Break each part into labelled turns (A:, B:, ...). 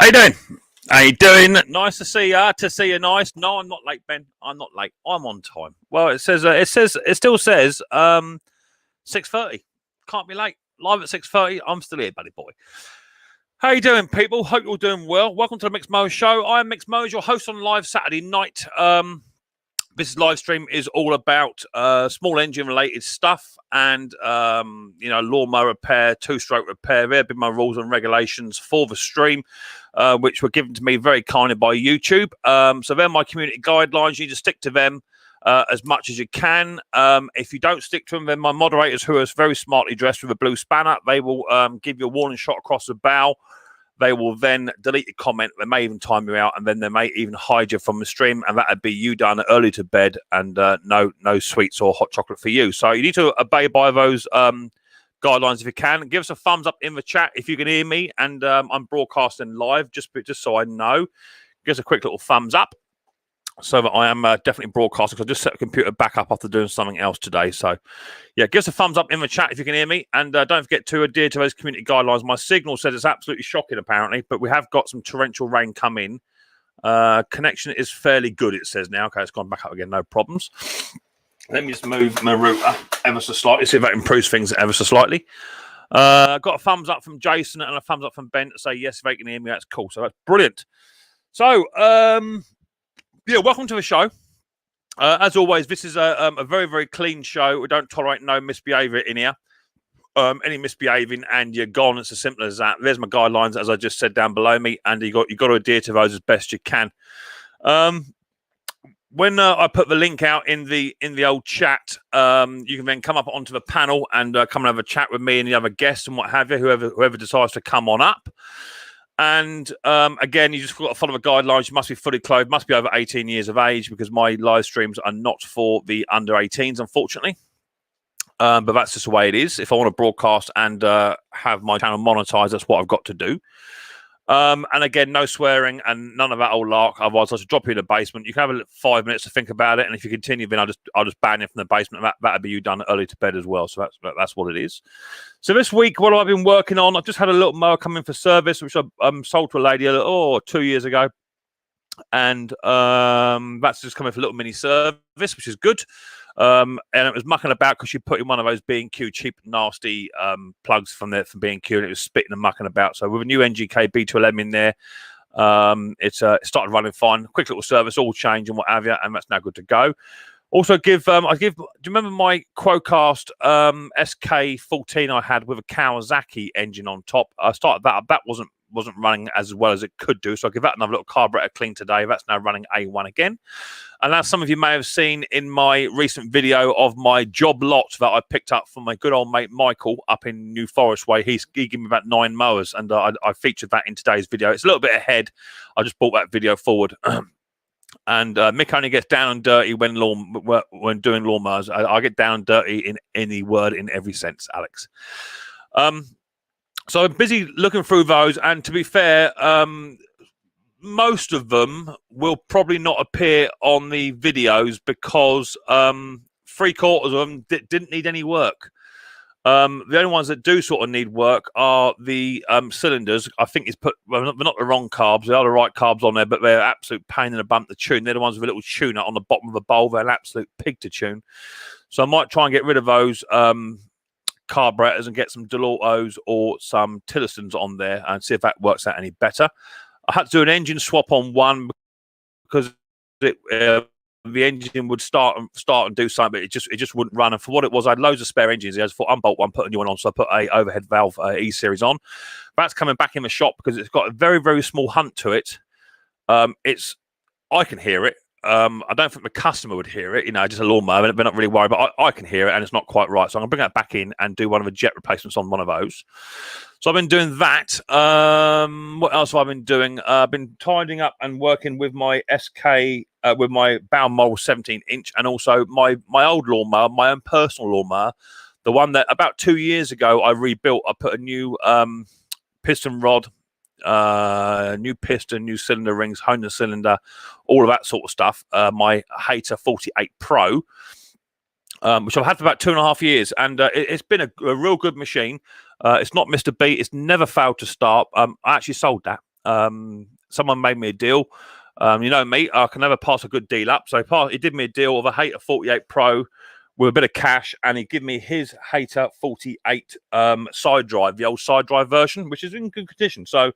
A: How you doing? How you doing? Nice to see you. To see you, nice. No, I'm not late, Ben. I'm not late. I'm on time. Well, it still says 6:30. Can't be late. Live at 6:30. I'm still here, buddy boy. How you doing, people? Hope you're doing well. Welcome to the Micks Mowers show. I am Micks Mowers, your host on live Saturday night. This live stream is all about small engine related stuff and lawnmower repair, two-stroke repair. There have been my rules and regulations for the stream, which were given to me very kindly by YouTube. So they're my community guidelines. You need to stick to them as much as you can. If you don't stick to them, then my moderators, who are very smartly dressed with a blue spanner, they will give you a warning shot across the bow. They will then delete your comment. They may even time you out, and then they may even hide you from the stream, and that would be you done early to bed and no sweets or hot chocolate for you. So you need to obey by those guidelines if you can. Give us a thumbs up in the chat if you can hear me, and I'm broadcasting live, just so I know. Give us a quick little thumbs up so that I am definitely broadcasting, because I just set the computer back up after doing something else today. So, yeah, give us a thumbs up in the chat if you can hear me. And don't forget to adhere to those community guidelines. My signal says it's absolutely shocking, apparently, but we have got some torrential rain come in. Connection is fairly good, it says now. Okay, it's gone back up again, no problems. Let me just move my router ever so slightly, see if that improves things ever so slightly. Got a thumbs up from Jason and a thumbs up from Ben to say, yes, if they can hear me, that's cool. So that's brilliant. So, yeah, welcome to the show. As always, this is a very, very clean show. We don't tolerate no misbehaviour in here. Any misbehaving and you're gone. It's as simple as that. There's my guidelines, as I just said down below me, and you got to adhere to those as best you can. When I put the link out in the old chat, you can then come up onto the panel and come and have a chat with me and the other guests and what have you, whoever decides to come on up. And again, you just got to follow the guidelines. You must be fully clothed, must be over 18 years of age, because my live streams are not for the under 18s, unfortunately. But that's just the way it is. If I want to broadcast and have my channel monetized, that's what I've got to do. And again, no swearing and none of that old lark. Otherwise, I'll just drop you in the basement. You can have 5 minutes to think about it, and if you continue, then I'll just ban you from the basement. That'll be you done early to bed as well. So that's what it is. So this week, what I've been working on, I've just had a little mower come in for service, which I sold to a lady 2 years ago, and that's just coming for a little mini service, which is good. And it was mucking about because she put in one of those B&Q cheap, nasty plugs from B&Q, and it was spitting and mucking about. So with a new NGK B2LM in there, it started running fine. Quick little service, all change and what have you, and that's now good to go. Also, do you remember my Quocast SK14 I had with a Kawasaki engine on top? I started that up. That wasn't running as well as it could do, so I'll give that another little carburetor clean today. That's now running A1 again. And as some of you may have seen in my recent video of my job lot that I picked up from my good old mate Michael up in New Forest Way, he gave me about 9 mowers, and I featured that in today's video. It's a little bit ahead. I just brought that video forward. And Mick only gets down and dirty when doing lawnmowers. I get down and dirty in any word, in every sense, Alex. So I'm busy looking through those, and to be fair, most of them will probably not appear on the videos because 3/4 of them didn't need any work. The only ones that do sort of need work are the cylinders. I think they're not the wrong carbs. They are the right carbs on there, but they're absolute pain in the bum to tune. They're the ones with a little tuner on the bottom of the bowl. They're an absolute pig to tune. So I might try and get rid of those carburetors and get some DeLautos or some Tillotons on there and see if that works out any better. I had to do an engine swap on one because the engine would start and do something, but it just wouldn't run. And for what it was, I had loads of spare engines. I just thought, unbolt one, put a new one on. So I put a overhead valve E-series on. That's coming back in the shop because it's got a very, very small hunt to it. I can hear it. I don't think the customer would hear it, just a lawnmower. They're not really worried, but I can hear it, and it's not quite right. So I'm going to bring that back in and do one of the jet replacements on one of those. So I've been doing that. What else have I been doing? I've been tidying up and working with my SK, with my Balmoral 17-inch, and also my old lawnmower, my own personal lawnmower, the one that about 2 years ago I rebuilt. I put a new piston rod, new piston, new cylinder rings, honed the cylinder, all of that sort of stuff. My Hater 48 Pro, which I've had for about 2.5 years, and it's been a real good machine. It's not Mr. B. It's never failed to start. I actually sold that. Someone made me a deal. You know me, I can never pass a good deal up. So he did me a deal of a Hater 48 Pro with a bit of cash, and he gave me his Hater 48 side drive, the old side drive version, which is in good condition. So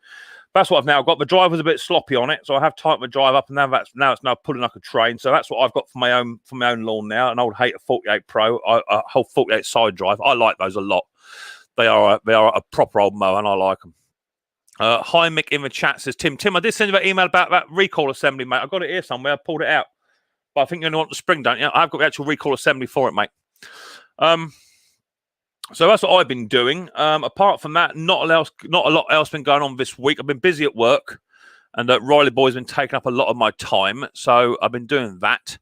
A: that's what I've now got. The drive was a bit sloppy on it, so I have tightened the drive up, and now it's pulling like a train. So that's what I've got for my own lawn now, an old Hater 48 Pro, a whole 48 side drive. I like those a lot. They are a proper old mower, and I like them. Hi, Mick in the chat says, Tim, I did send you an email about that recall assembly, mate. I've got it here somewhere. I pulled it out. But I think you only want the spring, don't you? I've got the actual recall assembly for it, mate. So that's what I've been doing. Apart from that, not a lot else been going on this week. I've been busy at work, and Riley Boy's been taking up a lot of my time. So I've been doing that.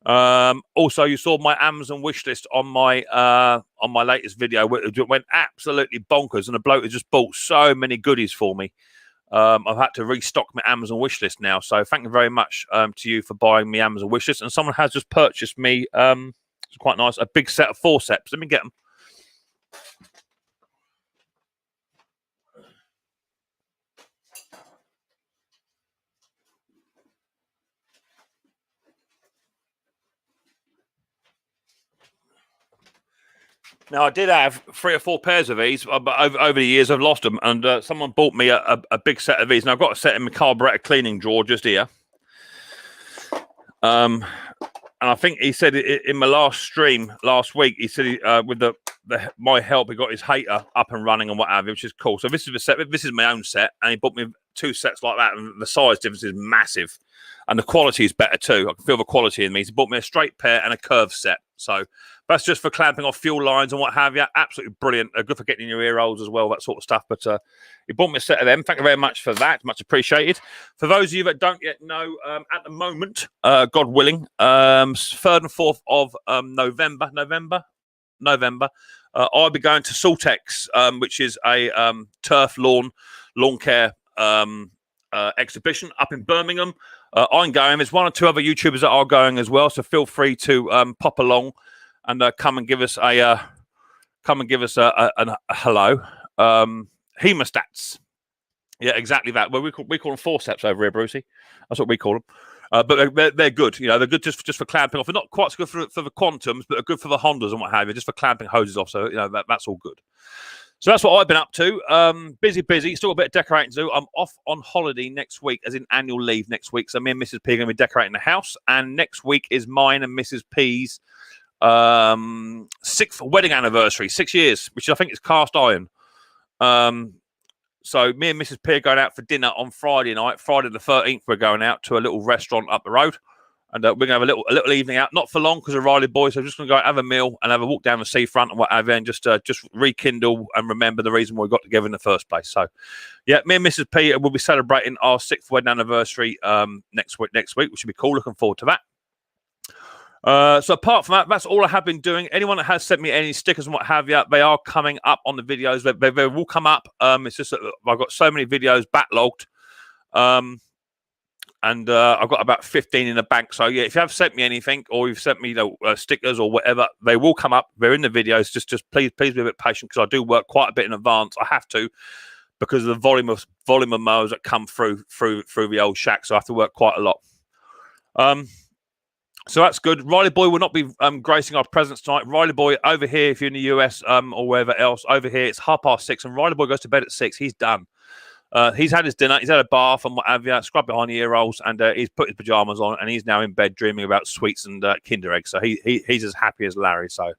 A: Also, you saw my Amazon wish list on my latest video, which went absolutely bonkers, and the bloke has just bought so many goodies for me. I've had to restock my Amazon wish list now, so thank you very much to you for buying me Amazon wish list. And someone has just purchased me, it's quite nice, a big set of forceps. Let me get them. Now, I did have 3 or 4 pairs of these, but over the years, I've lost them. And someone bought me a big set of these. And I've got a set in my carburetor cleaning drawer just here. And I think he said in my last stream last week, he said with my help, he got his Hater up and running and what have you, which is cool. So this is the set. This is my own set. And he bought me 2 sets like that. And the size difference is massive. And the quality is better too. I can feel the quality in me. He bought me a straight pair and a curved set. So that's just for clamping off fuel lines and what have you. Absolutely brilliant. Good for getting in your ear holes as well, that sort of stuff. But he bought me a set of them. Thank you very much for that. Much appreciated. For those of you that don't yet know, at the moment, God willing, 3rd and 4th of November, I'll be going to Saltex, which is a turf lawn care exhibition up in Birmingham. I'm going. There's 1 or 2 other YouTubers that are going as well, so feel free to pop along and come and give us a hello. Hemostats, yeah, exactly that. Well, we call them forceps over here, Brucey. That's what we call them. But they're good. You know, they're good just for clamping off. They're not quite so good for the Quantums, but they're good for the Hondas and what have you, just for clamping hoses off. So you know that's all good. So that's what I've been up to. Busy. Still a bit of decorating to do. I'm off on holiday next week, as in annual leave next week. So me and Mrs. P are going to be decorating the house. And next week is mine and Mrs. P's 6th wedding anniversary, 6 years, which I think is cast iron. So me and Mrs. P are going out for dinner on Friday night. Friday the 13th, we're going out to a little restaurant up the road. And we're going to have a little evening out, not for long because of Riley Boy. So I'm just going to go out, have a meal and have a walk down the seafront and whatever, and just rekindle and remember the reason why we got together in the first place. So, yeah, me and Mrs. P will be celebrating our 6th wedding anniversary next week, which should be cool. Looking forward to that. So apart from that, that's all I have been doing. Anyone that has sent me any stickers and what have you, they are coming up on the videos. They will come up. It's just that I've got so many videos backlogged. And I've got about 15 in the bank. So, yeah, if you have sent me anything or you've sent me stickers or whatever, they will come up. They're in the videos. Just please be a bit patient because I do work quite a bit in advance. I have to because of the volume of mowers that come through the old shack. So I have to work quite a lot. So that's good. Riley Boy will not be gracing our presence tonight. Riley Boy over here, if you're in the US or wherever else, over here, it's 6:30 and Riley Boy goes to bed at 6. He's done. He's had his dinner, he's had a bath and what have you, scrubbed behind the ear holes, and he's put his pajamas on, and he's now in bed dreaming about sweets and Kinder eggs. So he's as happy as Larry. So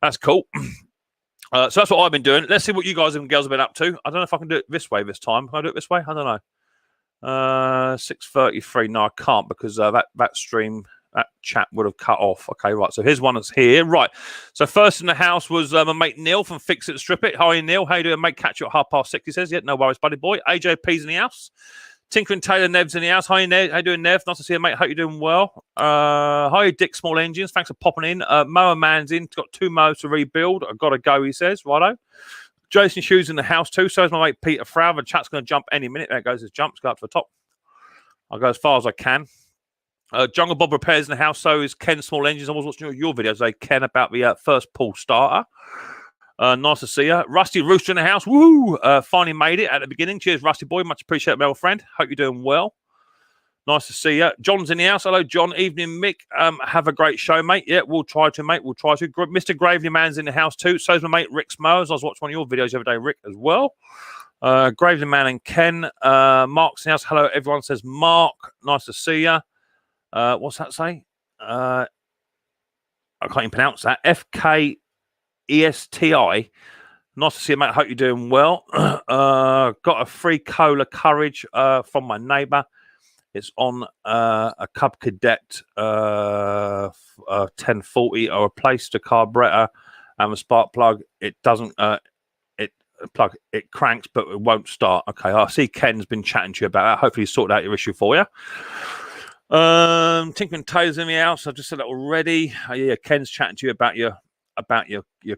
A: that's cool. So that's what I've been doing. Let's see what you guys and girls have been up to. I don't know if I can do it this way this time. Can I do it this way? I don't know. 6:33. No, I can't because that stream. That chat would have cut off. Okay, right. So here's one that's here. Right. So first in the house was my mate Neil from Fix It Strip It. Hi, Neil. How you doing, mate? Catch you at 6:30, he says. Yeah, no worries, buddy boy. AJP's in the house. Tinkering Taylor Nev's in the house. Hi, Nev. How you doing, Nev? Nice to see you, mate. Hope you're doing well. Hi, Dick Small Engines. Thanks for popping in. Mower Man's in. Got 2 mowers to rebuild. I've got to go, he says. Righto. Jason Shoes in the house too. So is my mate Peter Frau. The chat's going to jump any minute. There goes his jumps. Go up to the top. I'll go as far as I can. Jungle Bob Repairs in the house, so is Ken Small Engines. I was watching your videos today, Ken, about the first pull starter. Nice to see you. Rusty Rooster in the house. Woo! Finally made it at the beginning. Cheers, Rusty boy. Much appreciated, my old friend. Hope you're doing well. Nice to see you. John's in the house. Hello, John. Evening, Mick. Have a great show, mate. Yeah, we'll try to, mate. We'll try to. Mr. Gravely Man's in the house too. So's my mate, Micks Mowers. I was watching one of your videos the other day, Rick, as well. Gravely Man and Ken. Mark's in the house. Hello, everyone. Says Mark. Nice to see you. What's that say? I can't even pronounce that. FKESTI. Nice to see you, mate. Hope you're doing well. Got a free cola courage from my neighbour. It's on a Cub Cadet 1040. I replaced the carburetor and the spark plug. It doesn't it cranks, but it won't start. Okay, I see Ken's been chatting to you about that. Hopefully, he's sorted out your issue for you. Tinkman Taylor's in the house. I've just said that already. Yeah, Ken's chatting to you about your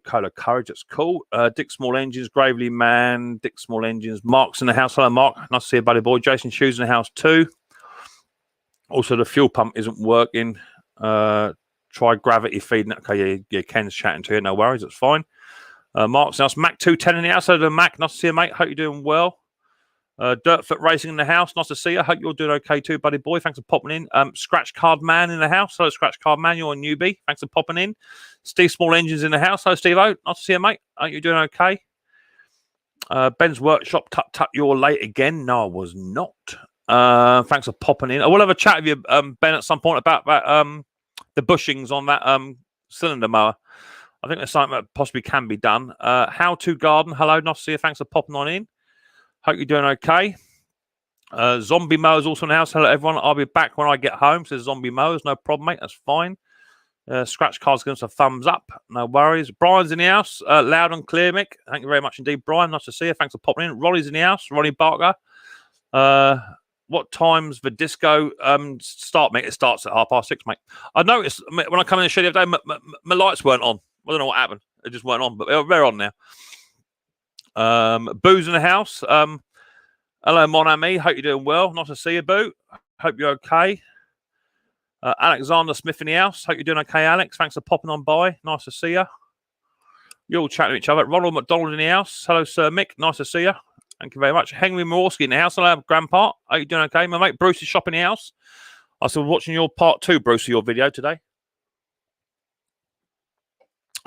A: Cola Courage. That's cool. Dick Small Engines, Gravely Man, Dick Small Engines. Mark's in the house. Hello, Mark. Nice to see you, buddy boy. Jason Shoes in the house too. Also, the fuel pump isn't working. Try gravity feeding. Okay, yeah, Ken's chatting to you. No worries, that's fine. Mark's in the house. Mac 210 in the house. Hello, Mac. Nice to see you, mate. Hope you're doing well. Dirtfoot Racing in the house. Nice to see you. Hope you're doing okay too, buddy boy. Thanks for popping in. Scratch Card Man in the house. Hello, Scratch Card Man. You're a newbie. Thanks for popping in. Steve Small Engines in the house. Hello, Steve O. Nice to see you, mate. Hope you're doing okay. Ben's Workshop. Tut. You're late again. No, I was not. Thanks for popping in. I will have a chat with you, Ben, at some point about that, the bushings on that cylinder mower. I think there's something that possibly can be done. How to Garden. Hello, nice to see you. Thanks for popping on in. Hope you're doing okay. Zombie Mowers also in the house. Hello, everyone. I'll be back when I get home. Says Zombie Mowers. No problem, mate. That's fine. Scratch Cards gives us a thumbs up. No worries. Brian's in the house. Loud and clear, Mick. Thank you very much indeed, Brian. Nice to see you. Thanks for popping in. Ronnie's in the house. Ronnie Barker. What time's the disco start, mate? It starts at 6:30, mate. I noticed when I come in the show the other day, my lights weren't on. I don't know what happened. They just weren't on, but they're on now. Boo's in the house. Hello, Mon Ami. Hope you're doing well. Nice to see you, Boo. Hope you're okay. Alexander Smith in the house. Hope you're doing okay, Alex. Thanks for popping on by. Nice to see you. You're all chatting to each other. Ronald McDonald in the house. Hello, Sir Mick. Nice to see you. Thank you very much. Henry Morawski in the house. Hello, Grandpa. Are you doing okay? My mate Bruce is shopping in the house. I was watching your part 2, Bruce, of your video today.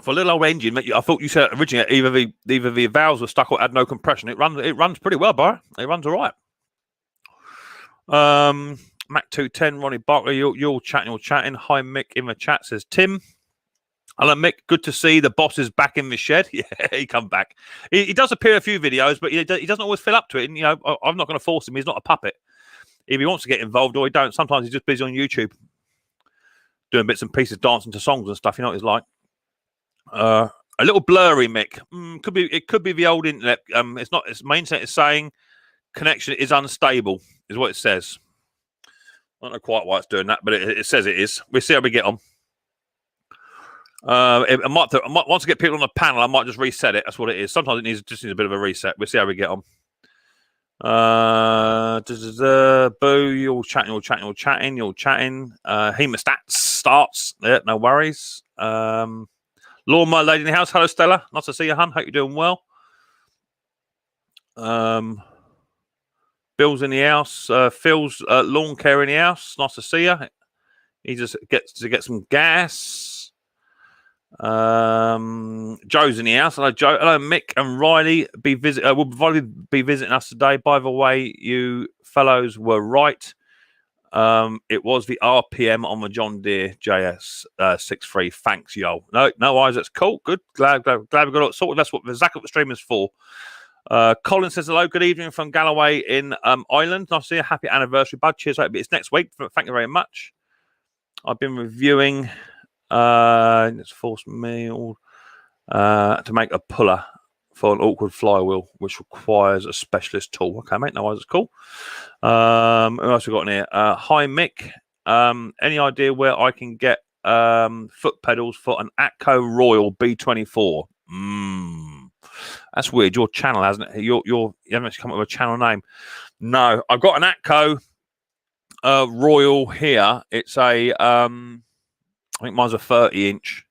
A: For a little old engine, mate, I thought you said originally either the valves were stuck or had no compression. It runs pretty well, Bar. It runs all right. Mac 210, Ronnie Barker, you're chatting. Hi, Mick in the chat, says Tim. Hello, Mick. Good to see the boss is back in the shed. Yeah, he come back. He does appear in a few videos, but he doesn't always fill up to it. And, you know, I'm not going to force him. He's not a puppet. If he wants to get involved or he don't, sometimes he's just busy on YouTube doing bits and pieces, dancing to songs and stuff. You know what he's like. A little blurry, Mick. It could be the old internet. It's not. It's my internet is saying connection is unstable, is what it says. I don't know quite why it's doing that, but it says it is. We'll see how we get on. I might once I get people on the panel, I might just reset it. That's what it is. Sometimes it just needs a bit of a reset. We'll see how we get on. Boo, you're chatting. Hemostats starts. Yeah, no worries. Lawnmower lady in the house. Hello, Stella. Nice to see you, hun. Hope you're doing well. Bill's in the house. Phil's lawn care in the house. Nice to see you. He just gets to get some gas. Joe's in the house. Hello, Joe. Hello, Mick and Riley. Will probably be visiting us today. By the way, you fellows were right. It was the RPM on the John Deere JS 63. Thanks, yo. No worries. That's cool. Good. Glad we got it sorted. That's what the Zach Up the Stream is for. Colin says hello. Good evening from Galloway in Ireland. Nice to see you. Happy anniversary, bud. Cheers. It's next week. Thank you very much. I've been reviewing. It's forced me to make a puller for an awkward flywheel, which requires a specialist tool. Okay, mate. No worries. It's cool. Who else we got in here? Hi, Mick. Any idea where I can get foot pedals for an Atco Royal B24? That's weird. Your channel, hasn't it? You haven't come up with a channel name. No, I've got an Atco Royal here. It's a I think mine's a 30-inch.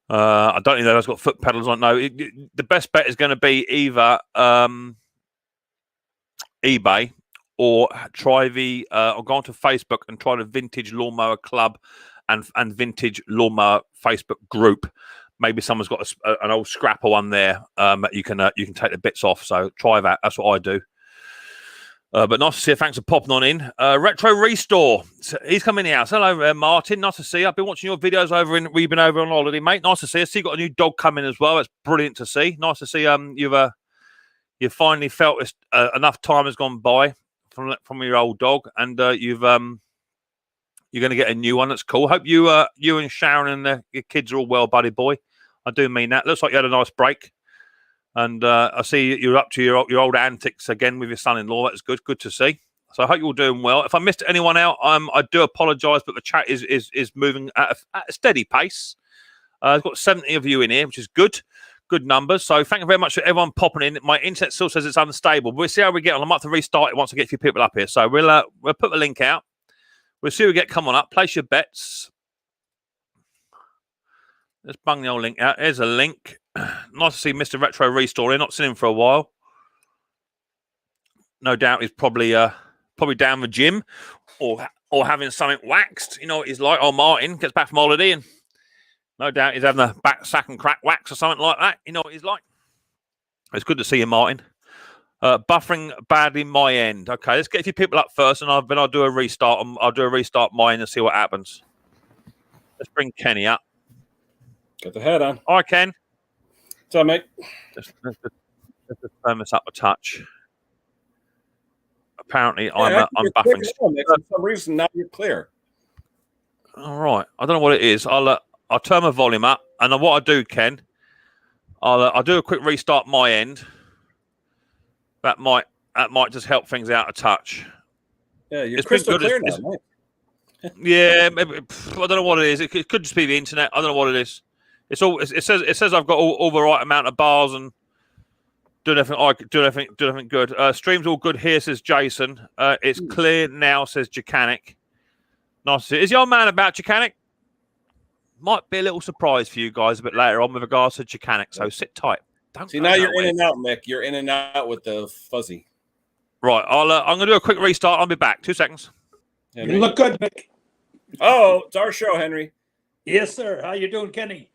A: I don't know if it's got foot pedals on. No, the best bet is going to be either eBay or try or go onto Facebook and try the Vintage Lawnmower Club and Vintage Lawnmower Facebook group. Maybe someone's got an old scrapper one there that you can take the bits off. So try that. That's what I do. But nice to see you. Thanks for popping on in. Retro Restore. He's come in the house. Hello, Martin. Nice to see you. I've been watching your videos we've been over on holiday, mate. Nice to see you. See, you got a new dog coming as well. That's brilliant to see. Nice to see you've finally felt enough time has gone by from your old dog, and you're going to get a new one. That's cool. Hope you and Sharon and your kids are all well, buddy boy. I do mean that. Looks like you had a nice break. And I see you're up to your old antics again with your son-in-law. That's good. Good to see. So I hope you're all doing well. If I missed anyone out, I do apologise, but the chat is moving at a steady pace. I've got 70 of you in here, which is good. Good numbers. So thank you very much for everyone popping in. My internet still says it's unstable. But we'll see how we get on. I might have to restart it once I get a few people up here. So we'll put the link out. We'll see who we get. Come on up. Place your bets. Let's bung the old link out. Here's a link. Nice to see Mr. Retro Restore here. Not seen him for a while. No doubt he's probably down the gym or having something waxed. You know what he's like. Oh, Martin gets back from holiday and no doubt he's having a back sack and crack wax or something like that. You know what he's like. It's good to see you, Martin. Buffering badly my end. Okay, let's get a few people up first, and then I'll do a restart. I'll do a restart mine and see what happens. Let's bring Kenny up.
B: Got the head on.
A: All right, Ken.
B: What's up, mate?
A: Let's just turn this up a touch. Apparently, I'm buffering.
B: For some reason, now you're clear.
A: All right. I don't know what it is. I'll turn my volume up, and what I do, Ken, I'll do a quick restart my end. That might just help things out a touch.
B: Yeah, you're crystal clear now, mate.
A: Yeah, maybe, I don't know what it is. It could just be the internet. I don't know what it is. It says I've got all the right amount of bars and do everything good. Stream's all good here, says Jason. It's clear now, says Jacanic. Nice to see. Is your man about Jacanic? Might be a little surprise for you guys a bit later on with regards to Jacanic. So sit tight. Don't
B: see now you're in and out, Mick. You're in and out with the fuzzy.
A: Right. I'm gonna do a quick restart. I'll be back. 2 seconds.
C: Henry. You look good, Mick.
B: Oh, it's our show, Henry.
C: Yes, sir. How you doing, Kenny?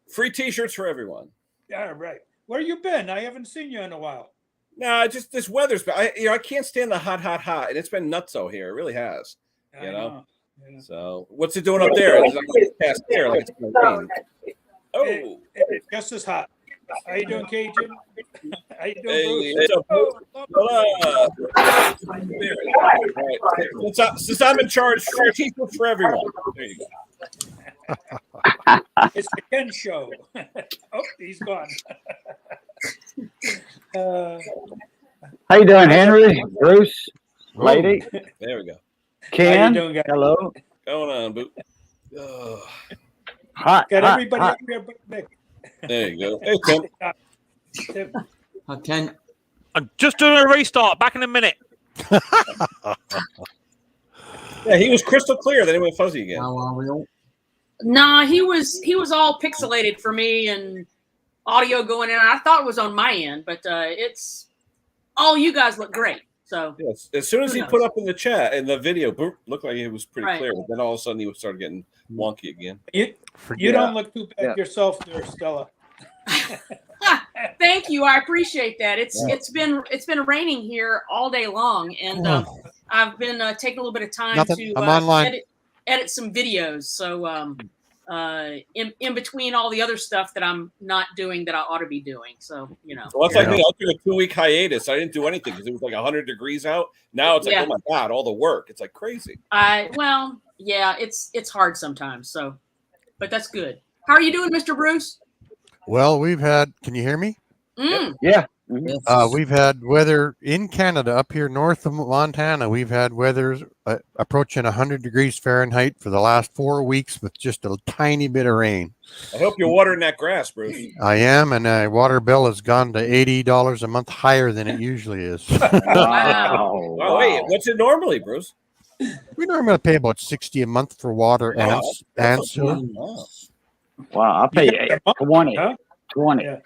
B: Free T-shirts for everyone.
C: Yeah, right. Where you been? I haven't seen you in a while.
B: No, just this weather's been. I can't stand the hot, and it's been nutso here. It really has. You know. Yeah. So what's it doing up there? It's like past there, like it's going to rain. Oh,
C: it's just as hot. How you doing, Cajun? How you doing,
B: Bruce? Since I'm in charge, free T-shirts for everyone. There you go.
C: It's the Ken show. Oh, he's gone.
D: How you doing, Henry? Bruce? Lady?
B: There we go.
D: Ken?
C: How you doing, guys?
D: Hello.
B: Going on, Boo.
D: Hot.
C: Got everybody
D: hot.
C: up here but Nick.
B: There you go. Hey, Tim.
C: Tim.
E: Ken.
A: I'm just doing a restart. Back in a minute.
B: Yeah, he was crystal clear. Then he went fuzzy again.
E: How are we all?
F: Nah, he was all pixelated for me and audio going in. I thought it was on my end, but it's all you guys look great. So
B: yes, as soon as he put up in the chat in the video, boop, looked like it was pretty clear. But then all of a sudden he started getting wonky again.
C: You don't look too bad yourself, there, Stella.
F: Thank you, I appreciate that. It's been raining here all day long, and I've been taking a little bit of time to edit some videos. So in between all the other stuff that I'm not doing that I ought to be doing. So, you know.
B: Well, that's like me. I'll do a 2-week hiatus. I didn't do anything because it was like 100 degrees out. Now it's like, oh my God, all the work. It's like crazy.
F: Well, yeah, it's hard sometimes. So, but that's good. How are you doing, Mr. Bruce?
G: Well, we've had, can you hear me?
D: Yeah.
G: We've had weather in Canada up here north of Montana. We've had weather approaching 100 degrees Fahrenheit for the last 4 weeks with just a tiny bit of rain.
B: I hope you're watering that grass, Bruce.
G: I am, and my water bill has gone to $80 a month higher than it usually is.
B: Wow. Wait, what's it normally, Bruce?
G: We normally pay about $60 a month for water and sewer.
D: Wow, I'll pay 20.
C: Huh?
D: 20.
C: Yeah.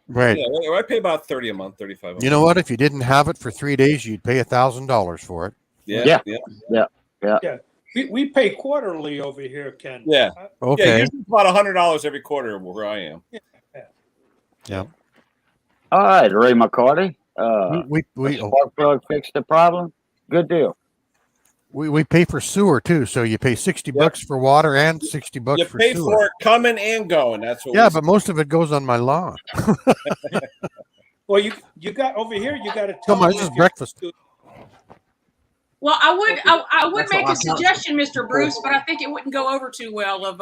G: Right.
B: Yeah, I pay about 30 a month, 35 a month.
G: You know what? If you didn't have it for 3 days, you'd pay $1,000 for it.
B: Yeah.
C: We pay quarterly over here, Ken.
B: Yeah.
G: Okay.
B: Yeah, usually it's about $100 every quarter where I am.
G: Yeah.
D: All right, Ray McCarty.
G: We
D: Spark plug fixed the problem. Good deal.
G: we pay for sewer too, so you pay $60 for water and $60
B: You
G: for
B: pay
G: sewer.
B: for it coming and going. That's what.
G: Yeah, but most of it goes on my lawn.
C: Well, you got over here. You got to tell
G: Come on,
C: me
G: this is
C: if
G: breakfast.
F: Well, I would make a suggestion, Mr. Bruce, but I think it wouldn't go over too well of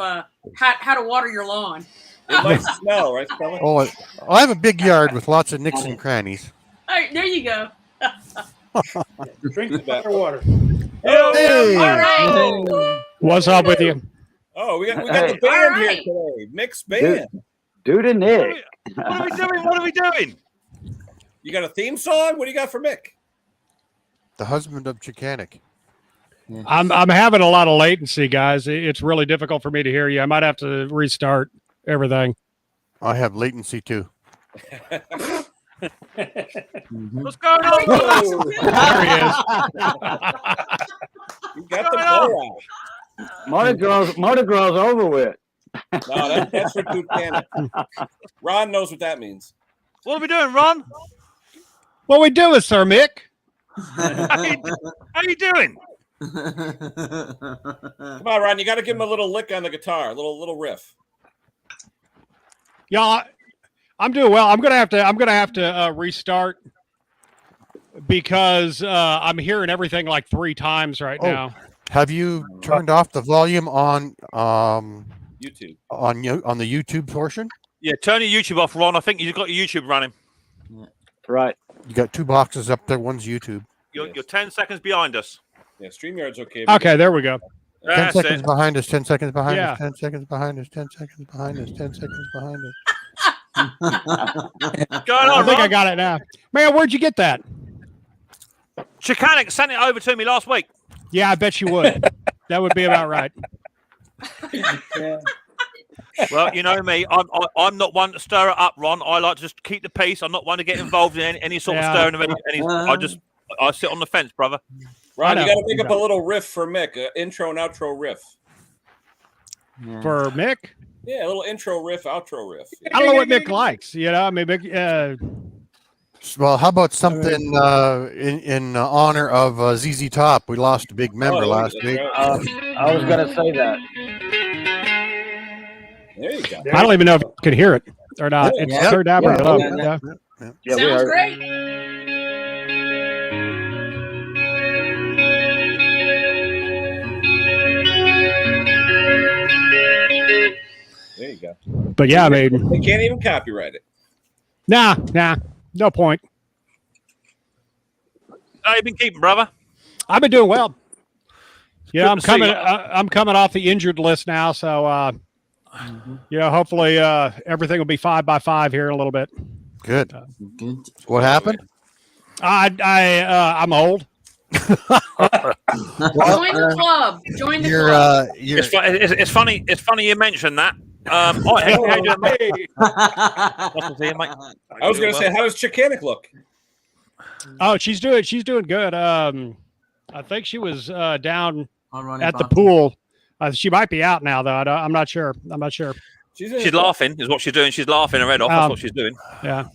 F: how to water your lawn.
B: It might smell, right, Stella?
G: Oh, I have a big yard with lots of nicks and crannies.
F: All right, there you go.
C: Drink the water.
G: Hey!
F: All right.
E: What's up with you?
B: Oh, we got the band here today. Mixed band.
D: Dude and Nick.
A: What are we doing? What are we doing?
B: You got a theme song? What do you got for Mick?
G: The husband of Chicanik.
E: I'm having a lot of latency, guys. It's really difficult for me to hear you. I might have to restart everything.
G: I have latency too.
A: What's going on?
E: There he is.
B: You got the blow out.
D: Mardi Gras over with.
B: No, that's for Buchanan. Ron knows what that means.
A: What are we doing, Ron?
E: What we doing, Sir Mick?
A: How you doing?
B: Come on, Ron. You got to give him a little lick on the guitar, a little riff.
E: Yeah, I'm doing well. I'm gonna have to restart because I'm hearing everything like 3 times right now.
G: Have you turned off the volume on
B: YouTube.
G: on the YouTube portion?
A: Yeah, turn your YouTube off, Ron. I think you've got your YouTube running.
D: Right.
G: You got 2 boxes up there. One's YouTube.
A: You're 10 seconds behind us.
B: Yeah, StreamYard's okay.
E: Okay, there we go.
G: 10
A: That's
G: seconds
A: it.
G: behind us. 10 seconds behind
E: Yeah.
G: us. 10 seconds behind us. 10 seconds behind us. 10 seconds behind us.
A: What's going
E: I
A: on,
E: think I
A: Ron?
E: got it now. Man, where'd you get that?
A: Chicanik sent it over to me last week.
E: Yeah, I bet you would. That would be about right.
A: Well, you know me. I'm not one to stir it up, Ron. I like to just keep the peace. I'm not one to get involved in any sort of
E: Yeah.
A: stirring of any. I sit on the fence, brother.
B: Ron,
E: I
B: you
E: know.
B: got to make up a little riff for Mick, an intro and outro riff.
E: For Mick,
B: Yeah, a little intro riff, outro riff.
E: I don't know what Mick likes. You know, I mean, Mick,
G: Well, how about something in honor of ZZ Top? We lost a big member last week.
D: I was going to say that.
B: There you go.
E: I don't even know if you can hear it or not. It's turned down pretty low.
D: Yeah.
E: Yeah.
D: Yeah, we
F: Sounds
D: heard it.
F: great.
B: There you go.
E: But yeah, I mean,
B: They can't even copyright it.
E: nah, no point.
A: How you been keeping, brother?
E: I've been doing well. Yeah,
A: good
E: I'm
A: to see
E: coming.
A: you.
E: I'm coming off the injured list now, so hopefully everything will be 5 by 5 here in a little bit.
G: Good.
H: Good.
G: What happened?
E: I'm old.
F: Join the club. Join the club.
A: It's funny. It's funny you mentioned that. How you doing, mate?
C: Hey,
A: Nice to see you, mate.
B: I was going to say, how does Chicanik look?
E: Oh, she's doing good. I think she was down
H: Ronnie
E: at the
H: Barton.
E: pool. She might be out now though. I'm not sure.
A: She's laughing, is what she's doing. She's laughing her head off. That's what she's doing.
E: Yeah.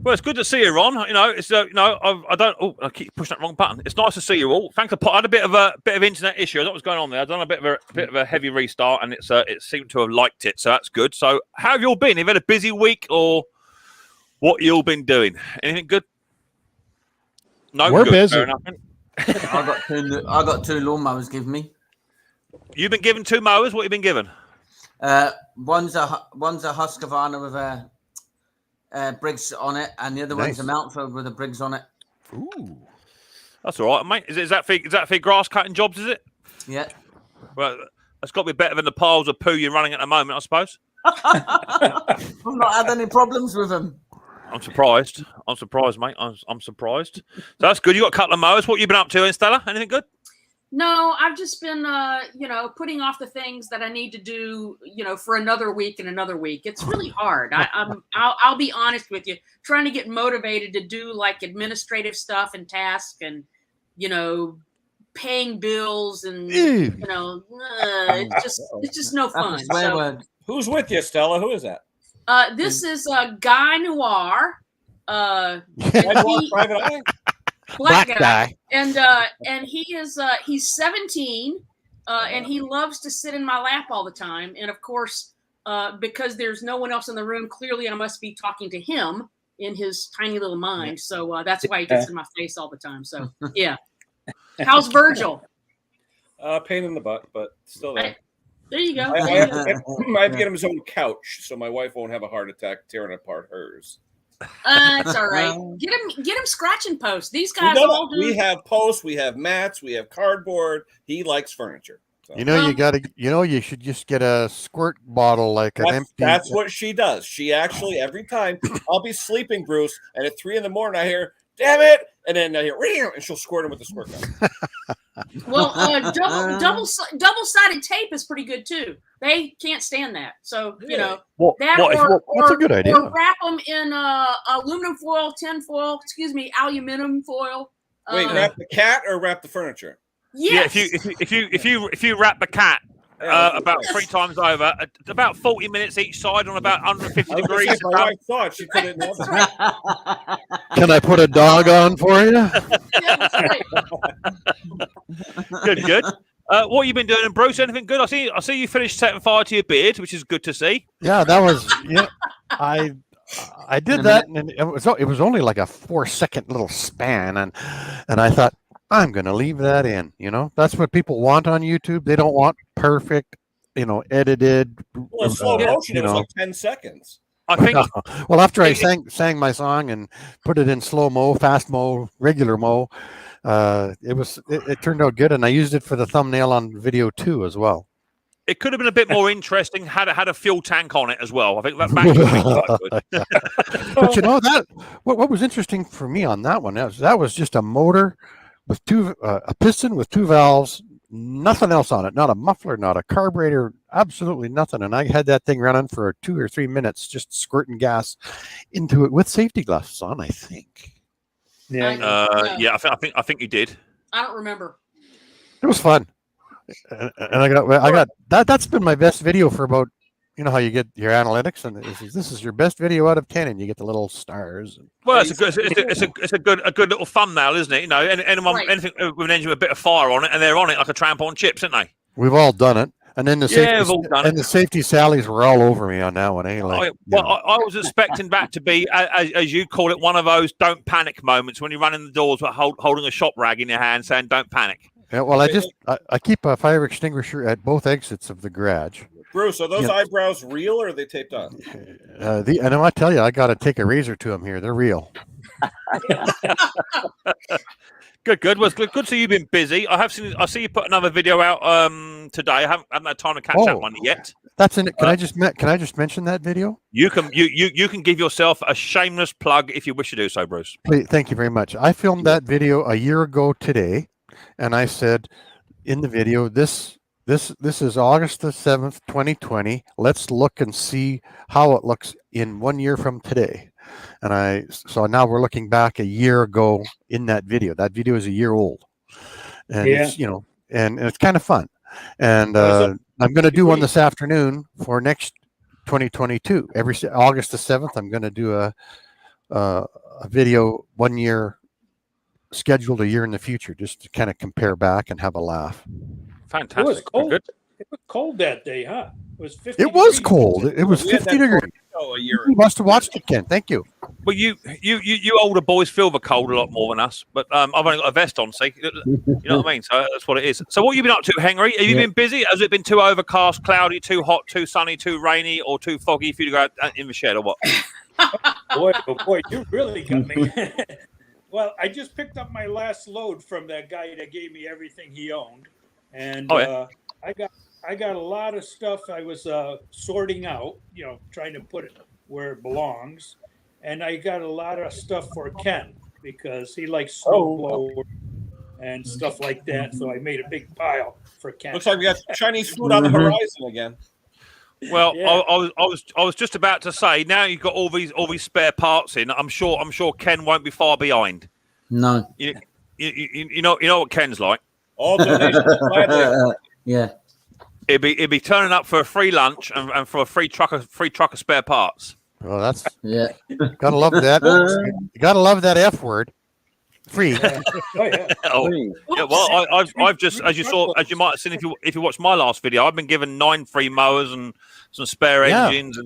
A: Well, it's good to see you, Ron. You know, it's I don't. Oh, I keep pushing that wrong button. It's nice to see you all. Thanks for. I had a bit of internet issue. I don't know what's going on there. I've done a bit of a heavy restart, and it seemed to have liked it, so that's good. So, how have you all been? Have you had a busy week, or what you all been doing? Anything good? No,
E: We're
A: good.
E: busy.
A: Fair enough.
H: I got 2 lawnmowers given me.
A: You've been given 2 mowers. What have you been given?
H: One's a Husqvarna with a Briggs on it, and the other one's a Mountfield with a Briggs on it.
G: Ooh.
A: That's all right, mate. Is that for grass cutting jobs? Is it?
H: Yeah.
A: Well, that's got to be better than the piles of poo you're running at the moment, I suppose.
H: I've not had any problems with them.
A: I'm surprised. Mate. I'm surprised. So that's good. You got a couple of mowers. What have you been up to, Stella? Anything good?
F: No, I've just been, putting off the things that I need to do, for another week and another week. It's really hard. I'll be honest with you, trying to get motivated to do like administrative stuff and tasks and, paying bills and, it's just no fun. So,
B: who's with you, Stella? Who is that?
F: This is Guy Noir.
B: Private Eye?
F: Black guy. And he's 17, and he loves to sit in my lap all the time. And of course, because there's no one else in the room, clearly I must be talking to him in his tiny little mind. So that's why he gets in my face all the time. So yeah. How's Virgil?
B: Pain in the butt, but still there.
F: There you go.
B: I have to get him his own couch so my wife won't have a heart attack tearing apart hers.
F: It's all right. Get him scratching posts. These guys all do.
B: We have posts, we have mats, we have cardboard. He likes furniture. So.
G: You should just get a squirt bottle like an empty.
B: That's what she does. She actually every time I'll be sleeping, Bruce, and at 3 a.m. I hear, "Damn it!" and then I hear, and she'll squirt him with the squirt gun.
F: Well, double-sided tape is pretty good too. They can't stand that, so
G: that's a good idea.
F: Or wrap them in aluminum foil, aluminum foil.
B: Wait, wrap the cat or wrap the furniture?
F: Yes.
A: Yeah, if you wrap the cat about 3 times over, about 40 minutes each side on about 150 degrees.
B: My wife thought she put it in the oven.
G: Can I put a dog on for you?
A: Good. What have you been doing, Bruce? Anything good? I see you finished setting fire to your beard, which is good to see.
G: Yeah, that was. Yeah, I did that, and it was only like a 4-second little span, and I thought, I'm going to leave that in. That's what people want on YouTube. They don't want perfect, edited.
B: Well, slow motion, it was like 10 seconds.
A: I think.
G: Well, after I sang my song and put it in slow mo, fast mo, regular mo, it turned out good, and I used it for the thumbnail on video 2 as well.
A: It could have been a bit more interesting had it had a fuel tank on it as well. I think that would be quite good.
G: But what was interesting for me on that one that was just a motor with a piston with 2 valves, nothing else on it, not a muffler, not a carburetor, absolutely nothing. And I had that thing running for 2 or 3 minutes, just squirting gas into it with safety glasses on, I think.
A: Yeah, I think you did.
F: I don't remember.
G: It was fun, and I got that. That's been my best video for about. How you get your analytics, and this is your best video out of 10, and you get the little stars.
A: Well, it's a good little thumbnail, isn't it? Anything with an engine with a bit of fire on it, and they're on it like a tramp on chips, aren't they?
G: We've all done it, and then the safety sallies were all over me on that one.
A: I was expecting that to be, as you call it, one of those "don't panic" moments when you run in the doors with holding a shop rag in your hand, saying "don't panic."
G: Yeah, well, I keep a fire extinguisher at both exits of the garage.
B: Bruce, are those eyebrows real or are they taped on?
G: And I tell you, I got to take a razor to them here. They're real.
A: Good. Well, good to see you've been busy. I see you put another video out today. I haven't had time to catch that one yet.
G: That's in it. Can I just mention that video?
A: You can give yourself a shameless plug if you wish to do so, Bruce.
G: Please, thank you very much. I filmed that video a year ago today, and I said in the video, This is August the 7th, 2020. Let's look and see how it looks in 1 year from today. So now we're looking back a year ago in that video. That video is a year old, and it's kind of fun. And I'm going to do one this afternoon for next 2022. Every August the 7th, I'm going to do a video 1 year scheduled a year in the future, just to kind of compare back and have a laugh.
A: Fantastic.
C: It was cold.
A: Good.
C: It was cold that day, huh? It was 50.
G: It was cold. It was 50 degrees. You must have watched it, Ken. Thank you.
A: Well, you older boys feel the cold a lot more than us, but I've only got a vest on, so you know what I mean. So that's what it is. So what have you been up to, Henry? Have you been busy? Has it been too overcast, cloudy, too hot, too sunny, too rainy, or too foggy for you to go out in the shed, or what?
C: boy, you really got me. Well, I just picked up my last load from that guy that gave me everything he owned, and I got a lot of stuff I was sorting out, trying to put it where it belongs. And I got a lot of stuff for Ken because he likes snow blowers and stuff like that. So I made a big pile for Ken.
B: Looks like we got Chinese food on the horizon again.
A: Well, yeah. I was just about to say. Now you've got all these spare parts in. I'm sure Ken won't be far behind.
H: No.
A: You know what Ken's like.
B: All donations.
H: Yeah.
A: It'd be turning up for a free lunch and for a free truck of spare parts.
G: Well, that's
H: gotta
G: love that. You gotta love that F word. Free.
A: Well, I've just, as you might have seen if you watched my last video, I've been given 9 free mowers and some spare engines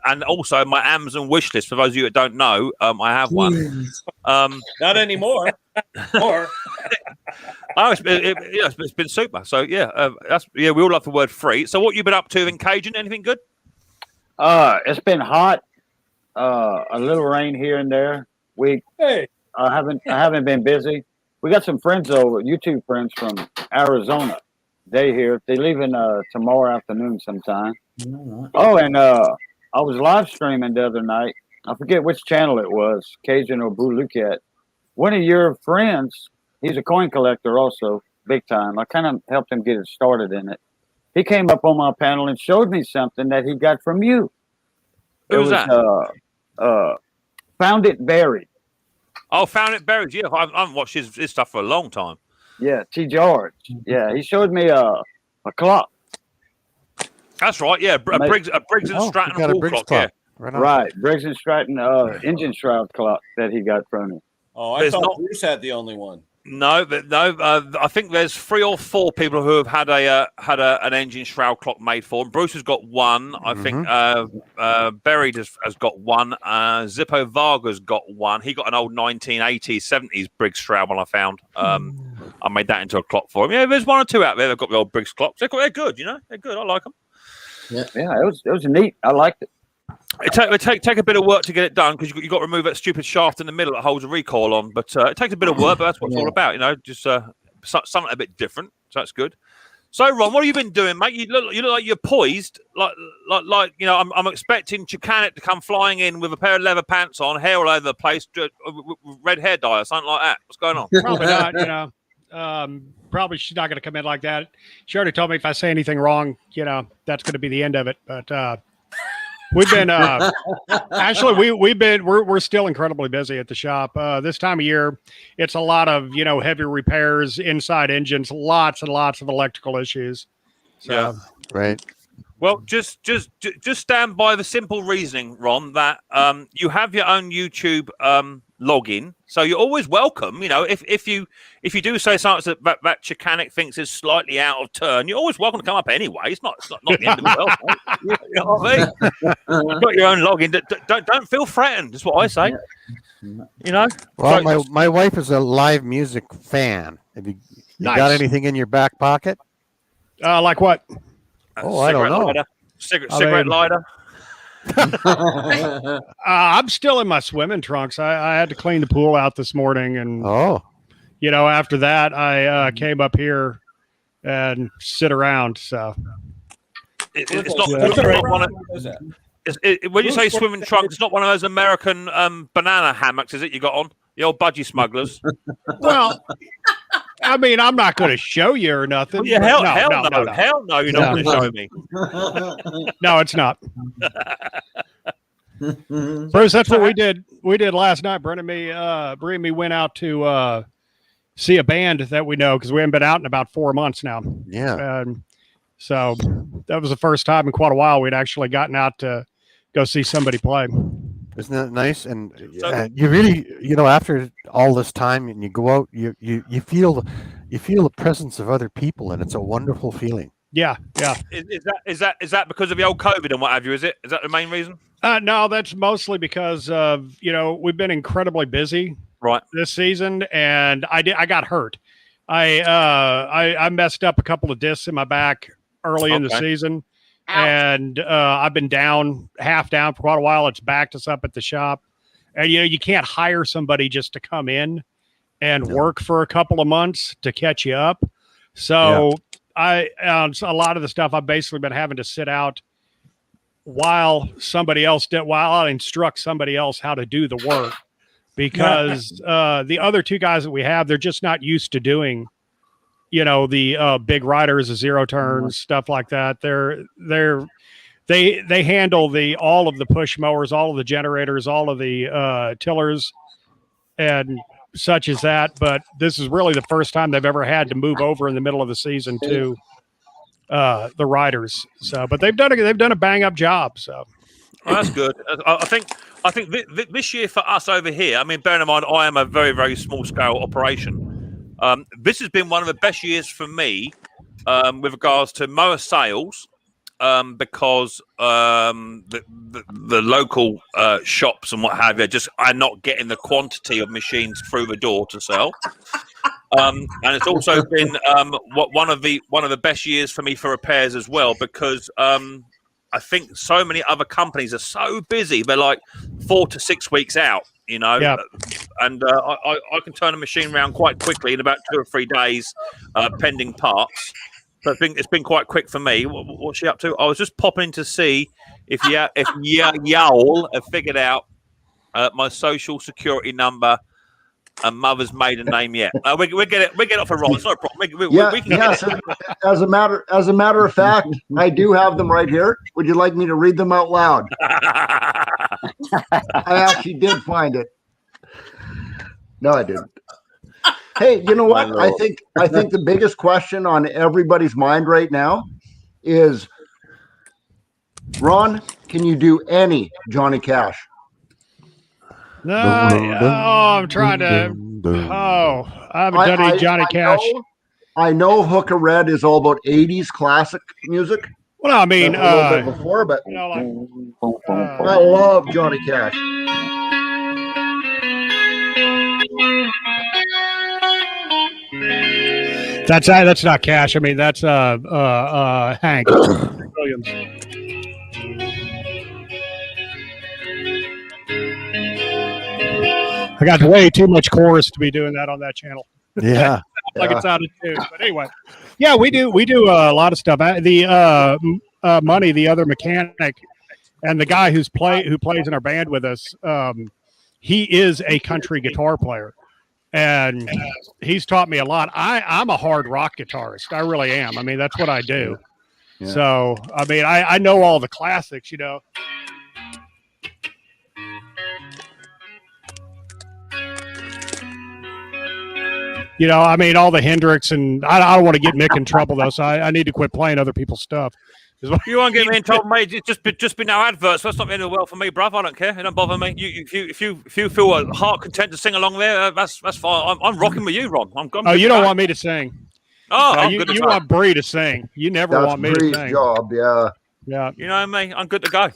A: and also my Amazon wish list. For those of you that don't know, I have one.
B: Not anymore.
A: It's been super. So we all love the word free. So what you been up to in Cajun? Anything good?
D: It's been hot. A little rain here and there. I haven't been busy. We got some friends over, YouTube friends from Arizona. They here. They leaving tomorrow afternoon sometime. Oh, and I was live streaming the other night. I forget which channel it was, Cajun or Boo Lucat. One of your friends, he's a coin collector also, big time. I kind of helped him get it started in it. He came up on my panel and showed me something that he got from you.
A: Who was that?
D: Found It Buried.
A: Oh, Found It Buried. Yeah, I haven't watched his stuff for a long time.
D: Yeah, T. George. Yeah, he showed me a clock.
A: That's right. Yeah, a Briggs and Stratton wall clock. Yeah,
D: right. Briggs and Stratton engine shroud clock that he got from me.
B: Oh, I thought Bruce had the only one.
A: No. I think there's 3 or 4 people who have had an engine shroud clock made for him. Bruce has got one. I think Buried has got one. Zippo Varga's got one. He got an old 1980s, 70s Briggs shroud one I found. I made that into a clock for him. Yeah, there's 1 or 2 out there. They've got the old Briggs clocks. They're good. They're good. I like them.
D: Yeah, it was neat. I liked it.
A: It take a bit of work to get it done because you got to remove that stupid shaft in the middle that holds a recoil on. But it takes a bit of work, but that's what it's all about. Just something a bit different. So that's good. So Ron, what have you been doing, mate? You look like you're poised. Like I'm expecting Chicanet to come flying in with a pair of leather pants on, hair all over the place, red hair dye or something like that. What's going on?
E: Probably not. Probably she's not going to come in like that. She already told me if I say anything wrong, that's going to be the end of it. But we've been actually we're still incredibly busy at the shop. This time of year, it's a lot of heavy repairs, inside engines, lots and lots of electrical issues. So,
A: yeah,
G: right.
A: Well, just stand by the simple reasoning, Ron, that you have your own YouTube login, so you're always welcome. If you do say something that Chicanek thinks is slightly out of turn, you're always welcome to come up anyway. It's not the end of the world. You know what I mean? You've got your own login. Don't feel threatened. That's what I say.
G: Well, my wife is a live music fan. Have you got anything in your back pocket?
E: Like what?
G: I don't know.
A: Lighter. Cigarette lighter.
E: I'm still in my swimming trunks. I had to clean the pool out this morning, and after that I came up here and sit around. So
A: it's not one of. When you say swimming trunks, it's not one of those American banana hammocks, is it? You got on the old budgie smugglers.
E: Well, I mean, I'm not going to show you or nothing.
A: Yeah, hell no, you're not going to show me.
E: No, it's not. Bruce, that's what we did. We did last night. Brent and me went out to see a band that we know because we haven't been out in about 4 months now.
G: Yeah.
E: So that was the first time in quite a while we'd actually gotten out to go see somebody play.
G: Isn't that nice? And you really, after all this time, and you go out, you feel the presence of other people, and it's a wonderful feeling.
E: Yeah.
A: Is that because of the old COVID and what have you? Is that the main reason?
E: No, that's mostly because of we've been incredibly busy this season, and I got hurt. I messed up a couple of discs in my back early in the season. And I've been half down for quite a while. It's backed us up at the shop. And, you can't hire somebody just to come in and work for a couple of months to catch you up. So a lot of the stuff I've basically been having to sit out while I instruct somebody else how to do the work. because the other two guys that we have, they're just not used to doing, the big riders, the zero turns, stuff like that. They handle all of the push mowers, all of the generators, all of the tillers, and such as that. But this is really the first time they've ever had to move over in the middle of the season to the riders. So, but they've done a bang up job. So
A: that's good. I think this year for us over here, I mean, bearing in mind I am a very, very small scale operation. This has been one of the best years for me with regards to mower sales. Because the local shops and what have you just are not getting the quantity of machines through the door to sell, and it's also been one of the best years for me for repairs as well, because I think so many other companies are so busy, they're like 4 to 6 weeks out, and I can turn a machine around quite quickly in about 2 or 3 days, pending parts. So it's been quite quick for me. What's she up to? I was just popping to see if y'all have figured out my social security number and mother's maiden name yet. We get it off a roll. It's not a problem. We can get it.
I: As a matter of fact, I do have them right here. Would you like me to read them out loud? I actually did find it. No, I didn't. Hey, you know what? I think the biggest question on everybody's mind right now is, Ron, can you do any Johnny Cash?
E: No, I'm trying to. I haven't done any Johnny Cash.
I: I know Hook of Red is all about 80s classic music.
E: Well, I mean,
I: a little bit before, but I love Johnny Cash.
E: That's not Cash. I mean, that's Hank Williams. I got way too much chorus to be doing that on that channel.
G: Yeah,
E: it's out of tune. But anyway, yeah, we do a lot of stuff. The Money, the other mechanic, and the guy who plays in our band with us, he is a country guitar player. And he's taught me a lot. I'm a hard rock guitarist. I really am. I mean, that's what I do. Yeah. So, I mean, I know all the classics, I mean, all the Hendrix, and I don't want to get Mick in trouble, though, so I need to quit playing other people's stuff.
A: You won't get me in trouble, mate. Just be no adverts. That's not the end of the world for me, bruv. I don't care. It don't bother me. If you feel a heart content to sing along there, that's fine. I'm rocking with you, Ron. I'm
E: you don't want me to sing.
A: Oh,
E: no, you want Bree to sing. You never want me to sing.
I: Job, yeah.
E: Yeah.
A: You know me. I'm good to go.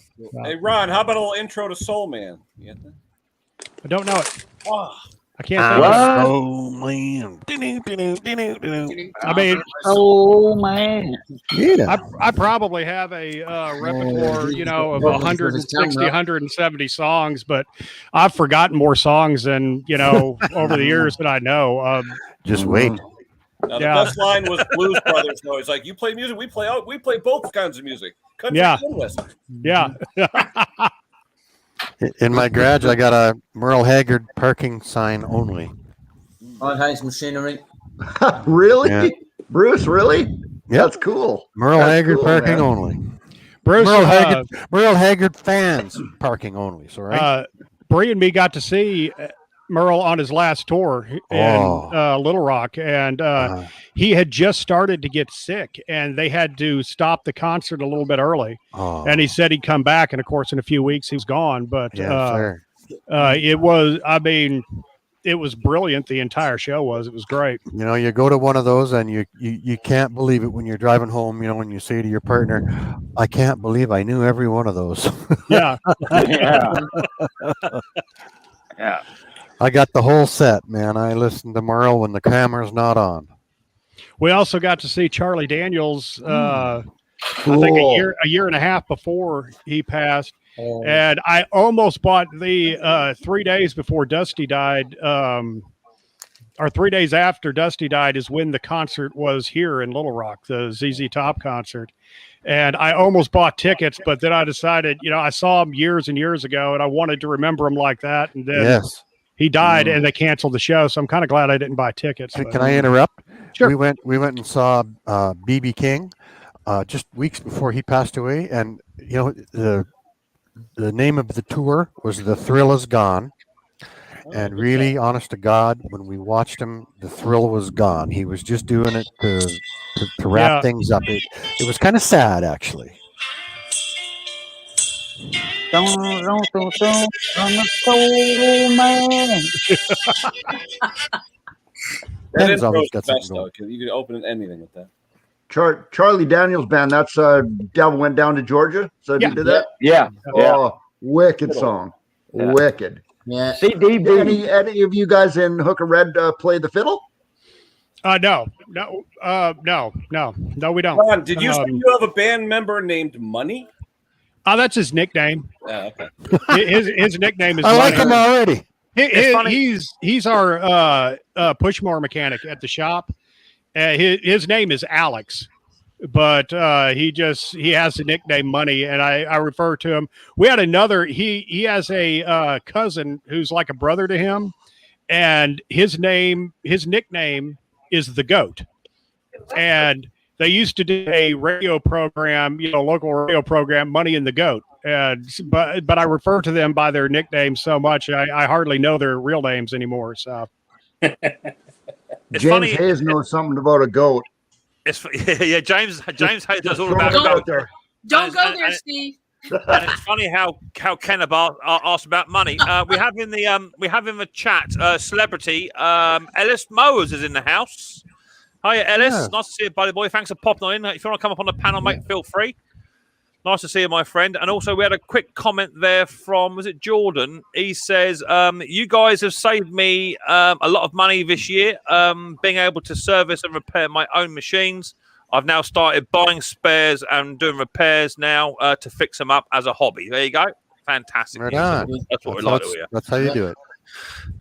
B: Hey, Ron, how about a little intro to Soul Man?
E: I don't know it.
B: Oh.
E: I can't say
G: Soul Man.
E: I mean,
D: oh man.
G: Yeah.
E: I probably have a repertoire, of 160, 170 songs, but I've forgotten more songs than, over the years that I know.
G: Just wait.
B: Now, the best line was Blues Brothers. No, it's like, you play music, we play both kinds of music. Country and Western.
E: Yeah.
G: In my garage, I got a Merle Haggard parking sign only.
H: Hard House Machinery.
I: Really?
G: Yeah.
I: Bruce, really?
G: Yeah,
I: that's cool.
G: Merle Haggard
I: cool,
G: parking
I: man.
G: only.
E: Bruce,
G: Merle Haggard fans parking only. So right.
E: Bree and me got to see Merle on his last tour in Little Rock, and he had just started to get sick, and they had to stop the concert a little bit early. And he said he'd come back, and of course, in a few weeks, he was gone. But it was, I mean, it was brilliant. The entire show was. It was great.
G: You go to one of those, and you can't believe it when you're driving home. When you say to your partner, "I can't believe I knew every one of those."
E: Yeah.
G: Yeah. I got the whole set, man. I listened to Merle when the camera's not on.
E: We also got to see Charlie Daniels, I think a year and a half before he passed. And I almost bought the 3 days before Dusty died, or 3 days after Dusty died is when the concert was here in Little Rock, the ZZ Top concert. And I almost bought tickets, but then I decided, I saw him years and years ago, and I wanted to remember him like that. And then he died and they canceled the show. So I'm kind of glad I didn't buy tickets.
G: Can I interrupt?
E: Sure.
G: We went and saw BB King just weeks before he passed away, and the name of the tour was "The Thrill Is Gone." And really, honest to God, when we watched him, the thrill was gone. He was just doing it to wrap things up. It was kind of sad, actually.
D: On the soul, man.
B: That
G: Ben's always got
B: best,
G: something going.
B: though, 'cause you could open anything with that.
I: Charlie Daniels Band. That's Devil Went Down to Georgia. So you did that?
D: Yeah.
I: Oh, wicked song.
D: Yeah.
I: Wicked.
H: Yeah.
I: CDB. Any of you guys in Hooker Red play the fiddle?
E: No, we don't.
B: Ron, did you say you have a band member named Money?
E: Oh, that's his nickname.
B: Okay.
E: His nickname is.
G: I like him already.
E: He's our pushmower mechanic at the shop. His name is Alex, but he has the nickname Money, and I refer to him. We had another. He has a cousin who's like a brother to him, and his nickname is the Goat, and they used to do a radio program, local radio program, Money and the Goat. But I refer to them by their nicknames so much, I hardly know their real names anymore. So
I: James Hayes knows something about a goat.
A: James Hayes knows all about goat.
F: Don't go there, Steve.
A: And it's funny how Ken asked about money. We have in the chat celebrity Ellis Mowers is in the house. Hi, Ellis.
G: Yeah.
A: Nice to see you, buddy boy. Thanks for popping on in. If you want to come up on the panel, mate, feel free. Nice to see you, my friend. And also, we had a quick comment there from, was it Jordan? He says, you guys have saved me a lot of money this year, being able to service and repair my own machines. I've now started buying spares and doing repairs now to fix them up as a hobby. There you go. Fantastic.
G: Right on.
A: That's what we like to hear.
G: That's how you do it.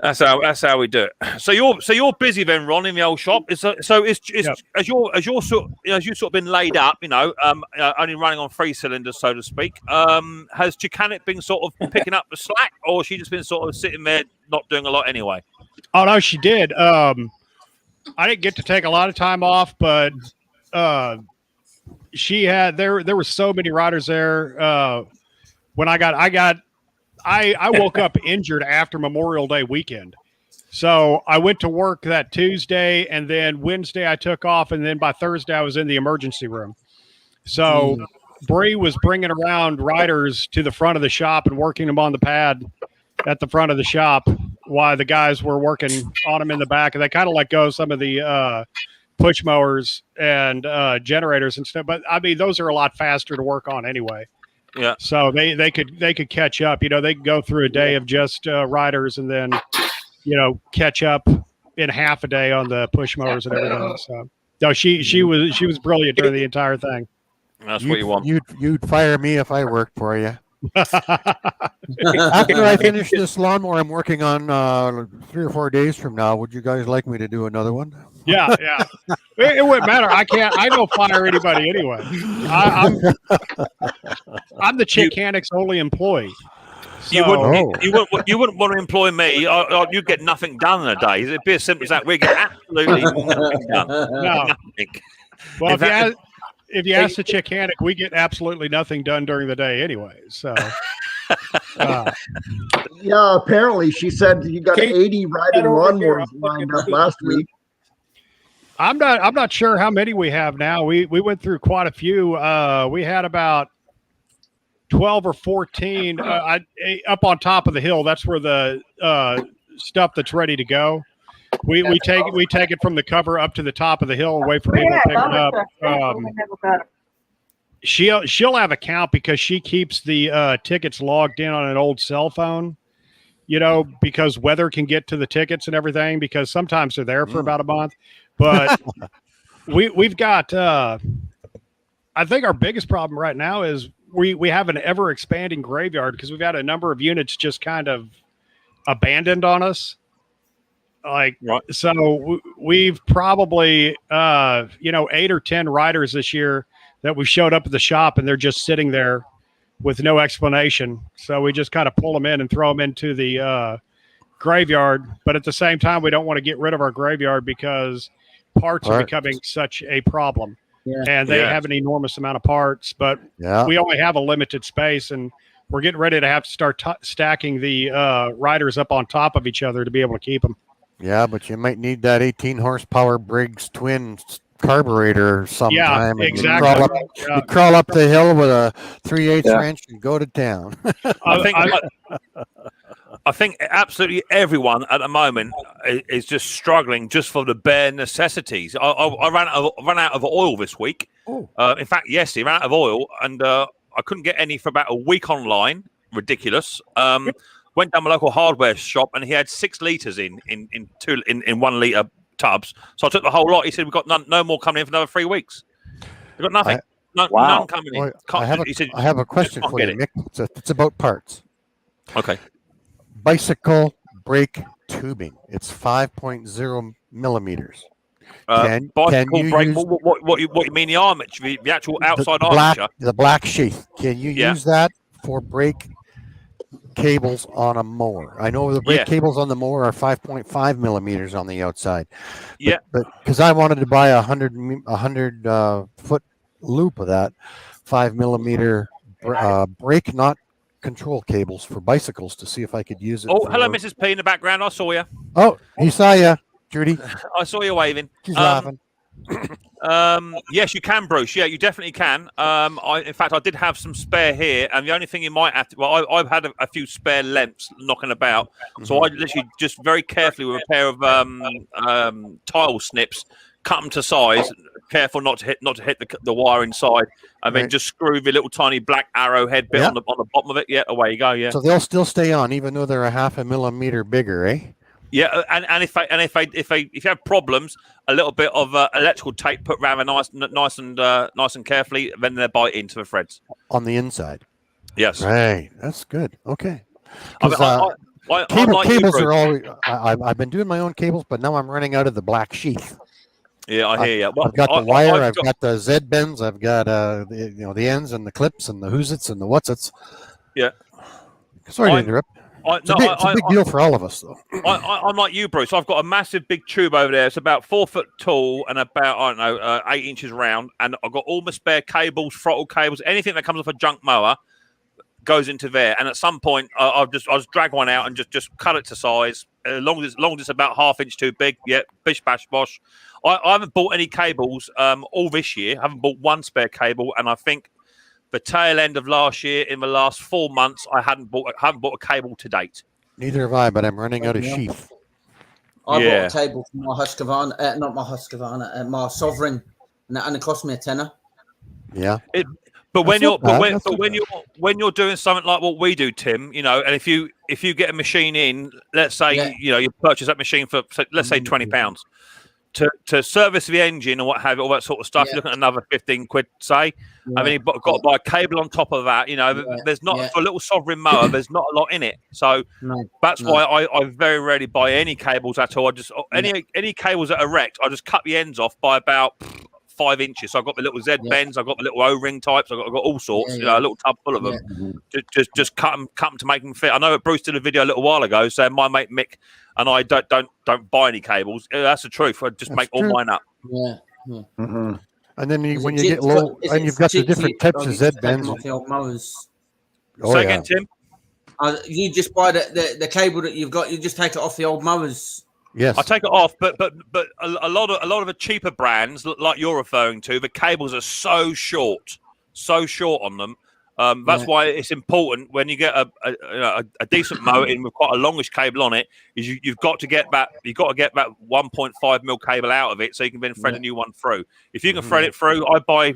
A: That's how we do it. So you're busy then, Ron, in the old shop. As you sort of been laid up, only running on 3 cylinders, so to speak. Has Chicanet been sort of picking up the slack, or has she just been sort of sitting there not doing a lot anyway?
E: Oh no, she did. I didn't get to take a lot of time off, but she had there were so many riders there. When I woke up injured after Memorial Day weekend. So I went to work that Tuesday, and then Wednesday I took off, and then by Thursday I was in the emergency room. So Bree was bringing around riders to the front of the shop and working them on the pad at the front of the shop while the guys were working on them in the back. And they kind of let go of some of the push mowers and generators and stuff. But, I mean, those are a lot faster to work on anyway.
A: Yeah.
E: So they could catch up. They could go through a day of just riders and then, catch up in half a day on the push mowers and everything. So no, she was brilliant during the entire thing.
A: That's what you want.
G: You'd fire me if I worked for you. After I finish this lawnmower I'm working on 3 or 4 days from now, would you guys like me to do another one?
E: Yeah. It wouldn't matter. I don't fire anybody anyway. I'm the Chicanic's only employee. So.
A: You wouldn't want to employ me. You get nothing done in a day. It'd be as simple as that. We get absolutely nothing done.
E: No.
A: Nothing.
E: Well, if you ask the Chicanic, we get absolutely nothing done during the day anyway. So,
I: yeah, apparently she said you got 80 riding lawnmowers lined up last week.
E: I'm not sure how many we have now. We went through quite a few. We had about 12 or 14 up on top of the hill. That's where the stuff that's ready to go. We take it from the cover up to the top of the hill and wait for people to pick it up. She'll have a count because she keeps the tickets logged in on an old cell phone, because weather can get to the tickets and everything, because sometimes they're there for about a month. But we've got I think our biggest problem right now is we have an ever expanding graveyard because we've had a number of units just kind of abandoned on us. So we've probably 8 or 10 riders this year that we showed up at the shop and they're just sitting there with no explanation. So we just kind of pull them in and throw them into the graveyard, but at the same time, we don't want to get rid of our graveyard because parts are becoming such a problem.
H: Yeah.
E: And they have an enormous amount of parts, but we only have a limited space, and we're getting ready to have to start stacking the riders up on top of each other to be able to keep them.
G: Yeah, but you might need that 18 horsepower Briggs twin carburetor sometime.
E: Yeah, exactly.
G: You crawl up the hill with a 3/8 wrench and go to town.
A: I think absolutely everyone at the moment is just struggling just for the bare necessities. I ran out of oil this week. In fact, yesterday ran out of oil, and I couldn't get any for about a week online. Ridiculous. Went down my local hardware shop, and he had 6 liters in 1 liter tubs. So I took the whole lot. He said, "We've got no more coming in for another 3 weeks. We've got nothing. None coming in."
G: I have a question for you, Mick. It's about parts.
A: Okay.
G: Bicycle brake tubing. It's 5.0 millimeters.
A: Bicycle brake. What you mean? The armature, the actual outside armature,
G: the black sheath. Can you use that for brake cables on a mower? I know the brake cables on the mower are 5.5 millimeters on the outside. But because I wanted to buy a 100 foot loop of that 5 millimeter brake not control cables for bicycles to see if I could use it.
A: Oh, hello, Mrs. P in the background. I saw you.
G: Oh, he saw you, Judy.
A: I saw you waving.
G: She's laughing.
A: Yes, you can, Bruce. Yeah, you definitely can. In fact, I did have some spare here, and the only thing you might have to, well, I've had a few spare lengths knocking about, so I literally just very carefully with a pair of tile snips, cut them to size, careful not to hit the wire inside, and then just screw the little tiny black arrowhead bit on the bottom of it. Yeah, away you go. Yeah.
G: So they'll still stay on, even though they're a 0.5 millimeter bigger, eh?
A: Yeah, and if you have problems, a little bit of electrical tape put around nice and carefully, then they're bite into the threads
G: on the inside.
A: Yes,
G: right. That's good. Okay.
A: Cables
G: are always. I've been doing my own cables, but now I'm running out of the black sheath.
A: Yeah, I hear you. Well,
G: I've got the wire. I've got the Z bends. I've got the ends and the clips and the who's-its and the what's-its.
A: Yeah.
G: Sorry to interrupt. It's a big deal for all of us, though.
A: I'm like you, Bruce. I've got a massive big tube over there. It's about 4 foot tall and about 8 inches round. And I've got all my spare cables, throttle cables, anything that comes off a junk mower goes into there. And at some point, I'll just drag one out and just cut it to size. As long as it's about 1/2 inch too big, bish bash bosh. I haven't bought any cables all this year. I haven't bought one spare cable, and I think the tail end of last year, in the last 4 months, I haven't bought a cable to date.
G: Neither have I, but I'm running out of sheath.
H: I bought a cable for my Husqvarna, not my Husqvarna, my Sovereign, and it cost me $10.
G: Yeah.
A: But when you're doing something like what we do, Tim, and if you get a machine in, let's say you purchase that machine for let's say £20. To service the engine and what have it, all that sort of stuff, you're looking at another 15 quid, say. I mean, you've got to buy a cable on top of that. There's not for a little Sovereign mower. There's not a lot in it, so that's why I very rarely buy any cables at all. I just any cables that are wrecked, I just cut the ends off by about 5 inches. So I've got the little Z bends, I've got the little O-ring types, I've got all sorts. A little tub full of them. Just cut them to make them fit. I know that Bruce did a video a little while ago saying my mate Mick and I don't buy any cables. That's the truth. I just make all mine up.
H: Yeah.
G: Mm-hmm. And then when you get low, and you've got the different types of Z bends.
A: Say again, Tim.
H: You just buy the cable that you've got. You just take it off the old mowers.
G: Yes,
A: I take it off, but a lot of the cheaper brands, like you're referring to, the cables are so short on them. That's why it's important when you get a decent mower in with quite a longish cable on it. Is you've got to get that 1.5 mil cable out of it so you can then thread a new one through. If you can thread it through, I buy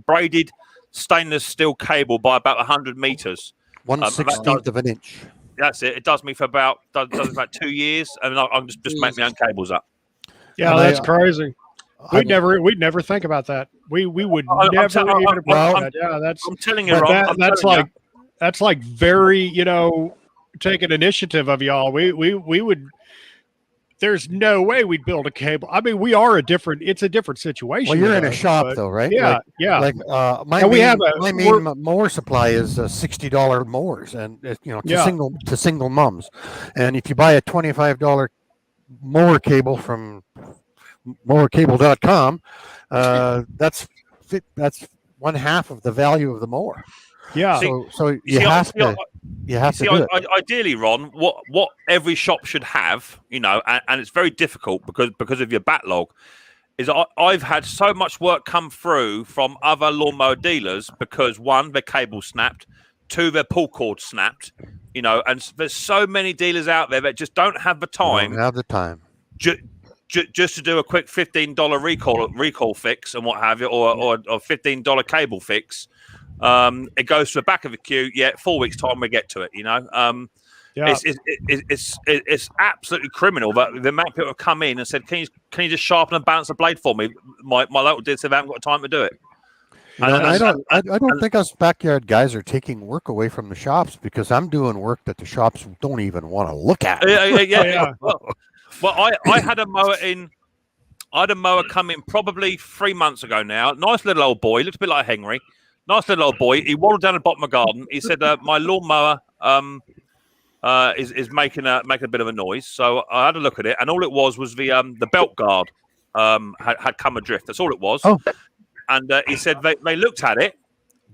A: braided stainless steel cable by about 100 meters.
G: 1/16 of an inch.
A: That's it. It does me for about 2 years, and I can just make my own cables up.
E: Yeah, that's crazy. We'd never think about that. We would never even about that. Yeah,
A: I'm telling you, Rob.
E: That's like very take an initiative of y'all. We would there's no way we'd build a cable. I mean, it's a different situation.
G: Well, you're in a shop though, right?
E: Yeah, yeah.
G: Like my main mower supply is $60 mowers, and to single mums. And if you buy a $25 mower cable from mowercable.com, that's one half of the value of the mower.
E: Yeah.
G: So you have to do it.
A: Ideally, Ron, what every shop should have, and it's very difficult because of your backlog, is I've had so much work come through from other lawnmower dealers because one, their cable snapped, two, their pull cord snapped, and there's so many dealers out there that just don't have the time.
G: Don't have the time.
A: Just to do a quick $15 recall fix and what have you, or a $15 cable fix. It goes to the back of the queue. 4 weeks time we get to it. It's absolutely criminal. But the amount of people have come in and said, "Can you just sharpen and balance the blade for me?" My local dealer said they haven't got time to do it.
G: I don't think us backyard guys are taking work away from the shops because I'm doing work that the shops don't even want to look at.
A: Yeah. Well, I had a mower in. I had a mower come in probably 3 months ago now. Nice little old boy. Looked a bit like Henry. Nice little old boy. He waddled down the bottom of my garden. He said, "My lawnmower is making a bit of a noise." So I had a look at it, and all it was the belt guard had come adrift. That's all it was.
G: Oh.
A: And he said they looked at it,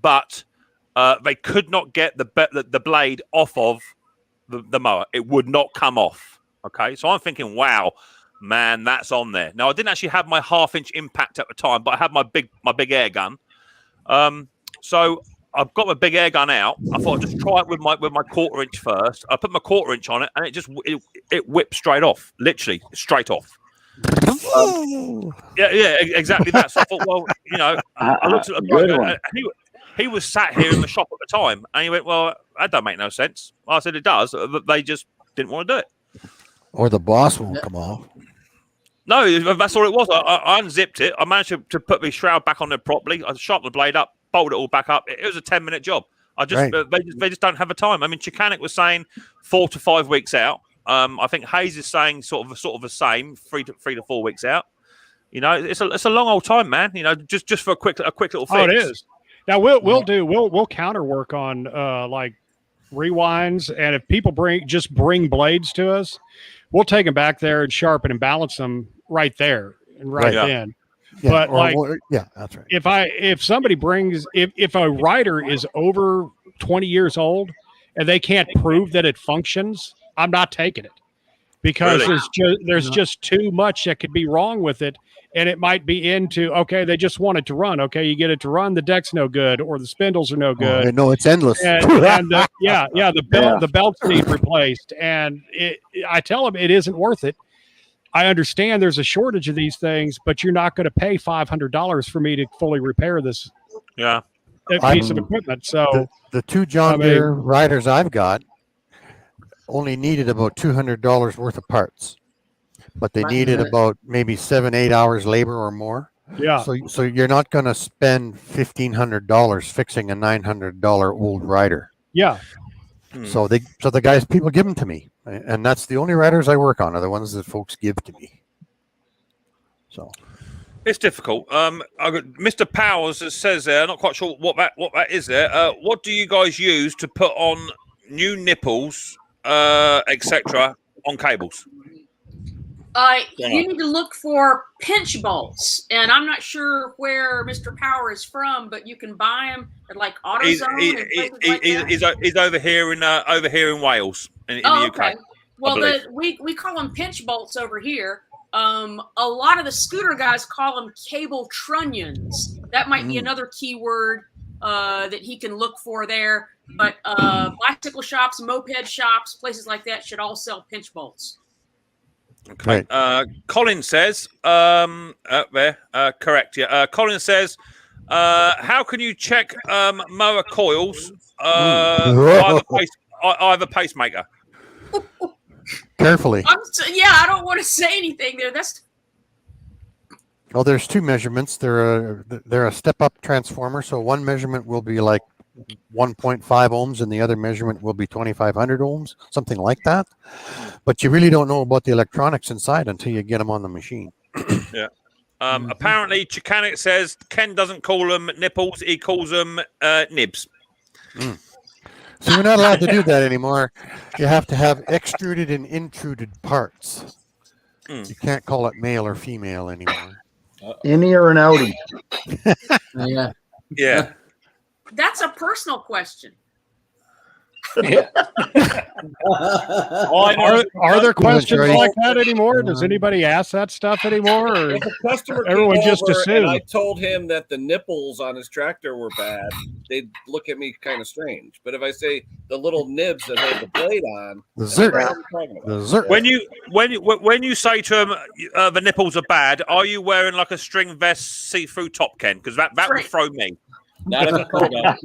A: but they could not get the blade off of the mower. It would not come off. Okay, so I'm thinking, wow, man, that's on there. Now I didn't actually have my 1/2-inch impact at the time, but I had my big air gun. So I've got my big air gun out. I thought I'd just try it with my 1/4 inch first. I put my 1/4 inch on it, and it whipped straight off, literally straight off. Yeah, exactly that. So I thought, well, I looked at the he was sat here in the shop at the time, and he went, "Well, that don't make no sense." I said, "It does." They just didn't want to do it.
G: Or the boss won't come off.
A: No, that's all it was. I unzipped it. I managed to put the shroud back on there properly. I sharpened the blade up, bolted it all back up. It was a 10-minute job. They just don't have the time. I mean, Chicanic was saying 4 to 5 weeks out. I think Hayes is saying sort of the same, 3 to 4 weeks out. It's a long old time, man. Just for a quick little fix.
E: Oh, it is. Now we'll counter work on like rewinds, and if people bring blades to us, we'll take them back there and sharpen and balance them right there and then. Yeah, but that's right. If somebody brings if a rider is over 20 years old and they can't prove that it functions, I'm not taking it because there's just too much that could be wrong with it. And it might be okay, they just want it to run. Okay, you get it to run, the deck's no good, or the spindles are no good.
G: Oh, no, it's endless.
E: The belts need replaced. And I tell them it isn't worth it. I understand there's a shortage of these things, but you're not going to pay $500 for me to fully repair this piece of equipment. So
G: the two John Deere riders I've got only needed about $200 worth of parts. But they needed about maybe 7-8 hours labor or more.
E: Yeah.
G: So you're not going to spend $1,500 fixing a $900 old rider.
E: Yeah.
G: So the guys, people give them to me, and that's the only riders I work on are the ones that folks give to me. So
A: it's difficult. Mr. Powers says there, I'm not quite sure what that is there. What do you guys use to put on new nipples, etc., on cables?
F: You need to look for pinch bolts, and I'm not sure where Mr. Power is from, but you can buy them at like AutoZone.
A: He's over here in Wales, in the UK.
F: Okay. Well, we call them pinch bolts over here. A lot of the scooter guys call them cable trunnions. That might be another keyword that he can look for there. But bicycle shops, moped shops, places like that should all sell pinch bolts.
A: Okay. Right. Colin says, correct. Yeah. Colin says, how can you check mower coils? I have a pacemaker.
G: Carefully.
F: I don't want to say anything there.
G: Well, there's two measurements. They're a step-up transformer. So one measurement will be like 1.5 ohms and the other measurement will be 2,500 ohms, something like that. But you really don't know about the electronics inside until you get them on the machine.
A: Yeah. Apparently, Chicanic says Ken doesn't call them nipples; he calls them nibs.
G: So you're not allowed to do that anymore. You have to have extruded and intruded parts. You can't call it male or female anymore.
I: Innie or an outie?
H: Yeah.
A: Yeah.
F: That's a personal question.
C: Yeah.
E: Are there questions like that anymore? Does anybody ask that stuff anymore? Or
B: if a customer
E: everyone
B: came
E: just
B: over
E: assumed?
B: and I told him that the nipples on his tractor were bad, they'd look at me kind of strange. But if I say the little nibs that hold the blade on,
G: the zert.
A: When you say to him the nipples are bad, are you wearing like a string vest, see-through top, Ken? Because that would throw me.
B: Not if it's cold out.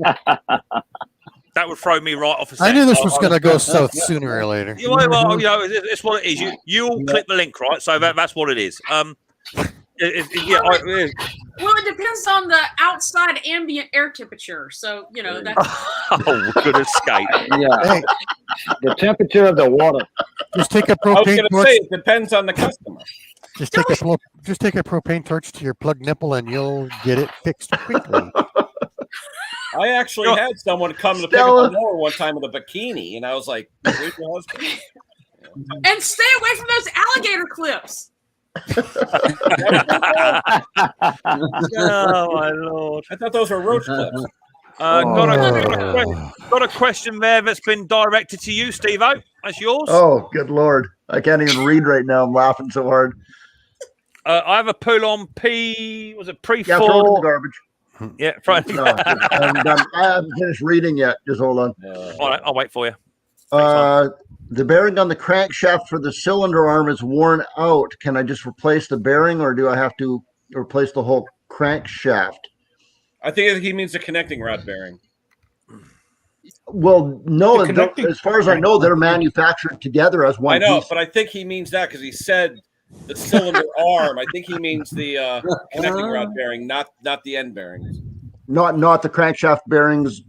A: That would throw me right off.
G: I knew this was going to go south sooner or later.
A: Well, it's what it is. You all click the link, right? So that's what it is.
F: Well, it depends on the outside ambient air temperature. So that's.
A: Oh, good escape.
D: Yeah.
G: Hey,
D: the temperature of the water.
G: just take a
B: I was
G: propane
B: going to
G: torch.
B: say it depends on the customer.
G: Just take a propane torch to your plug nipple, and you'll get it fixed quickly.
B: I actually had someone come to pick up a mower one time with a bikini, and I was like, "Where's your husband?"
F: And stay away from those alligator clips.
A: Oh my lord!
B: I thought those were roach clips.
A: Got a question there that's been directed to you, Steve-O. That's yours.
I: Oh, good Lord. I can't even read right now. I'm laughing so hard.
A: I have a Poulon P. Was it pre-4?
I: Yeah, throw it in the garbage.
A: Yeah,
I: No, I haven't finished reading yet. Just hold on.
A: All right, I'll wait for you.
I: The bearing on the crankshaft for the cylinder arm is worn out. Can I just replace the bearing, or do I have to replace the whole crankshaft?
B: I think he means the connecting rod bearing.
I: Well, no. As far as I know, they're manufactured together as one.
B: I know,
I: piece.
B: but I think he means that because he said the cylinder arm. I think he means the connecting rod bearing, not the end bearings.
I: Not the crankshaft bearings.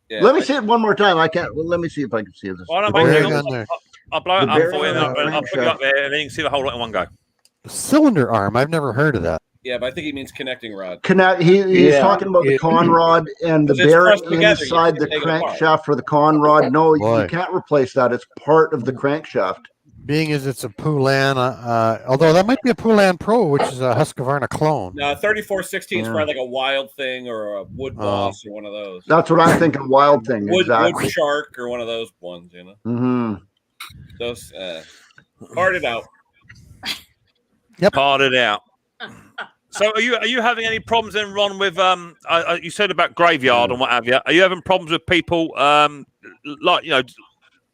B: Yeah,
I: let me see it one more time. I can't. Well, let me see if I can see this.
A: I'll blow it up for you, and I'll put you up there, and then you can see the whole lot in one go.
G: Cylinder arm. I've never heard of that.
B: Yeah, but I think he means connecting rod.
I: He's talking about the con rod and the bearing inside the crankshaft for the con rod. No, you can't replace that. It's part of the crankshaft.
G: Being as it's a Poulan, although that might be a Poulan Pro, which is a Husqvarna clone.
B: No, 3416 is probably like a Wild Thing or a Wood Boss or one of those.
I: That's what I'm thinking. Wild Thing,
B: Wood
I: exactly.
B: Shark or one of those ones,
I: Mm-hmm.
B: Those hard it out.
G: Yep,
A: hard it out. So are you having any problems then, Ron, with you said about graveyard and what have you? Are you having problems with people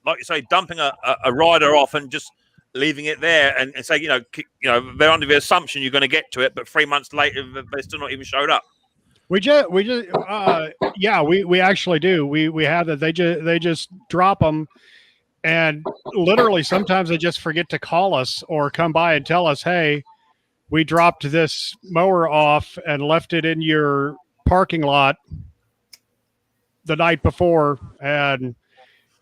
A: like you say, dumping a rider off and just leaving it there and say, they're under the assumption you're going to get to it, but 3 months later they still not even showed up?
E: We actually do. We have that. They just drop them, and literally sometimes they just forget to call us or come by and tell us, hey, we dropped this mower off and left it in your parking lot the night before, and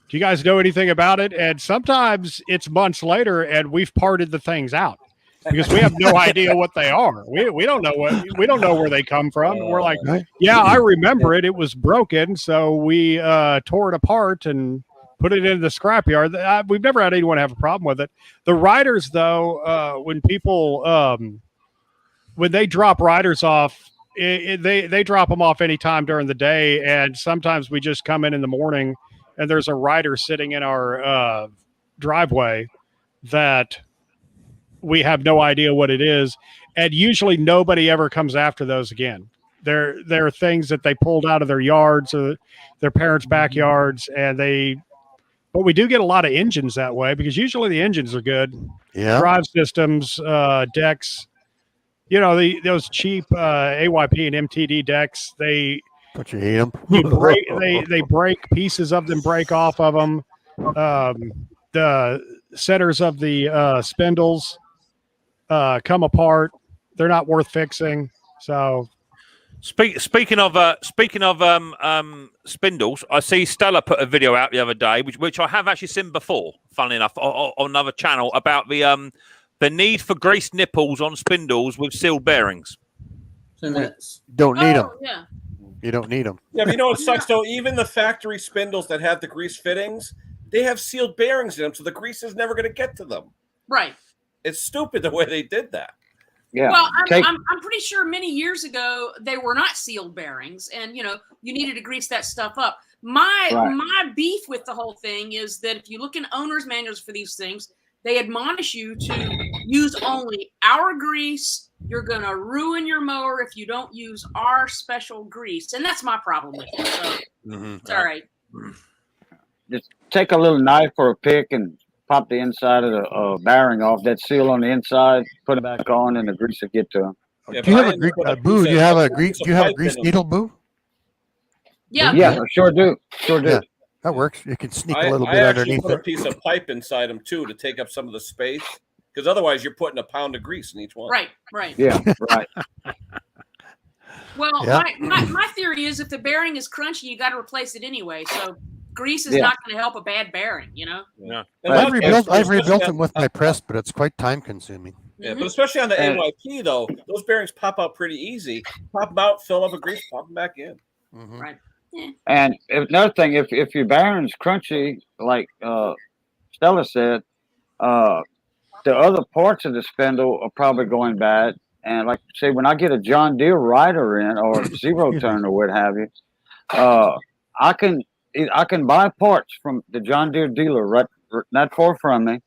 E: do you guys know anything about it? And sometimes it's months later and we've parted the things out because we have no idea what they are. We don't know we don't know where they come from. We're like, yeah, I remember it. It was broken. So we tore it apart and put it into the scrapyard. We've never had anyone have a problem with it. The riders, though, when people when they drop riders off, they drop them off anytime during the day. And sometimes we just come in the morning and there's a rider sitting in our driveway that we have no idea what it is. And usually nobody ever comes after those again. There are things that they pulled out of their yards or their parents' backyards, but we do get a lot of engines that way because usually the engines are good.
G: Yeah.
E: Drive systems, decks, those cheap AYP and MTD decks,
G: don't you hate them?
E: They break, pieces of them break off of them. The centers of the spindles come apart. They're not worth fixing. So
A: Speaking of spindles, I see Stella put a video out the other day, which I have actually seen before, funnily enough, on another channel about the need for greased nipples on spindles with sealed bearings.
G: Don't need them.
F: Yeah.
G: You don't need them.
B: Yeah, but you know what sucks though? Even the factory spindles that have the grease fittings, they have sealed bearings in them, so the grease is never going to get to them.
F: Right.
B: It's stupid the way they did that.
D: Yeah.
F: Well, I'm pretty sure many years ago they were not sealed bearings, and you needed to grease that stuff up. My beef with the whole thing is that if you look in owner's manuals for these things, they admonish you to use only our grease. You're gonna ruin your mower if you don't use our special grease, and that's my problem with it. So it's all right.
D: Just take a little knife or a pick and pop the inside of the bearing off. That seal on the inside, put it back on, and the grease will get to them.
B: Yeah,
G: Do you have a boo? Do you have a grease? Do you have a grease needle, boo?
F: Yeah.
D: Yeah, sure do.
G: Yeah, that works. You can sneak a little bit underneath
B: put a piece of pipe inside them too to take up some of the space, because otherwise you're putting a pound of grease in each one.
F: Right.
D: Yeah, right.
F: Well, my theory is if the bearing is crunchy, you got to replace it anyway. So grease is not going to help a bad bearing,
B: Yeah.
G: I've rebuilt them with my press, but it's quite time consuming.
B: Yeah, but especially on the NYP though, those bearings pop out pretty easy. Pop them out, fill them up with grease, pop them back in.
F: Right. Yeah.
D: And another thing, if your bearing's crunchy, like Stella said, the other parts of the spindle are probably going bad. And like say, when I get a John Deere rider in or zero turn or what have you, I can buy parts from the John Deere dealer right not far from me,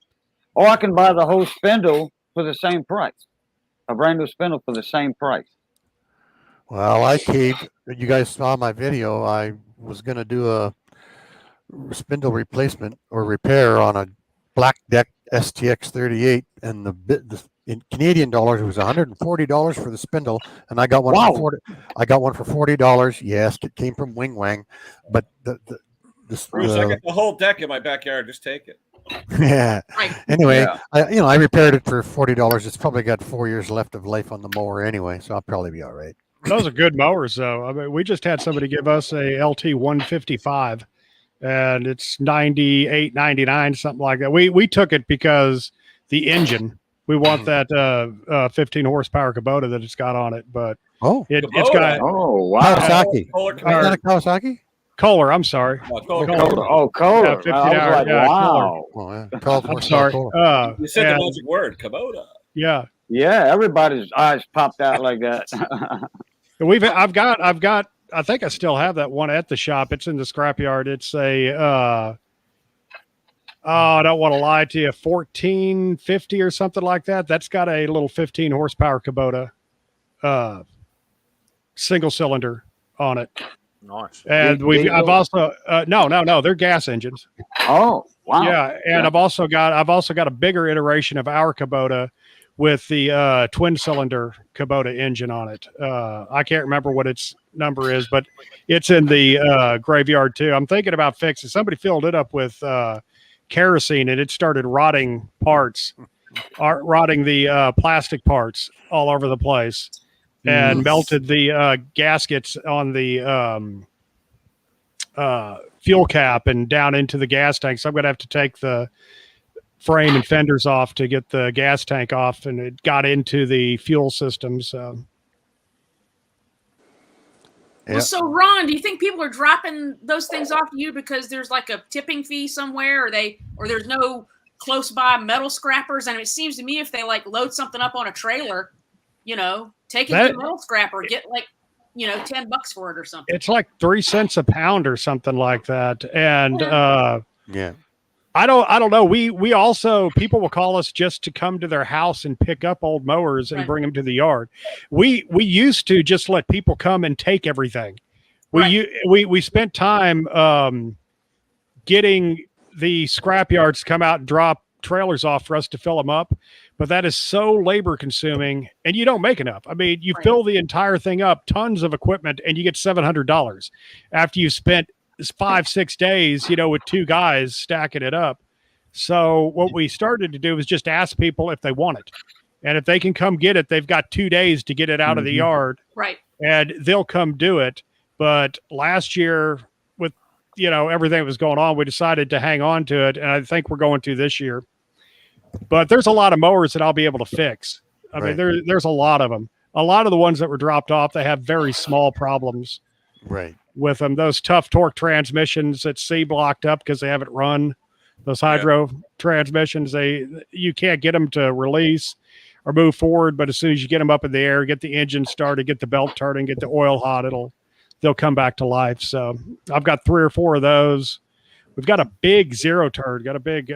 D: or I can buy the whole spindle for the same price, a brand new spindle for the same price.
G: Well, I caved. You guys saw my video. I was going to do a spindle replacement or repair on a Black Deck STX 38, and in Canadian dollars it was $140 for the spindle, and I got one for $40. Yes, it came from Wing Wang, but
B: Bruce, I got the whole deck in my backyard. Just take it.
G: Yeah. Anyway, I repaired it for $40. It's probably got 4 years left of life on the mower anyway, so I'll probably be all right.
E: Those are good mowers, though. I mean, we just had somebody give us a LT 155, and it's $98, $99, something like that. We took it because the engine. We want that 15 horsepower Kubota that it's got on it, but it's got
G: Kawasaki. Is that a Kawasaki?
E: Kohler, I'm sorry.
D: Kohler.
E: Yeah, 15 hour.
D: Like, wow.
E: Kohler. I'm sorry.
B: You said the magic word, Kubota.
E: Yeah.
D: Yeah, everybody's eyes popped out like that.
E: I've got. I think I still have that one at the shop. It's in the scrapyard. It's a. I don't want to lie to you. 1450 or something like that. That's got a little 15 horsepower Kubota, single cylinder on it.
A: Nice.
E: And I've also no, they're gas engines.
D: Oh, wow.
E: Yeah, and I've also got a bigger iteration of our Kubota with the twin cylinder Kubota engine on it. I can't remember what its number is, but it's in the graveyard too. I'm thinking about fixing. Somebody filled it up with kerosene and it started rotting the plastic parts all over the place. And melted the gaskets on the fuel cap and down into the gas tank. So I'm going to have to take the frame and fenders off to get the gas tank off, and it got into the fuel system. So,
F: well, so Ron, do you think people are dropping those things off to you because there's like a tipping fee somewhere, or there's no close by metal scrappers? And it seems to me if they like load something up on a trailer, take it to the metal scrapper, get like, $10 for it or something.
E: It's like 3 cents a pound or something like that. And
G: yeah,
E: I don't know. We also, people will call us just to come to their house and pick up old mowers and bring them to the yard. We used to just let people come and take everything. We spent time getting the scrap yards to come out and drop trailers off for us to fill them up, but that is so labor consuming and you don't make enough. I mean, you fill the entire thing up, tons of equipment, and you get $700 after you spent 5-6 days, with 2 guys stacking it up. So what we started to do was just ask people if they want it, and if they can come get it, they've got 2 days to get it out of the yard.
F: Right.
E: and they'll come do it. But last year, with everything that was going on, we decided to hang on to it, and I think we're going to this year. But there's a lot of mowers that I'll be able to fix. I mean, there's a lot of them. A lot of the ones that were dropped off, they have very small problems with them. Those tough torque transmissions that C blocked up because they haven't run. Those hydro transmissions, you can't get them to release or move forward. But as soon as you get them up in the air, get the engine started, get the belt turning, get the oil hot, they'll come back to life. So I've got 3 or 4 of those. We've got a big zero turn, got a big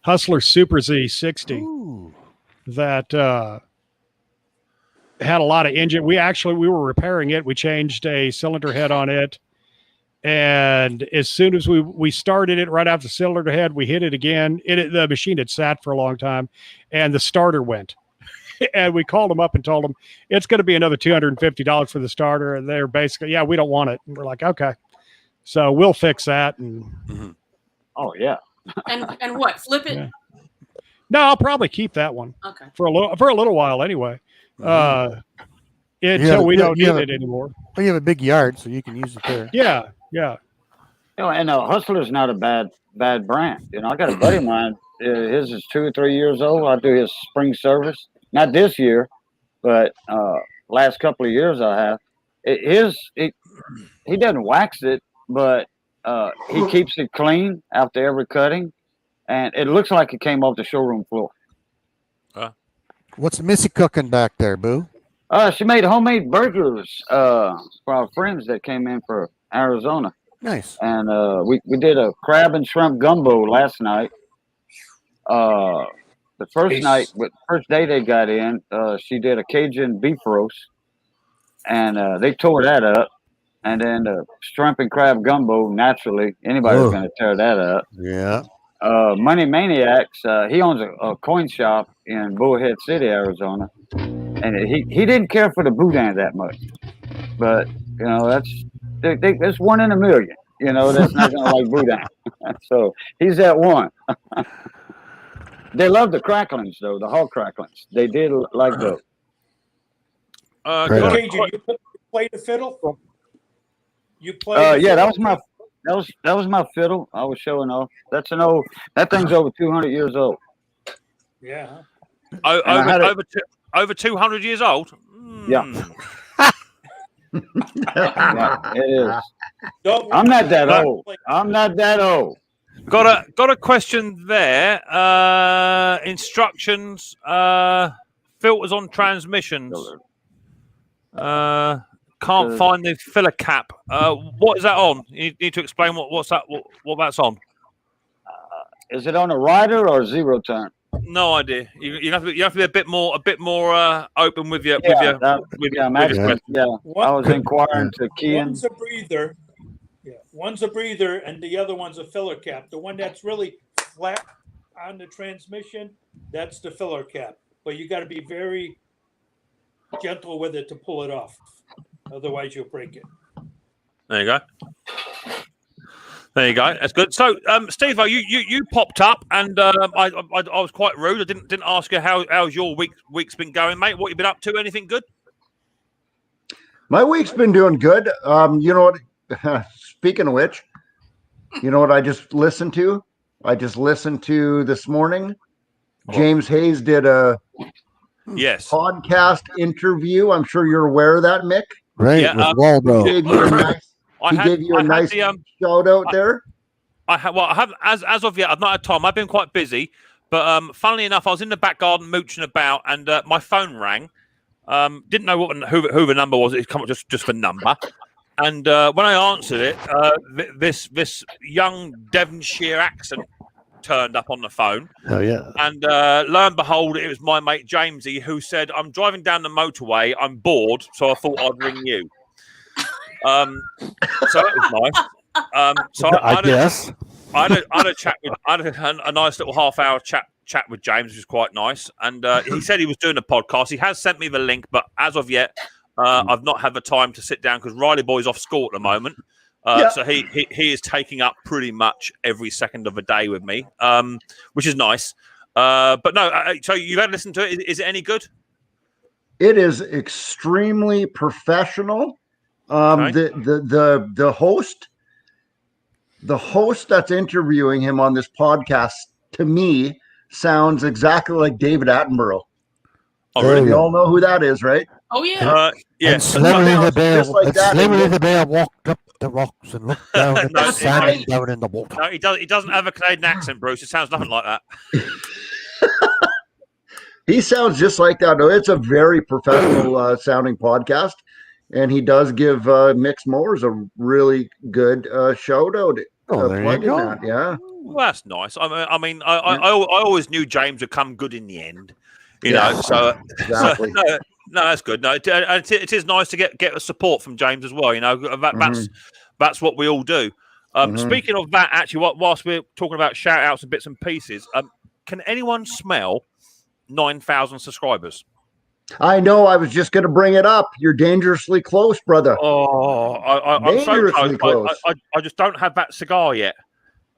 E: Hustler Super Z60 that had a lot of engine. We were repairing it. We changed a cylinder head on it. And as soon as we started it, right after the cylinder head, we hit it again. The machine had sat for a long time, and the starter went. And we called them up and told them it's going to be another $250 for the starter. And they're basically, we don't want it. And we're like, okay, so we'll fix that. And
D: oh yeah.
F: and what? Flip it?
E: Yeah. No, I'll probably keep that one.
F: Okay.
E: For a little while anyway. Until we don't need it anymore.
G: Well, you have a big yard, so you can use it there.
E: Yeah, yeah.
D: And Hustler's not a bad brand. I got a buddy of mine. His is 2 or 3 years old. I do his spring service. Not this year, but last couple of years I have. He doesn't wax it, but he keeps it clean after every cutting, and it looks like it came off the showroom floor.
G: What's Missy cooking back there, Boo?
D: She made homemade burgers for our friends that came in for Arizona.
G: Nice.
D: And we did a crab and shrimp gumbo last night. The first day they got in, she did a Cajun beef roast, and they tore that up. And then the shrimp and crab gumbo, naturally, anybody's going to tear that up.
G: Yeah.
D: Money Maniacs, he owns a coin shop in Bullhead City, Arizona. And he didn't care for the boudin that much. But, that's 1 in a million. That's not going to like boudin. So he's that one. They love the cracklings, though, the hog cracklings. They did like those.
C: Cajun, you play the fiddle? You play?
D: Yeah, that was my fiddle. I was showing off. That's that thing's over 200 years old.
C: Yeah.
A: Over 200 years old.
D: Yeah. Yeah, it is. I'm not that old. I'm not that old.
A: Got a question there. Instructions. Filters on transmissions. Can't find the filler cap. What is that on? You need to explain what's that. What that's on.
D: Is it on a rider or a zero turn?
A: No idea. You have to be a bit more open with your
D: I was inquiring to key in.
C: One's a breather. Yeah, one's a breather, and the other one's a filler cap. The one that's really flat on the transmission, that's the filler cap. But you got to be very gentle with it to pull it off. Otherwise, you'll break it.
A: There you go. There you go. That's good. So, Steve, you popped up, and I was quite rude. I didn't ask you how's your week's been going, mate. What you been up to? Anything good?
I: My week's been doing good. You know what? Speaking of which, you know what I just listened to? I just listened to this morning. James Hayes did a podcast interview. I'm sure you're aware of that, Mick.
G: Right, with Waldo.
I: He gave you a nice shout out there.
A: I haven't as of yet. I've not had time. I've been quite busy, but funnily enough, I was in the back garden mooching about, and my phone rang. Didn't know who the number was. It come up just for number, and when I answered it, this young Devonshire accent turned up on the phone.
G: Oh yeah!
A: And lo and behold, it was my mate Jamesy who said, "I'm driving down the motorway. I'm bored, so I thought I'd ring you." So that was nice. So I guess I had a chat with, I had a nice little half-hour chat with James, which was quite nice. And he said he was doing a podcast. He has sent me the link, but as of yet, I've not had the time to sit down because Riley Boy's off school at the moment. So he is taking up pretty much every second of the day with me, which is nice. But no, so you've had to listen to it. Is it any good?
I: It is extremely professional.
A: Okay.
I: The host that's interviewing him on this podcast, to me, sounds exactly like David Attenborough.
A: Oh, really?
I: You all know who that is, right?
F: Oh yeah.
A: Yeah.
G: And Slimmy the Bear,
I: just like that,
G: Slimmy the Bear walked up the rocks and looked down at the salmon down in the water.
A: No, he doesn't have a Canadian accent, Bruce. It sounds nothing like that.
I: He sounds just like that. No, it's a very professional sounding podcast, and he does give Micks Mowers a really good shout out.
G: There you go.
I: That, yeah.
A: Well, that's nice. I mean, I always knew James would come good in the end. You know, so
I: exactly.
A: So, no, that's good. No, it is nice to get the support from James as well. You know, that's what we all do. Speaking of that, actually, whilst we're talking about shout outs and bits and pieces, can anyone smell 9,000 subscribers?
I: I know. I was just going to bring it up. You're dangerously close, brother.
A: Oh, I'm so close. I just don't have that cigar yet.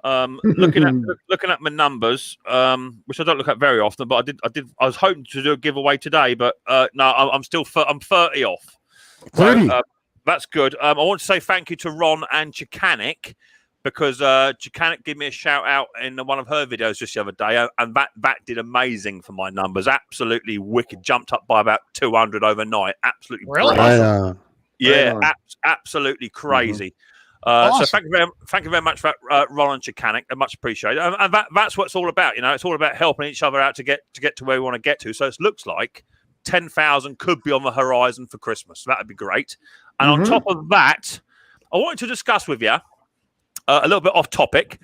A: Looking at my numbers, which I don't look at very often, but I was hoping to do a giveaway today, but no, I'm 30 off.
G: 30.
A: So, that's good. I want to say thank you to Ron and Chicanic, because Chicanic gave me a shout out in one of her videos just the other day, and that did amazing for my numbers. Absolutely wicked. Jumped up by about 200 overnight. Absolutely brilliant. Yeah, absolutely crazy. Awesome. So thank you very much for that, Ron and Chicanic. I much appreciate it. And that's what it's all about. You know, it's all about helping each other out to get to where we want to get to. So it looks like 10,000 could be on the horizon for Christmas. That would be great. And on top of that, I wanted to discuss with you a little bit off topic,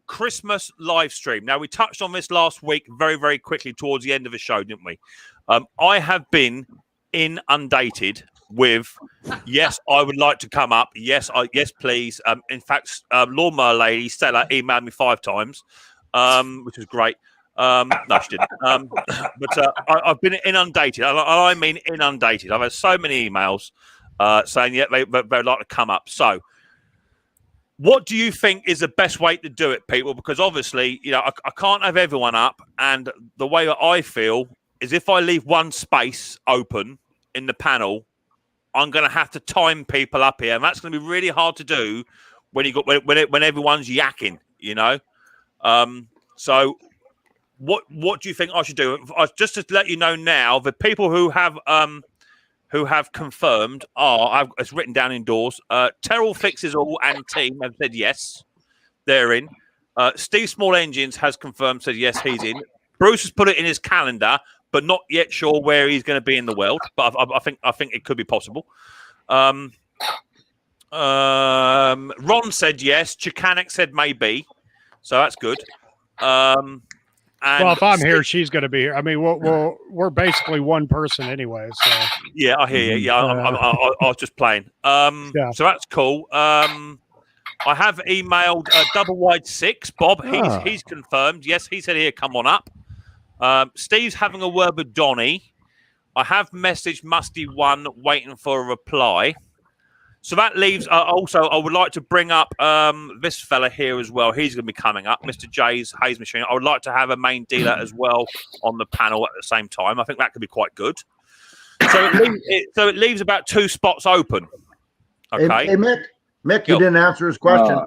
A: Christmas live stream. Now, we touched on this last week very, very quickly towards the end of the show, didn't we? I have been inundated with, yes, I would like to come up. Yes, please. In fact, Lawnmower Lady, Stella, emailed me 5 times, which was great. No, she didn't. But I've been inundated. I mean inundated. I've had so many emails saying, yeah, they'd like to come up. So what do you think is the best way to do it, people? Because obviously, you know, I can't have everyone up. And the way that I feel is if I leave one space open in the panel, I'm going to have to time people up here. And that's going to be really hard to do when everyone's yakking, you know? So what do you think I should do? Just to let you know now, the people who have confirmed it's written down indoors. Terrell Fixes All and team have said yes, they're in. Steve Small Engines has confirmed, said yes, he's in. Bruce has put it in his calendar, but not yet sure where he's going to be in the world. But I think it could be possible. Ron said yes. Chicanic said maybe, so that's good. And
E: well, if I'm here, she's going to be here. I mean, we're basically one person anyway. So
A: yeah, I hear you. Yeah, I was just playing. So that's cool. I have emailed Double Wide 6 Bob. He's confirmed. Yes, he said here, come on up. Steve's having a word with Donnie. I have messaged Musty One, waiting for a reply. So that leaves. Also, I would like to bring up this fella here as well. He's going to be coming up, Mr. J's Hayes Machine. I would like to have a main dealer as well on the panel at the same time. I think that could be quite good. So it leaves about 2 spots open. Okay.
I: Hey Mick, you didn't answer his question.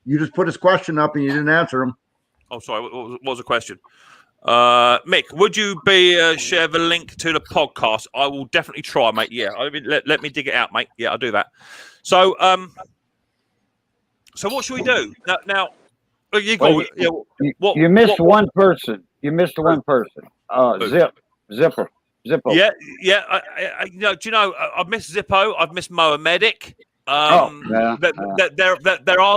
I: You just put his question up and you didn't answer him.
A: Oh, sorry. What was the question? Mick, would you share the link to the podcast? I will definitely try, mate. Yeah, let me dig it out, mate. Yeah, I'll do that. So what should we do now?
D: You missed one person. You missed one person. Zipper.
A: Yeah. Do you know? I've missed Zippo. I've missed Moa Medic. There are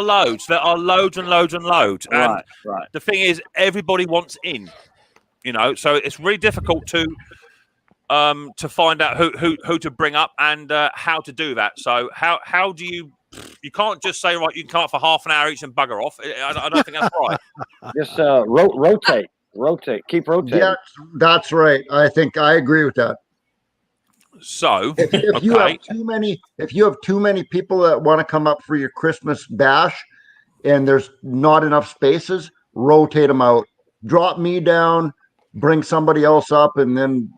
A: loads. There are loads and loads and loads. And the thing is, everybody wants in. You know, so it's really difficult to find out who to bring up and how to do that. So how do you can't just say, right, you can come up for half an hour each and bugger off. I don't think that's right.
D: Just rotate, keep rotating. Yeah,
I: that's right. I think I agree with that.
A: So
I: if you have too many people that want to come up for your Christmas bash and there's not enough spaces, rotate them out. Drop me down, bring somebody else up, and then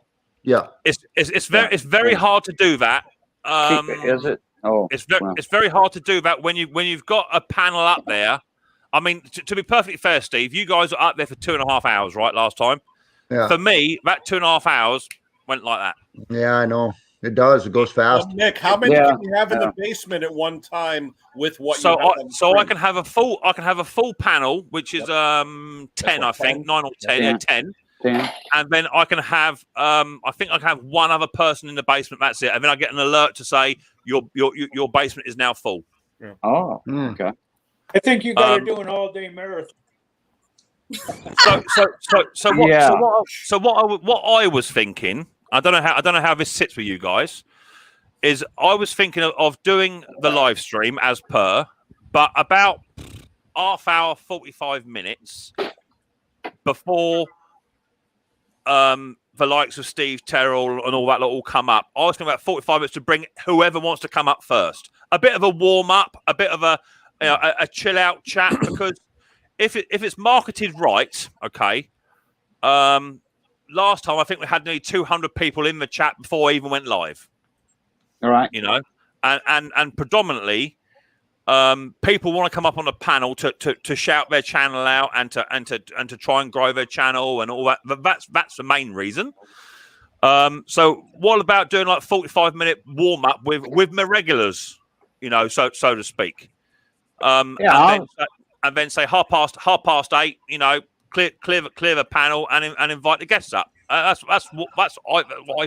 I: Yeah.
A: It's very hard to do that.
D: Is it? Oh,
A: it's very hard to do that when you've got a panel up there. I mean, to be perfectly fair, Steve, you guys were up there for 2.5 hours, right? Last time.
I: Yeah.
A: For me, that 2.5 hours went like that.
I: Yeah, I know. It does. It goes fast.
B: Well, Nick, how many can you have in the basement at one time with what?
A: I can have a full. I can have a full panel, which is 10, I think, 9 or 10. Yeah, 10. And then I can have. I think I can have one other person in the basement. That's it. And then I get an alert to say your basement is now full.
D: Yeah. Oh, okay.
C: I think you got to do an all-day marathon.
A: What I was thinking, I don't know how this sits with you guys, is I was thinking of doing the live stream as per, but about half hour, 45 minutes before the likes of Steve Terrell and all that lot all come up. I was thinking about 45 minutes to bring whoever wants to come up first. A bit of a warm up, a bit of a chill out chat, because if it's marketed right, okay. Last time I think we had nearly 200 people in the chat before I even went live.
D: All right,
A: and predominantly, people want to come up on the panel to shout their channel out and to try and grow their channel and all that. That's the main reason. So what about doing like 45-minute warm up with my regulars, so to speak. And then say half past 8, clear the panel and invite the guests up. That's what I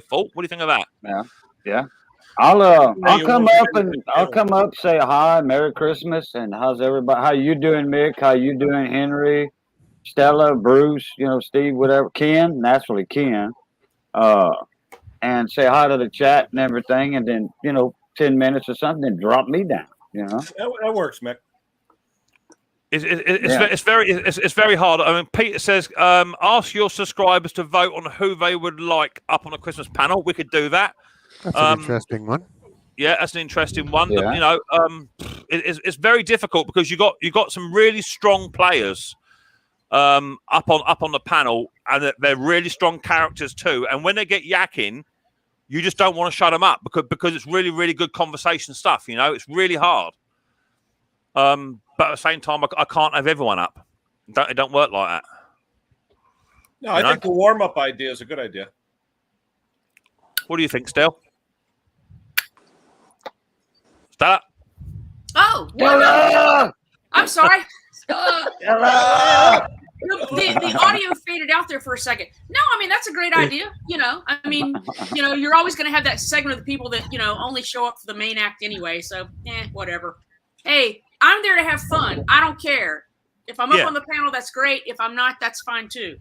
A: thought. What do you think of that?
D: Yeah. I'll come up, say hi, Merry Christmas, and how's everybody? How you doing, Mick? How you doing, Henry, Stella, Bruce, Steve, whatever, Ken, naturally Ken, and say hi to the chat and everything, and then 10 minutes or something, and drop me down.
B: That works, Mick.
A: It's very hard. I mean, Peter says, ask your subscribers to vote on who they would like up on the Christmas panel. We could do that.
G: That's an interesting one.
A: Yeah, that's an interesting one.
D: Yeah.
A: It's very difficult because you got some really strong players up on the panel, and they're really strong characters too. And when they get yakking, you just don't want to shut them up because it's really, really good conversation stuff. It's really hard. But at the same time, I can't have everyone up. It don't work like that.
B: No, I think the warm-up idea is a good idea.
A: What do you think, Stel? Stella?
F: Oh, I'm sorry. The audio faded out there for a second. No, I mean, that's a great idea. You're always going to have that segment of the people that, only show up for the main act anyway. So, whatever. Hey, I'm there to have fun. I don't care. If I'm up on the panel, that's great. If I'm not, that's fine too.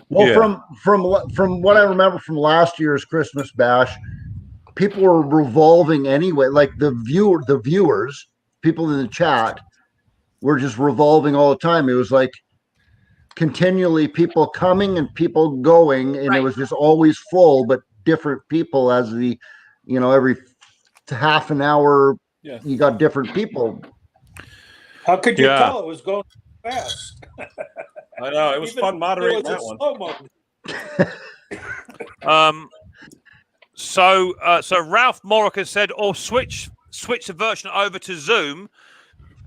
I: Well, from what I remember from last year's Christmas bash, people were revolving anyway. Like the viewers, people in the chat were just revolving all the time. It was like continually people coming and people going, and It was just always full, but different people as the, every half an hour. Yeah. You got different people.
C: How could you tell it was going fast?
B: I know. It was fun moderating that
A: one. So Ralph Morica said, switch the version over to Zoom,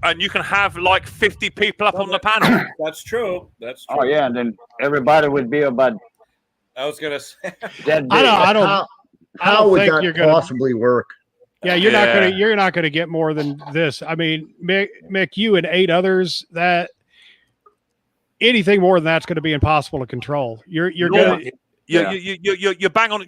A: and you can have like 50 people up on the panel.
B: That's true.
D: Oh, yeah. And then everybody would be about.
B: I was going to say.
I: How would that possibly work?
E: Yeah, you're not gonna get more than this. I mean, Mick, you and 8 others, that anything more than that's going to be impossible to control. You're gonna.
A: You're bang on.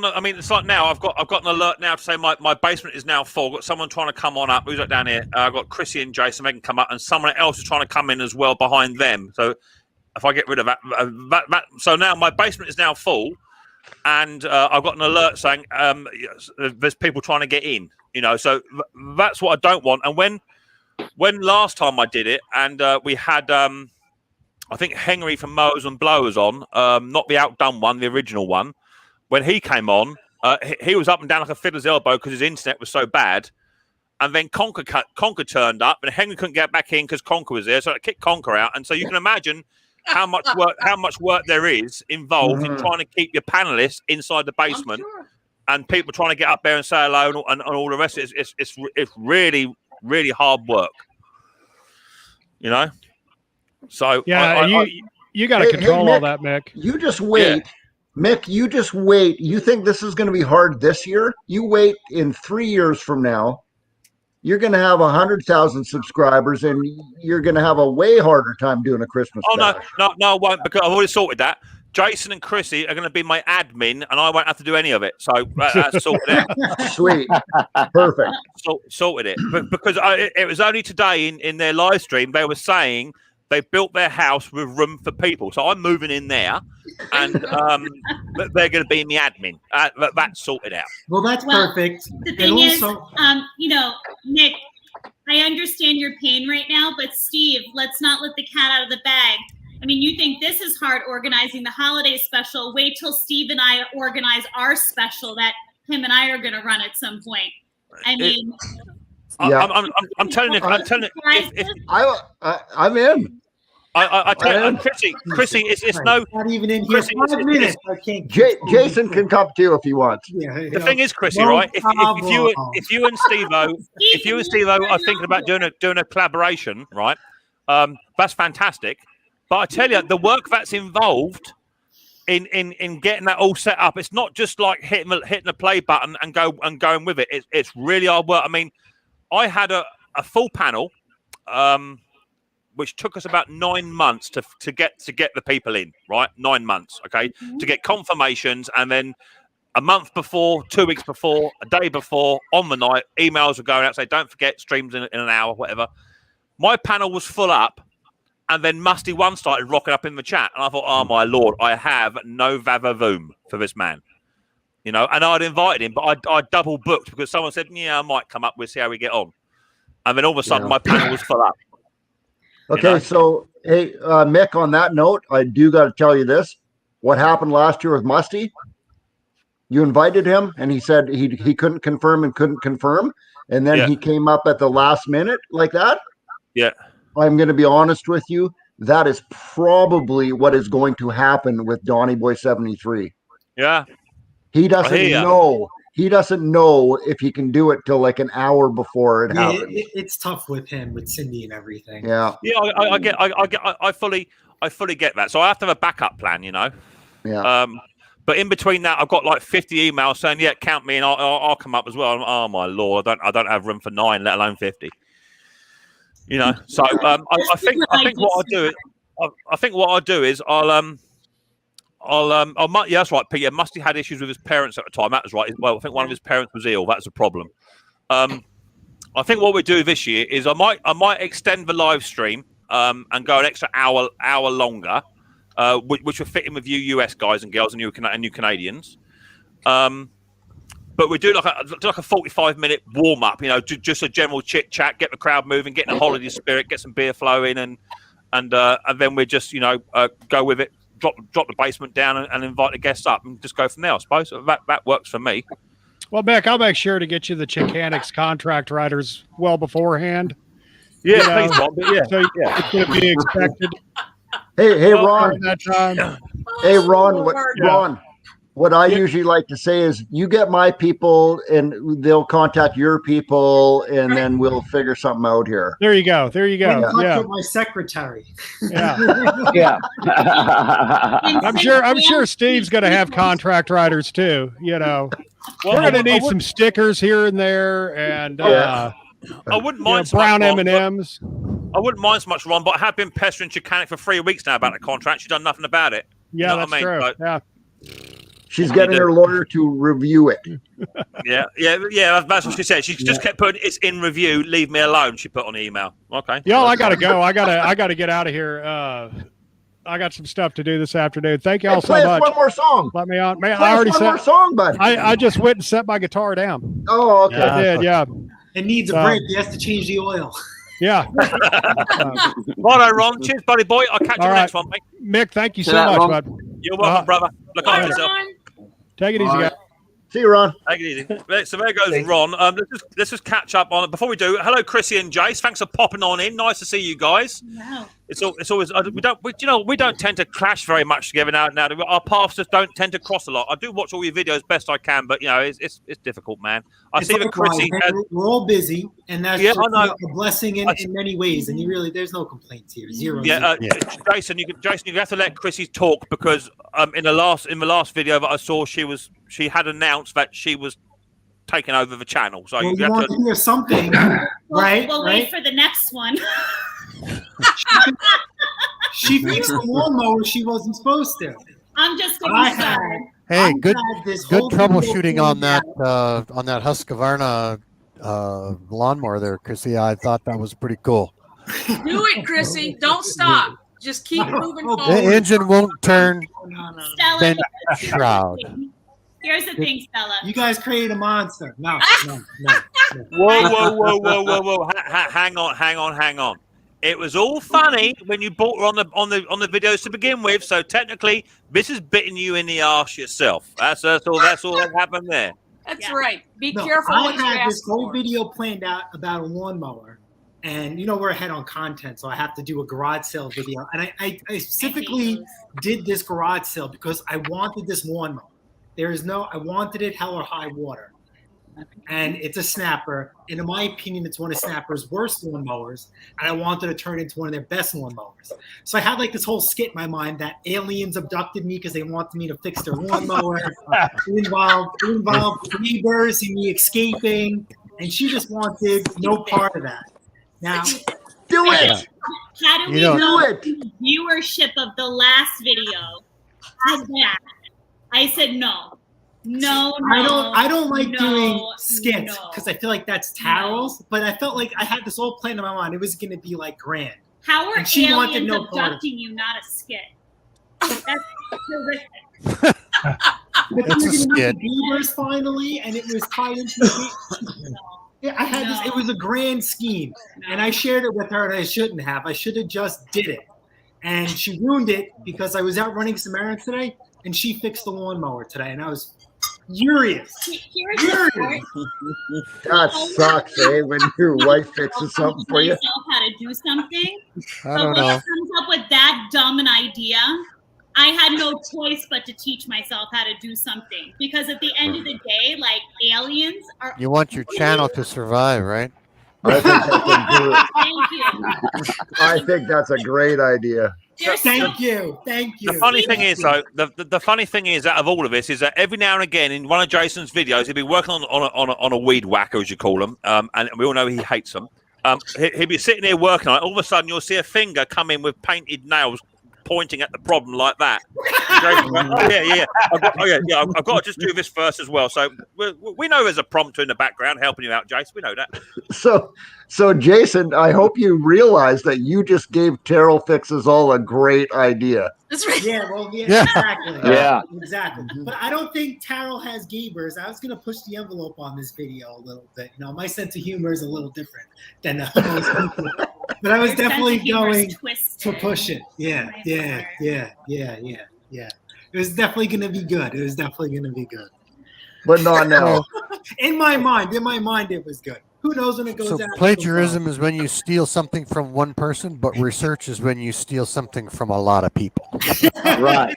A: I mean, it's like now I've got an alert now to say my basement is now full. I've got someone trying to come on up. Who's that down here? I've got Chrissy and Jason. They can come up, and someone else is trying to come in as well behind them. So if I get rid of that, so now my basement is now full. And I've got an alert saying there's people trying to get in, so that's what I don't want. And when last time I did it, and we had, I think Henry from Mowers and Blowers on, not the outdone one, the original one. When he came on, he was up and down like a fiddler's elbow because his internet was so bad. And then Conker turned up, and Henry couldn't get back in because Conker was there, so I kicked Conker out. And so you can imagine how much work there is involved in trying to keep your panelists inside the basement, and people trying to get up there and say hello and all the rest. It's really, really hard work. You know. So
E: yeah, you got to control all that, Mick.
I: You just wait. Mick, you just wait. You think this is going to be hard this year? You wait. In 3 years from now, you're going to have 100,000 subscribers, and you're going to have a way harder time doing a Christmas bash.
A: No, I won't, because I've already sorted that. Jason and Chrissy are going to be my admin, and I won't have to do any of it. So that's sorted out.
I: Sweet. Perfect.
A: Sorted it. Because it was only today in their live stream, they were saying they built their house with room for people. So I'm moving in there, and they're going to be in the admin. That's sorted out.
J: Well, that's perfect.
K: The thing is, Nick, I understand your pain right now, but Steve, let's not let the cat out of the bag. I mean, you think this is hard organizing the holiday special. Wait till Steve and I organize our special that him and I are going to run at some point. I mean,
A: I'm telling you,
I: I'm in.
A: I tell you, Chrissy, it's no.
J: Not even in here. 5 minutes. I can't.
I: Jason can come too if he wants.
A: The thing is, Chrissy, right? If you and Steve-O are thinking about doing a collaboration, right? That's fantastic. But I tell you, the work that's involved in getting that all set up, it's not just like hitting the play button and going with it. It's really hard work. I mean, I had a full panel, which took us about 9 months to get the people in, right? 9 months, okay, to get confirmations, and then a month before, 2 weeks before, a day before, on the night, emails were going out saying, "Don't forget, streams in an hour," whatever. My panel was full up. And then Musty One started rocking up in the chat. And I thought, oh, my Lord, I have no vavavoom for this man. You know, and I'd invited him, but I double booked because someone said, yeah, I might come up. We'll see how we get on. And then all of a sudden, my panel was full up.
I: Okay, so, hey, Mick, on that note, I do got to tell you this. What happened last year with Musty? You invited him, and he said he couldn't confirm. And then he came up at the last minute like that?
A: Yeah.
I: I'm going to be honest with you. That is probably what is going to happen with Donnie Boy 73.
A: Yeah.
I: He doesn't know. He doesn't know if he can do it till like an hour before it happens.
J: It's tough with him, with Cindy and everything.
I: Yeah.
A: Yeah, I fully get that. So I have to have a backup plan, you know.
I: Yeah.
A: But in between that, I've got like 50 emails saying, "Yeah, count me, and I'll come up as well." Oh my Lord, I don't have room for 9, let alone 50. You know, so I think what I'll do is I'll yeah, that's right, Peter. Musty had issues with his parents at the time. That was right. Well, I think one of his parents was ill. That's a problem. I think what we do this year is I might extend the live stream and go an extra hour longer, which will fit in with you US guys and girls and you Canadians. But we do like a 45-minute warm up, you know, just a general chit chat, get the crowd moving, get in the holiday spirit, get some beer flowing, and then we just go with it, drop the basement down and invite the guests up and just go from there. I suppose that works for me.
E: Well, Beck, I'll make sure to get you the Chicanix contract writers well beforehand.
A: Yeah, please, Bob. Yeah,
E: so it's going to be expected.
I: Hey, Ron.
E: That time.
I: Hey, Ron. What I usually like to say is you get my people and they'll contact your people and then we'll figure something out here.
E: There you go.
J: Yeah. My secretary.
E: Yeah.
D: Yeah.
E: I'm sure Steve's going to have contract writers too, you know. Well, we're going to need some stickers here and there and
A: I wouldn't mind
E: brown M&Ms.
A: I wouldn't mind so much, Ron, but I have been pestering Chicanic for 3 weeks now about the contract. She's done nothing about it.
E: Yeah,
A: you know
E: that's
A: what I mean?
E: true. Yeah.
I: She's getting her lawyer to review it.
A: Yeah. That's what she said. She just kept putting "it's in review. Leave me alone." She put on the email. Okay.
E: Yeah, I gotta go. I gotta get out of here. I got some stuff to do this afternoon. Thank you all so much.
I: One more song.
E: Let me on. Man, I already said
I: one more song, bud.
E: I just went and set my guitar down.
I: Oh, okay.
E: I did. Yeah.
J: It needs a break. He has to change the oil.
E: Yeah.
A: Righto, Ron. Cheers, buddy boy. I'll catch you next one, mate.
E: Mick, thank you so much, bud.
A: You're welcome, brother. Look after yourself.
E: Take it easy, guys.
I: See you, Ron.
A: Take it easy. So there goes Ron. Let's just catch up on it before we do. Hello, Chrissy and Jace. Thanks for popping on in. Nice to see you guys.
K: Wow.
A: It's always we don't tend to clash very much together now. Our paths just don't tend to cross a lot. I do watch all your videos best I can, but it's difficult, man. I see that Chrissy.
J: We're all busy, and that's
A: I know.
J: a blessing in many ways. And there's no complaints here. Zero.
A: Yeah, Jason, you have to let Chrissy talk because in the last video that I saw, she had announced that she was taking over the channel. So
J: you want to hear something, right?
K: We'll wait for the next one.
J: She fixed the lawnmower she wasn't supposed to.
K: I'm just going to say.
G: Hey, good troubleshooting on that Husqvarna lawnmower there, Chrissy. I thought that was pretty cool.
F: Do it, Chrissy. Don't stop. Just keep moving forward.
G: The engine won't turn.
K: Stella,
G: shroud.
K: Here's the thing, Stella.
J: You guys created a monster. No.
A: Whoa! Hang on. It was all funny when you bought her on the videos to begin with. So technically, this is bitting you in the arse yourself. That's all that happened there.
F: That's right. Be careful what you
J: I had
F: ask
J: this whole
F: for.
J: video planned out about a lawnmower, and we're ahead on content, so I have to do a garage sale video. And I specifically did this garage sale because I wanted this lawnmower. I wanted it hell or high water. And it's a snapper. And in my opinion, it's one of Snapper's worst lawnmowers. And I wanted to turn it into one of their best lawnmowers. So I had this whole skit in my mind that aliens abducted me because they wanted me to fix their lawnmower. It involved neighbors and me escaping. And she just wanted no part of that. Now,
I: do it.
K: How do we know the viewership of the last video? I said no. No.
J: I don't like doing skits because I feel like that's Tarol's, but I felt like I had this whole plan in my mind. It was going to be grand.
K: How are
J: she
K: aliens abducting you, not a skit? That's terrific.
G: It's a skit.
J: Beavers finally, and it was tied into the Yeah, I had this. It was a grand scheme, and I shared it with her, and I shouldn't have. I should have just did it, and she ruined it because I was out running some errands today, and she fixed the lawnmower today, and I was furious.
I: That sucks, when your wife fixes something for you.
K: Myself how to do something,
G: I don't know.
K: When it comes up with that dumb an idea, I had no choice but to teach myself how to do something because at the end of the day, aliens are.
G: You want your channel to survive, right?
I: I think that's a
K: Thank you.
I: I think that's a great idea.
J: Thank you.
A: The funny thing is, though, the funny thing is, out of all of this, is that every now and again in one of Jason's videos, he'll be working on a weed whacker, as you call them, and we all know he hates them. He'll be sitting there working on it. All of a sudden, you'll see a finger come in with painted nails, pointing at the problem like that. I've got to just do this first as well. So we know there's a prompter in the background helping you out, Jason. We know that.
I: So Jason, I hope you realize that you just gave Terrell Fixes All a great idea.
F: That's right.
J: Yeah, exactly.
D: Yeah.
J: Exactly. But I don't think Terrell has Gabers. I was going to push the envelope on this video a little bit. My sense of humor is a little different than most people. But I was definitely going to push it. Yeah. It was definitely going to be good.
I: But not now.
J: In my mind, it was good. Who knows when it goes out?
G: Plagiarism is when you steal something from one person, but research is when you steal something from a lot of people.
D: Right.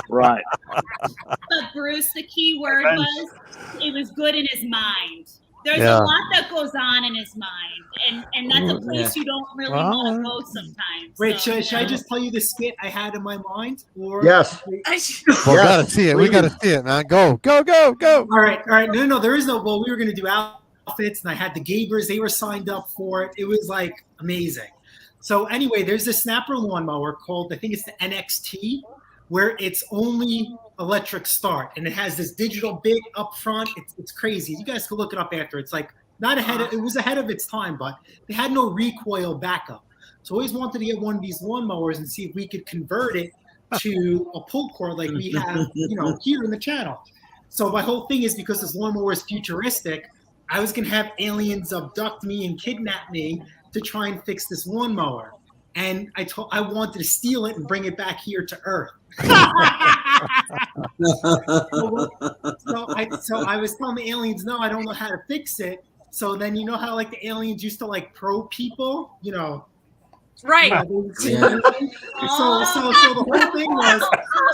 K: But Bruce, the key word was it was good in his mind. There's a lot that goes on in his mind, and that's a place you don't really want to go sometimes.
J: Wait, should I just tell you the skit I had in my mind? Or
I: yes.
G: We gotta see it. We gotta see it, man. Go. All
J: right. No. There is no. Well, we were gonna do outfits, and I had the Gabers. They were signed up for it. It was amazing. So anyway, there's a snapper lawnmower called, I think it's the NXT, where it's only electric start, and it has this digital bit up front. It's crazy. You guys can look it up after. It's it was ahead of its time, but they had no recoil backup. So I always wanted to get one of these lawnmowers and see if we could convert it to a pull cord like we have, here in the channel. So my whole thing is because this lawnmower is futuristic, I was gonna have aliens abduct me and kidnap me to try and fix this lawnmower. And I wanted to steal it and bring it back here to Earth. So I was telling the aliens, no, I don't know how to fix it. So then you know how like the aliens used to like probe people, you know.
F: Right.
J: So the whole thing was,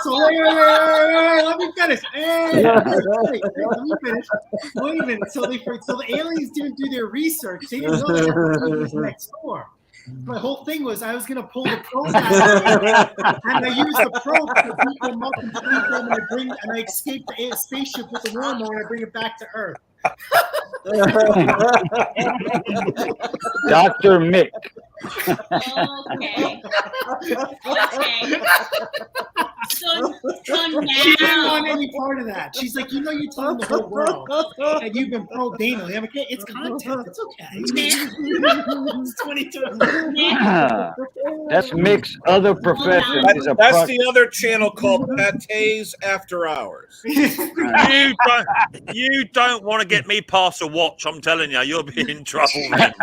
J: wait, let me finish. Let me finish. Wait a minute. So the aliens didn't do their research. They didn't know they had aliens next door. My whole thing was I was going to pull the probe out and I used the probe to beat them up and freeze them and I escaped the spaceship with the lawnmower and I bring it back to Earth.
D: Dr. Mick.
K: Okay. So
J: She didn't want any part of that. She's like, you're telling the whole world that you've been pro Dana. I'm like, it's content. It's okay. It's 22.
D: That's Mick's other profession.
B: That's the other channel called Pate's After Hours.
A: You don't want to get me past a watch. I'm telling you, you'll be in trouble. Man.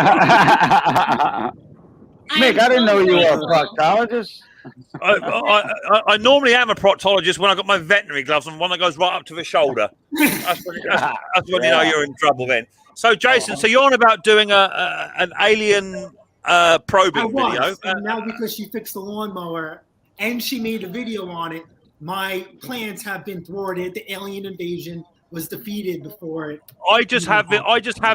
D: Mick, I didn't know you were a proctologist.
A: I normally am a proctologist when I got my veterinary gloves and one that goes right up to the shoulder. That's when you know you're in trouble then. So, Jason, so you're on about doing an alien probing video.
J: And now because she fixed the lawnmower and she made a video on it, my plans have been thwarted. The alien invasion was defeated before it.
A: I just have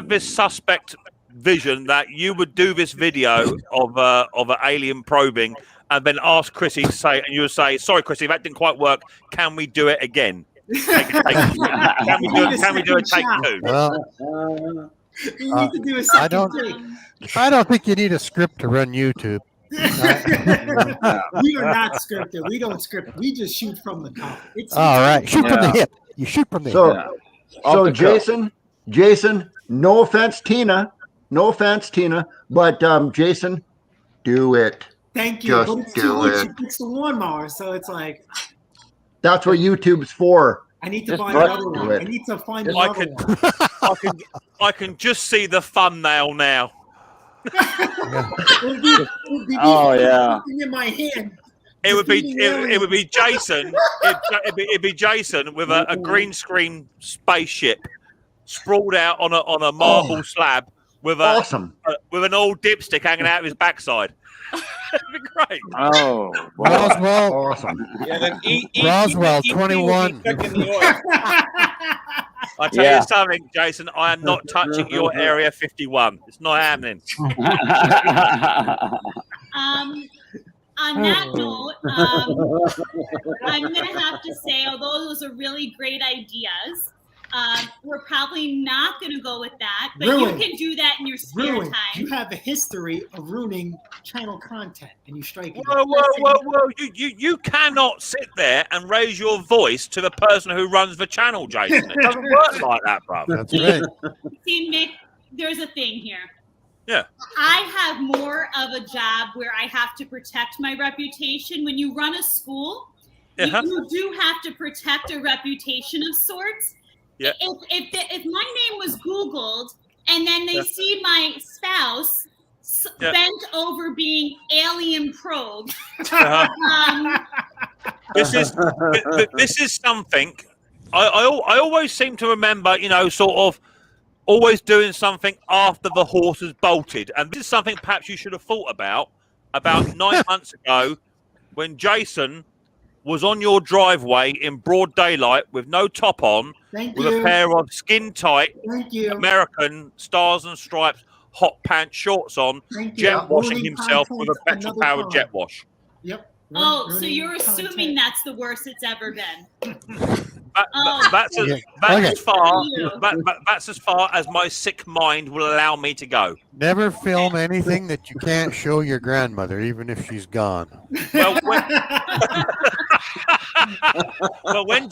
A: this suspect vision that you would do this video of an alien probing and then ask Chrissy to say, and you would say, sorry, Chrissy, that didn't quite work. Can we do it again? Can we do a take two?
G: Well,
J: you need to do a second take.
G: I don't think you need a script to run YouTube.
J: We are not scripted. We don't script. We just shoot from the top.
G: All right, shoot from the hip. You shoot from the hip.
I: So Jason, no offense, Tina, but Jason, do it.
J: Thank you.
I: Just
J: but it's
I: do
J: too late.
I: it.
J: She fixed the lawnmower, so it's like
I: that's what YouTube's for.
J: I need to buy another one. I need to find another one.
A: I can just see the thumbnail now.
D: Oh yeah.
J: In my hand.
A: It would be Jason. It'd be Jason with a green screen spaceship sprawled out on a marble slab with with an old dipstick hanging out of his backside. It'd be great.
D: Oh,
G: Roswell,
I: awesome.
B: Yeah, then
G: Roswell 21.
A: I tell you something, Jason. I am not touching your Area 51. It's not happening.
K: On that note, I'm going to have to say, although those are really great ideas, we're probably not going to go with that. But you can do that in your spare time.
J: You have a history of ruining channel content, and you strike it.
A: Whoa! You cannot sit there and raise your voice to the person who runs the channel, Jason. It doesn't work like that, brother.
G: That's right.
K: See, Mick, there's a thing here.
A: Yeah.
K: I have more of a job where I have to protect my reputation. When you run a school, you do have to protect a reputation of sorts.
A: Yeah.
K: If my name was Googled and then they see my spouse bent over being alien probed,
A: this is something I always seem to remember. Sort of. Always doing something after the horse has bolted. And this is something perhaps you should have thought about 9 months ago when Jason was on your driveway in broad daylight with no top on, a pair of skin-tight American Stars and Stripes hot pants shorts on, jet washing himself with a petrol-powered jet wash.
J: Yep.
K: So you're assuming that's the worst it's ever been.
A: That's as far as my sick mind will allow me to go.
G: Never film anything that you can't show your grandmother, even if she's gone.
A: Well, when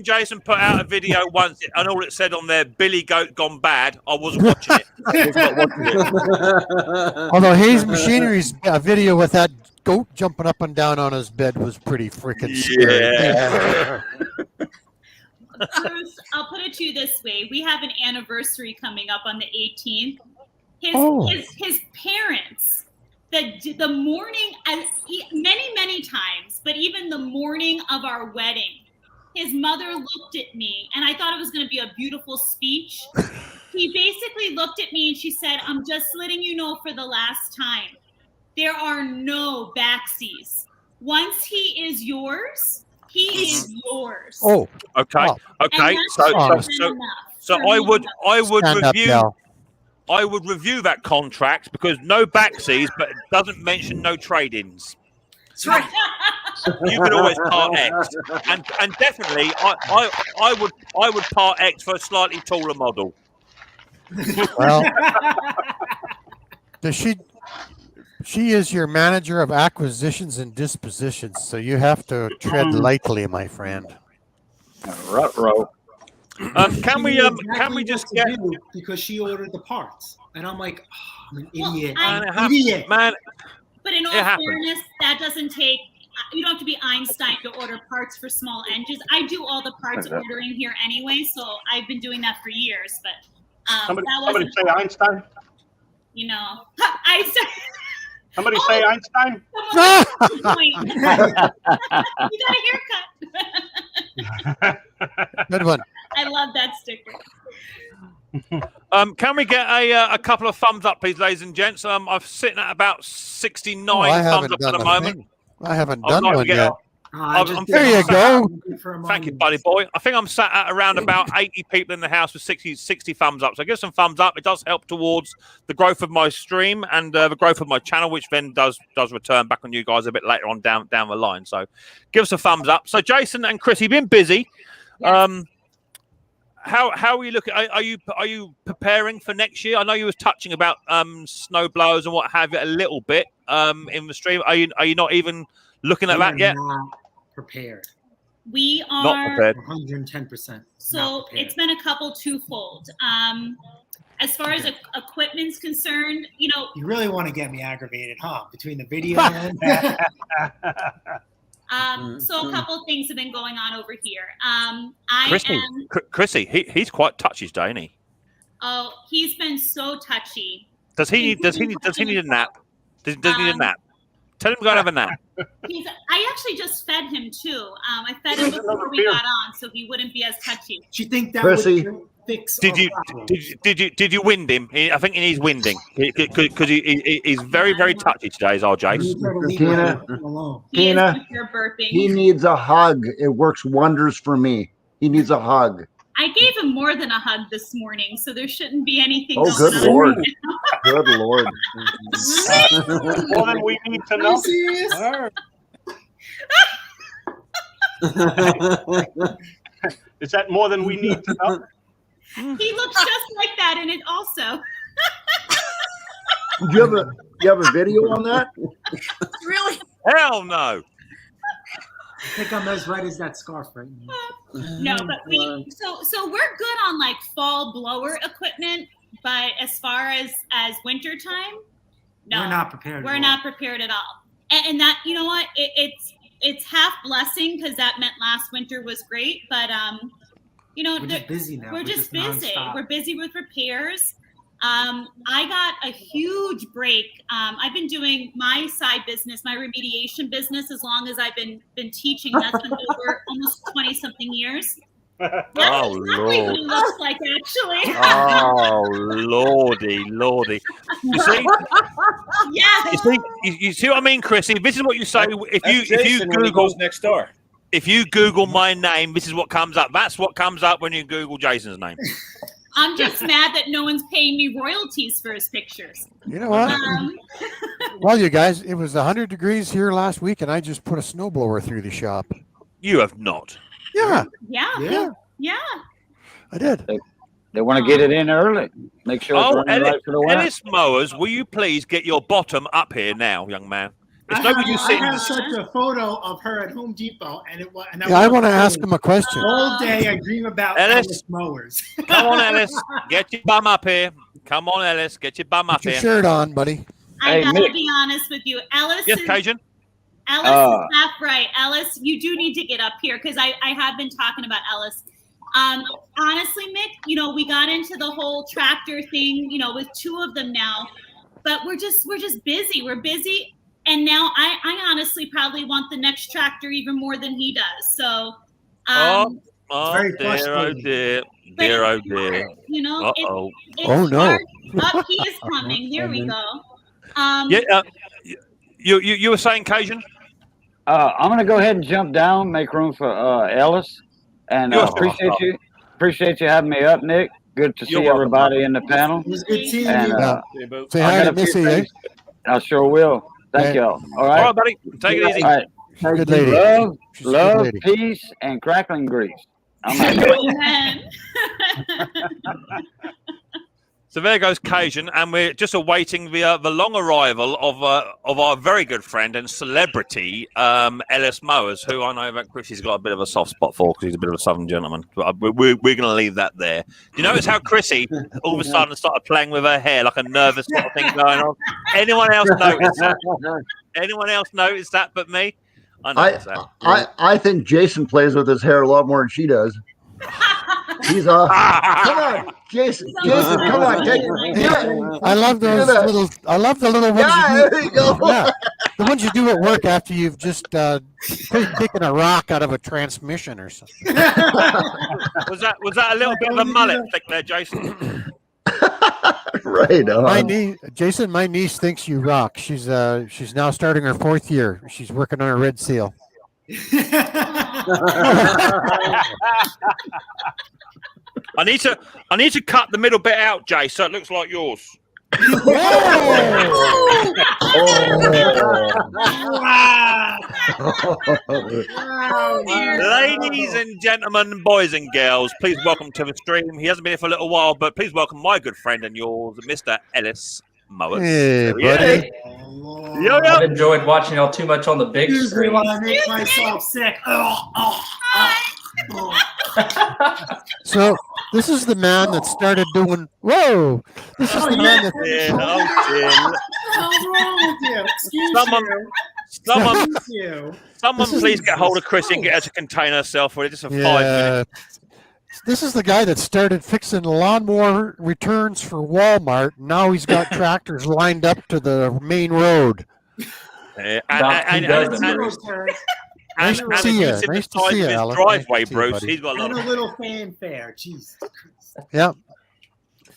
A: Jason put out a video once, and all it said on there, "Billy Goat gone bad," I wasn't watching it. I was not watching it.
G: Although Hayes Machinery's video with that goat jumping up and down on his bed was pretty freaking scary.
A: Yeah.
K: Bruce, I'll put it to you this way: we have an anniversary coming up on the 18th. His parents, the morning, many times, but even the morning of our wedding, his mother looked at me, and I thought it was going to be a beautiful speech. He basically looked at me and she said, "I'm just letting you know for the last time, there are no backsies. Once he is yours, he is yours."
G: Oh,
A: okay, okay. So I would review that contract because no backsies, but it doesn't mention no trade-ins.
F: That's right.
A: You can always part X, and definitely I would part X for a slightly taller model.
G: Well, does she? She is your manager of acquisitions and dispositions, so you have to tread lightly, my friend.
D: Ruh-roh.
A: Can we just get,
J: because she ordered the parts, and I'm like, oh, I'm an idiot.
A: Idiot, man.
K: But in all fairness, that doesn't take. You don't have to be Einstein to order parts for small engines. I do all the parts ordering here anyway, so I've been doing that for years. But
L: somebody say Einstein.
K: You know, Einstein.
L: Somebody say Einstein.
K: You got a haircut.
G: Good one.
K: I love that sticker.
A: Can we get a couple of thumbs up, please, ladies and gents? I'm sitting at about 69 thumbs up at the moment.
G: I haven't done one yet.
A: There
G: you go.
A: Thank you, buddy boy. I think I'm sat at around about 80 people in the house with 60 thumbs up. So give some thumbs up. It does help towards the growth of my stream and the growth of my channel, which then does return back on you guys a bit later on down the line. So give us a thumbs up. So Jason and Chris, you've been busy.
K: Yes.
A: How are you looking? Are you preparing for next year? I know you was touching about snow blowers and what have you a little bit in the stream. Are you not even looking at that yet?
J: Prepared.
K: We are
A: not prepared.
J: 110%.
K: So it's been a couple twofold. As far as equipment's concerned, you know,
J: you really want to get me aggravated, huh? Between the video and
K: so a couple things have been going on over here.
A: Chrissy, he's quite touchy today, isn't he?
K: Oh, he's been so touchy.
A: Does he need a nap? Does he need a nap? Tell him to go and have a nap.
K: I actually just fed him too. I fed him before we got on, so he wouldn't be as touchy.
J: Do you think that
I: Chrissy,
J: would fix?
A: Did you wind him? I think he needs winding because he's very, very touchy today. Is our Jace?
I: Tina, he needs a hug. It works wonders for me. He needs a hug.
K: I gave him more than a hug this morning, so there shouldn't be anything.
I: Oh, good Lord. Good Lord.
L: More than we need to know. Is that more than we need to know?
K: He looks just like that in it also.
I: Do you have a video on that?
F: Really?
A: Hell no.
J: I think I'm as red as that scarf right now.
K: No, but so we're good on like fall blower equipment, but as far as winter time, no,
J: we're not prepared.
K: We're not prepared at all. And that, you know what, it's half blessing because that meant last winter was great, but you know,
J: we're just busy now.
K: We're just busy.
J: Nonstop.
K: We're busy with repairs. I got a huge break. I've been doing my side business, my remediation business, as long as I've been teaching. That's been over almost 20-something years. That's exactly what it looks like, actually.
A: Oh, lordy. You see?
K: Yeah.
A: You see what I mean, Chrissy? This is what you say if you Google
B: next door.
A: If you Google my name, this is what comes up. That's what comes up when you Google Jason's name.
K: I'm just mad that no one's paying me royalties for his pictures.
G: You know what? Well, you guys, it was 100 degrees here last week, and I just put a snowblower through the shop.
A: You have not.
G: Yeah.
K: Yeah.
G: I did.
D: They want to get it in early. Make sure it's running right for the wax.
A: Ellis Mowers, will you please get your bottom up here now, young man? It's
J: I have such a photo of her at Home Depot, and it was.
G: I want to ask him a question.
J: All day, I dream about Ellis Mowers.
A: Come on, Ellis, get your bum up here. Come on, Ellis, get your bum up
G: Put your
A: here.
G: shirt on, buddy.
K: I gotta be honest with you, Ellis.
A: Yes, Cajun.
K: Ellis is half right. Ellis, you do need to get up here because I have been talking about Ellis. Honestly, Mick, you know, we got into the whole tractor thing, you know, with two of them now, but we're just busy. We're busy. And now I honestly probably want the next tractor even more than he does. So
A: Oh dear, oh dear. Dear, oh dear.
K: You know, it's
G: Oh, no.
K: hard. Up, he is coming. There we go.
A: You were saying, Cajun?
D: I'm going to go ahead and jump down, make room for Ellis, and appreciate you having me up, Nick. Good to see everybody in the panel.
J: It was good seeing
D: and,
J: you.
G: Say hi to Missy, eh?
D: I sure will. Thank y'all. All right.
A: All right, buddy. Take it easy.
D: All right.
G: Good lady.
D: Love, peace, and crackling grease.
K: Amen.
A: So there goes Cajun, and we're just awaiting the long arrival of our very good friend and celebrity Micks Mowers, who I know that Chrissy's got a bit of a soft spot for because he's a bit of a southern gentleman. But we're going to leave that there. You notice how Chrissy all of a sudden started playing with her hair like a nervous sort of thing going on? Anyone else notice that? Anyone else notice that but me? I noticed that.
I: I think Jason plays with his hair a lot more than she does. He's come on, Jason. Jason, come on, take it.
G: I love those little. I love the little ones.
I: Yeah, there you go.
G: Yeah, the ones you do at work after you've just taken a rock out of a transmission or something.
A: Was that a little bit of a mullet thick there, Jason?
I: Right on.
G: Jason, my niece thinks you rock. She's now starting her 4th year. She's working on a red seal.
A: I need to cut the middle bit out, Jay, so it looks like yours. Ladies and gentlemen, boys and girls, please welcome to the stream. He hasn't been here for a little while, but please welcome my good friend and yours, Mr. Micks Mowers.
G: Hey, buddy.
M: I've enjoyed watching y'all too much on the big screen.
J: I make myself sick.
G: So this is the man that started doing. Whoa! This is the man that.
J: What's wrong with you?
A: Someone, please get hold of Chrissy and get her to contain herself for just 5 minutes.
G: This is the guy that started fixing lawnmower returns for Walmart. Now he's got tractors lined up to the main road.
A: And nice to see you. Nice to see you, Alan. Driveway, Bruce. He's got
J: a little fanfare. Jesus Christ.
G: Yeah.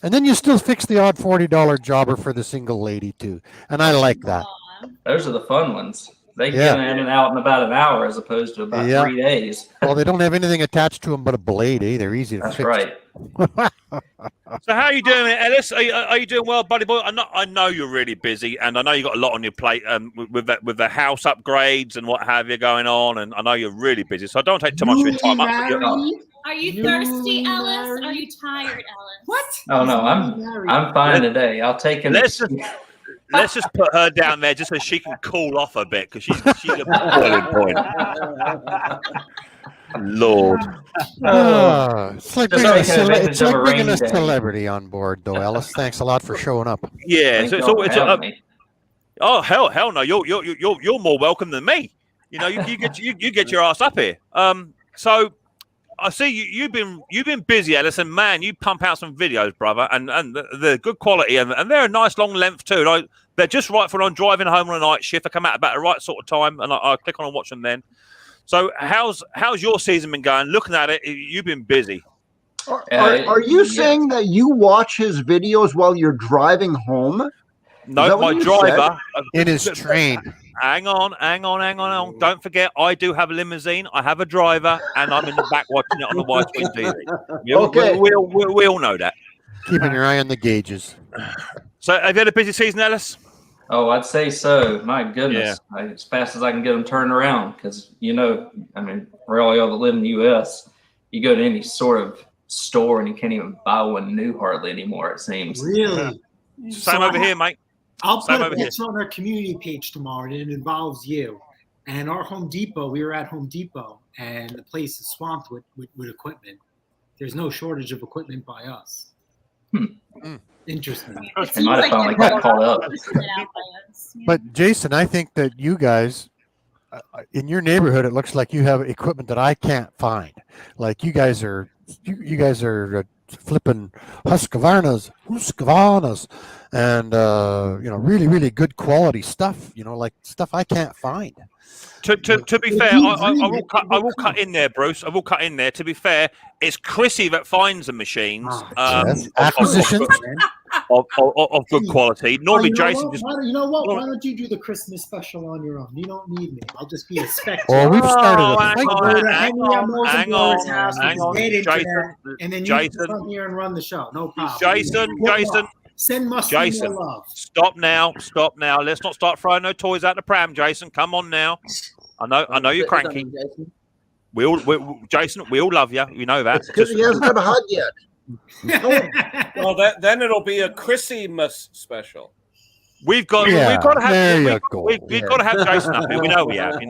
G: And then you still fix the odd $40 jobber for the single lady too, and I like that.
M: Those are the fun ones. They get in and out in about an hour as opposed to about 3 days.
G: Well, they don't have anything attached to them but a blade, eh? They're easy to fix.
M: That's right.
A: So how are you doing, Ellis? Are you doing well, buddy boy? I know you're really busy, and I know you got a lot on your plate with the house upgrades and what have you going on, and I know you're really busy, so I don't take too much of your time up.
K: Are you thirsty, Ellis? Are you tired, Ellis?
J: What?
M: Oh no, I'm fine today. I'll take it.
A: Let's just put her down there just so she can cool off a bit because she's a boiling point. Lord.
G: It's like bringing a celebrity on board, though, Ellis. Thanks a lot for showing up.
A: Yeah. Hell no. You're more welcome than me. You know, you get your ass up here. So I see you've been busy, Ellis, and man, you pump out some videos, brother, and they're good quality, and they're a nice long length too. They're just right for when I'm driving home on a night shift. They come out about the right sort of time, and I click on and watch them then. So how's your season been going? Looking at it, you've been busy.
I: Are you saying that you watch his videos while you're driving home?
A: No, my driver
G: in his train.
A: Hang on. Don't forget, I do have a limousine. I have a driver, and I'm in the back watching it on the widescreen TV.
I: Okay.
A: We all know that.
G: Keeping your eye on the gauges.
A: So, have you had a busy season, Ellis?
M: Oh, I'd say so. My goodness. As fast as I can get them turned around. Because, for all y'all that live in the U.S., you go to any sort of store and you can't even buy one new hardly anymore, it seems.
J: Really?
A: Same over here, mate.
J: I'll put a picture on our community page tomorrow, and it involves you. And our Home Depot, we were at Home Depot, and the place is swamped with equipment. There's no shortage of equipment by us. Interesting.
M: They might have finally got called up.
G: But Jason, I think that you guys, in your neighborhood, it looks like you have equipment that I can't find. Like you guys are flipping Husqvarnas, and really, really good quality stuff. Like stuff I can't find.
A: To be fair, I will cut in there, Bruce. I will cut in there. To be fair, it's Chrissy that finds the machines.
G: Acquisitions
A: of good quality. Normally, Jason just.
J: You know what? Why don't you do the Christmas special on your own? You don't need me. I'll just be a spectator.
G: Well, we've started
A: Hang on, Jason.
J: And then you can come here and run the show. No problem.
A: Jason.
J: Send Musty
A: Jason,
J: more love.
A: Stop now. Let's not start throwing no toys out the pram, Jason. Come on now. I know you're cranky. Jason, we all love you. You know that.
I: Because he hasn't got a hug yet.
B: Well, then it'll be a Christmas special.
A: We've got to have Jason up here. We know we have.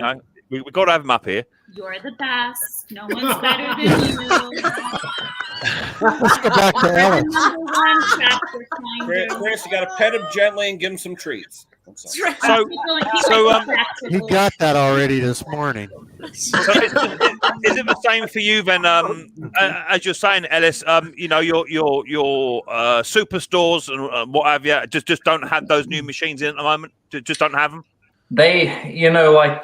A: We've got to have him up here.
K: You're the best. No one's better than you.
G: Let's go back to Ellen.
B: Chris, you got to pet him gently and give him some treats.
A: So
G: he got that already this morning.
A: So is it the same for you then? As you're saying, Ellis, your superstores and what have you just don't have those new machines in at the moment. Just don't have them.
M: They, like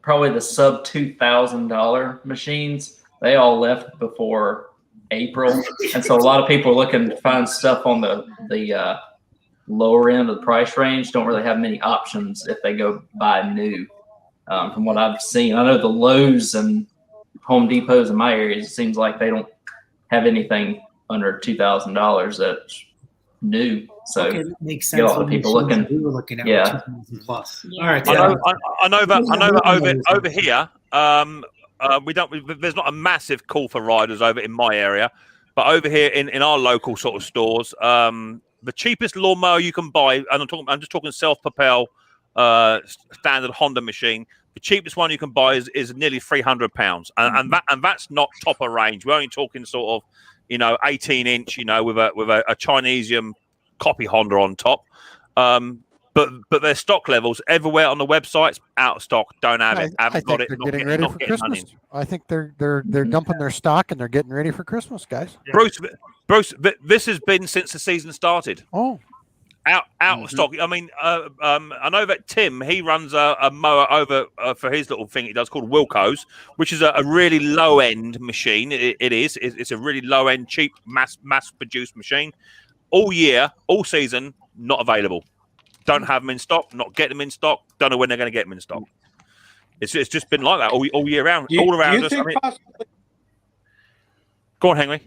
M: probably the sub $2,000 machines, they all left before April, and so a lot of people are looking to find stuff on the lower end of the price range. Don't really have many options if they go buy new. From what I've seen, I know the Lowe's and Home Depots in my area, it seems like they don't have anything under $2,000 that's new. So
J: that makes sense.
M: Get a lot of people looking.
J: We were looking at 2,000 plus.
K: Yeah.
J: All right.
A: I know that over here, there's not a massive call for riders over in my area, but over here in our local sort of stores, the cheapest lawnmower you can buy, and I'm just talking self-propel standard Honda machine. The cheapest one you can buy is nearly £300, and that's not top of range. We're only talking sort of 18-inch, with a Chinesium copy Honda on top. But their stock levels everywhere on the websites out of stock. Don't have it. Haven't got it.
G: They're getting ready for Christmas. I think they're dumping their stock and they're getting ready for Christmas, guys.
A: Bruce, this has been since the season started.
G: Oh,
A: out of stock. I mean, I know that Tim, he runs a mower over for his little thing he does called Wilco's, which is a really low end machine. It's a really low end, cheap, mass produced machine. All year, all season, not available. Don't have them in stock. Not get them in stock. Don't know when they're going to get them in stock. It's just been like that all year round, all around us. Go on, Henry.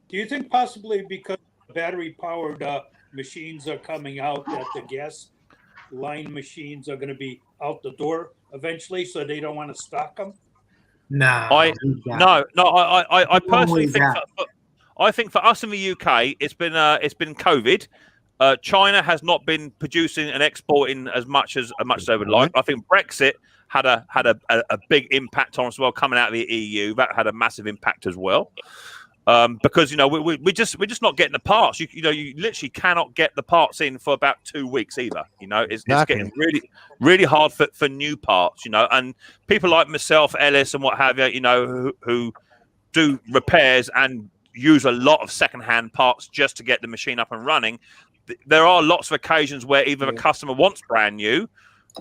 C: Do you think possibly because battery powered machines are coming out, that the gas line machines are going to be out the door eventually, so they don't want to stock them?
J: No.
A: I personally think. I think for us in the UK, it's been COVID. China has not been producing and exporting as much as they would like. I think Brexit had a big impact on us as well. Coming out of the EU, that had a massive impact as well. Because we're just not getting the parts. You literally cannot get the parts in for about 2 weeks either. It's getting really, really hard for new parts. And people like myself, Ellis, and what have you, who do repairs and use a lot of secondhand parts just to get the machine up and running. There are lots of occasions where either a customer wants brand new,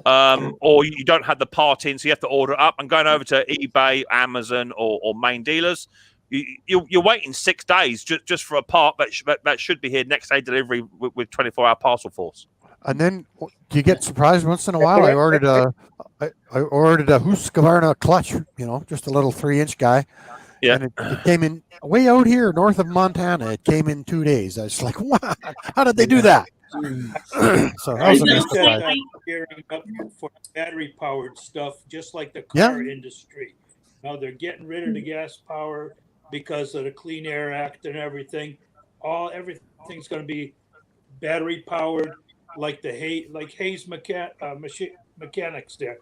A: or you don't have the part in, so you have to order it up. And going over to eBay, Amazon, or main dealers, you're waiting 6 days just for a part that should be here next day delivery with 24-hour parcel force.
G: And then you get surprised once in a while. I ordered a Husqvarna clutch, just a little 3-inch guy.
A: Yeah,
G: and it came in way out here north of Montana. It came in 2 days. I was like, "Wow, how did they do that?" So that was a nice surprise.
C: Gearing up for battery powered stuff, just like the car industry. Now they're getting rid of the gas power because of the Clean Air Act and everything. Everything's going to be battery powered, like Hayes Mechanics. There,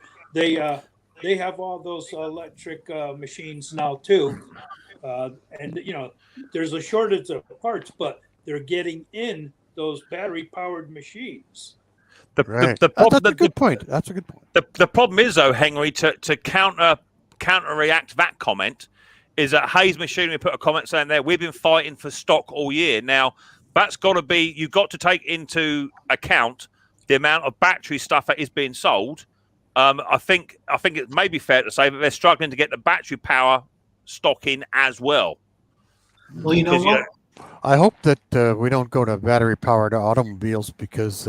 C: they have all those electric machines now too, and there's a shortage of parts, but they're getting in those battery-powered machines.
G: That's a good point. That's a good point.
A: The problem is, though, Henry, to counteract that comment, is that Hayes Machinery put a comment saying there, we've been fighting for stock all year. Now, that's got to be, you've got to take into account the amount of battery stuff that is being sold. I think it may be fair to say that they're struggling to get the battery power stock in as well.
J: Well, you know what?
G: I hope that we don't go to battery-powered automobiles because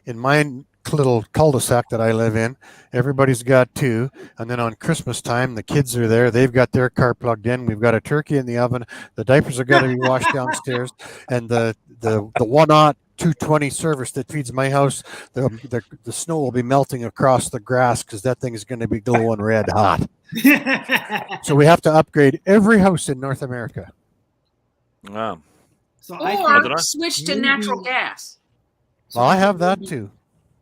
G: in my little cul-de-sac that I live in, everybody's got two, and then on Christmas time, the kids are there. They've got their car plugged in. We've got a turkey in the oven. The diapers are going to be washed downstairs, and the 1-aught 220 service that feeds my house, the snow will be melting across the grass because that thing is going to be glowing red hot. So we have to upgrade every house in North America.
A: Wow.
J: So
F: or switch to natural gas.
G: Well, I have that too.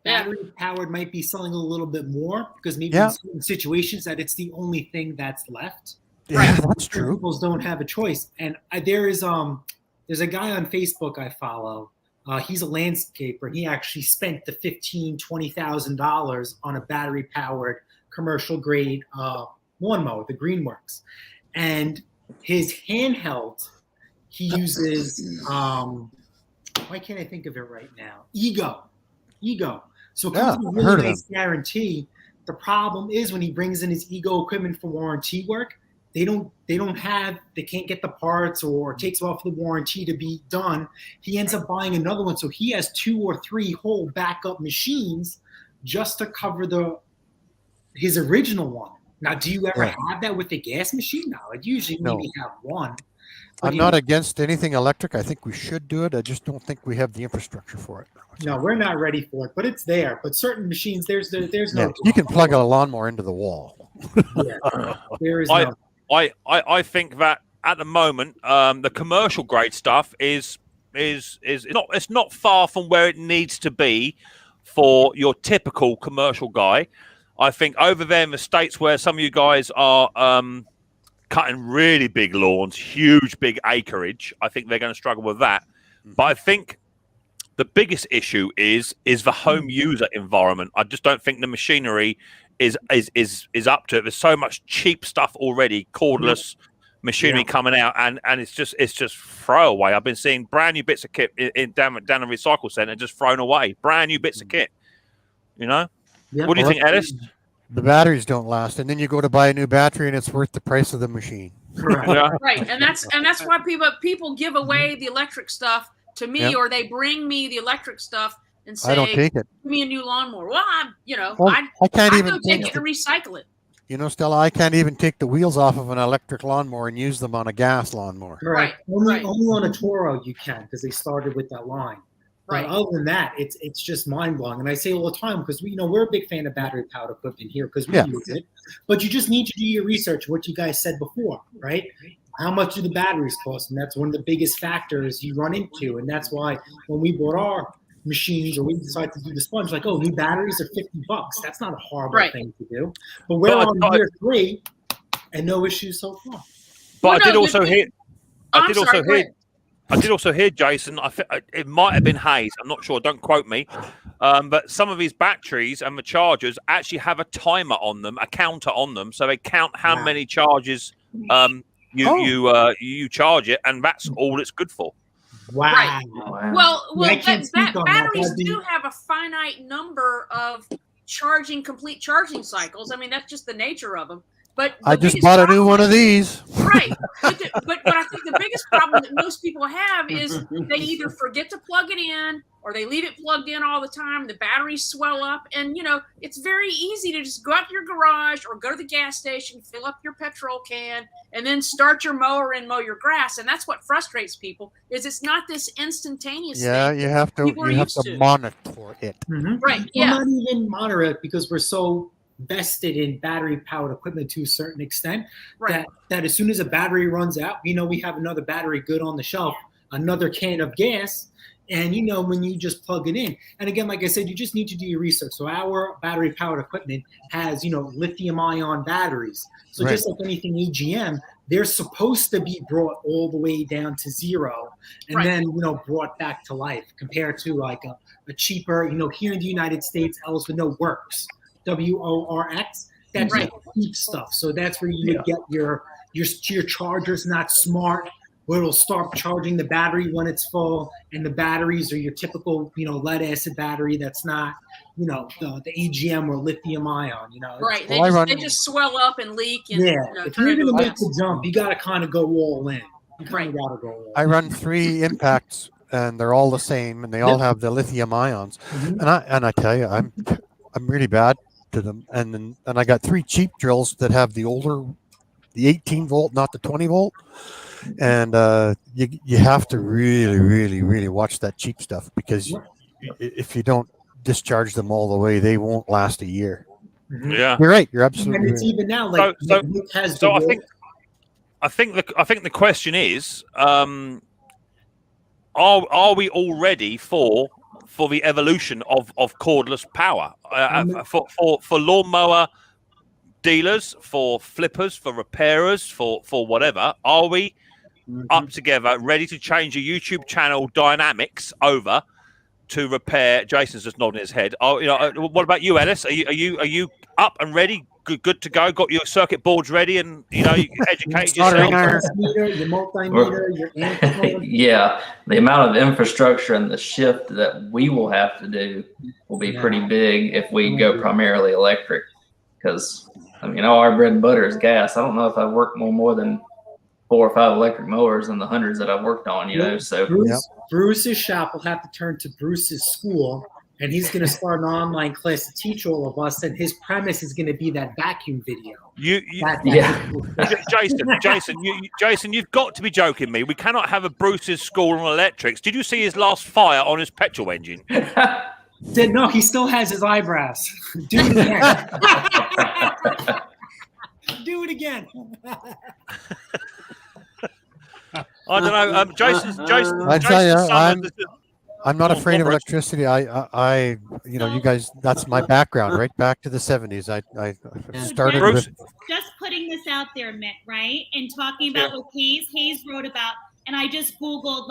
J: Battery powered might be selling a little bit more because maybe in certain situations that it's the only thing that's left.
G: Yeah, that's true.
J: People don't have a choice. And there's a guy on Facebook I follow. He's a landscaper. He actually spent the $15,000-$20,000 on a battery powered commercial grade lawnmower, the Greenworks, and his handheld. He uses why can't I think of it right now? Ego. So it comes with a really nice guarantee. The problem is when he brings in his Ego equipment for warranty work, they can't get the parts or it takes off the warranty to be done. He ends up buying another one. So he has 2 or 3 whole backup machines just to cover his original one. Now, do you ever have that with the gas machine? No, I usually maybe have one.
G: I'm not against anything electric. I think we should do it. I just don't think we have the infrastructure for it.
J: No, we're not ready for it, but it's there. But certain machines, there's no.
G: You can plug a lawnmower into the wall.
J: There is no.
A: I think that at the moment, the commercial grade stuff is not far from where it needs to be for your typical commercial guy. I think over there in the States where some of you guys are cutting really big lawns, huge, big acreage, I think they're going to struggle with that. But I think the biggest issue is the home user environment. I just don't think the machinery is up to it. There's so much cheap stuff already, cordless machinery coming out, and it's just throwaway. I've been seeing brand new bits of kit down a recycle center just thrown away. Brand new bits of kit. You know?
J: Yeah.
A: What do you think, Ellis?
G: The batteries don't last, and then you go to buy a new battery, and it's worth the price of the machine.
F: Right, and that's why people give away the electric stuff to me, or they bring me the electric stuff and say,
G: I don't take it.
F: Give me a new lawnmower. Well, I
G: can't even
F: go take it and recycle it.
G: You know, Stella, I can't even take the wheels off of an electric lawnmower and use them on a gas lawnmower.
J: Right. Only on a Toro you can because they started with that line. But other than that, it's just mind blowing. And I say all the time because we're a big fan of battery powered equipment here because we use it. But you just need to do your research. What you guys said before, right? How much do the batteries cost? And that's one of the biggest factors you run into. And that's why when we bought our machines or we decided to do the sponge, like, new batteries are $50. That's not a horrible thing to do. But we're on year 3 and no issues so far.
A: But I did also hear, Jason, I think it might have been Hayes, I'm not sure, don't quote me, but some of these batteries and the chargers actually have a timer on them, a counter on them, so they count how many charges you charge it, and that's all it's good for.
J: Wow.
F: Right. Well, batteries do have a finite number of complete charging cycles. I mean, that's just the nature of them. But
G: I just bought a new one of these.
F: Right. But I think the biggest problem that most people have is they either forget to plug it in or they leave it plugged in all the time. The batteries swell up. And, it's very easy to just go out to your garage or go to the gas station, fill up your petrol can, and then start your mower and mow your grass. And that's what frustrates people is it's not this instantaneous thing.
G: Yeah, you have to monitor it.
J: Mm-hmm.
F: Right, yeah.
J: We'll not even monitor it because we're so vested in battery powered equipment to a certain extent that as soon as a battery runs out, we have another battery good on the shelf, another can of gas, and when you just plug it in. And again, like I said, you just need to do your research. So our battery powered equipment has lithium ion batteries. So just like anything AGM, they're supposed to be brought all the way down to 0 and then brought back to life compared to like a cheaper here in the United States Works WORX. That's cheap stuff. So that's where you would get your your charger's not smart, where it'll start charging the battery when it's full, and the batteries are your typical, lead acid battery that's not, the AGM or lithium ion,
F: Right. They just swell up and leak. And,
J: if you're going to make the jump, you got to kind of go all in. You kind of got to go all in.
G: I run 3 impacts, and they're all the same, and they all have the lithium ions. And I tell you, I'm really bad to them. And I got 3 cheap drills that have the 18 volt, not the 20 volt. And you have to really, really, really watch that cheap stuff, because if you don't discharge them all the way, they won't last a year.
A: Yeah,
G: you're right. You're absolutely
J: and it's
G: right.
J: even now like
A: I think the question is, are we all ready for the evolution of cordless power for lawnmower dealers, for flippers, for repairers, for whatever? Are we up together, ready to change a YouTube channel dynamics over to repair? Jason's just nodding his head. Oh, what about you, Ellis? Are you up and ready? Good to go. Got your circuit boards ready, and you educated yourself.
J: Your multimeter, your amp.
M: Yeah, the amount of infrastructure and the shift that we will have to do will be pretty big if we go primarily electric. Because all our bread and butter is gas. I don't know if I've worked more than 4 or 5 electric mowers in the hundreds that I've worked on. So
J: Bruce's shop will have to turn to Bruce's school, and he's going to start an online class to teach all of us. And his premise is going to be that vacuum video.
A: Jason, you've got to be joking me. We cannot have a Bruce's school on electrics. Did you see his last fire on his petrol engine?
J: No, he still has his eyebrows. Do it again. Do it again.
A: I don't know. Jason.
G: I tell you, I'm not afraid of electricity. I you guys, that's my background, right back to the 70s. I started with
K: just putting this out there, Mick, right? And talking about what Hayes wrote about, and I just Googled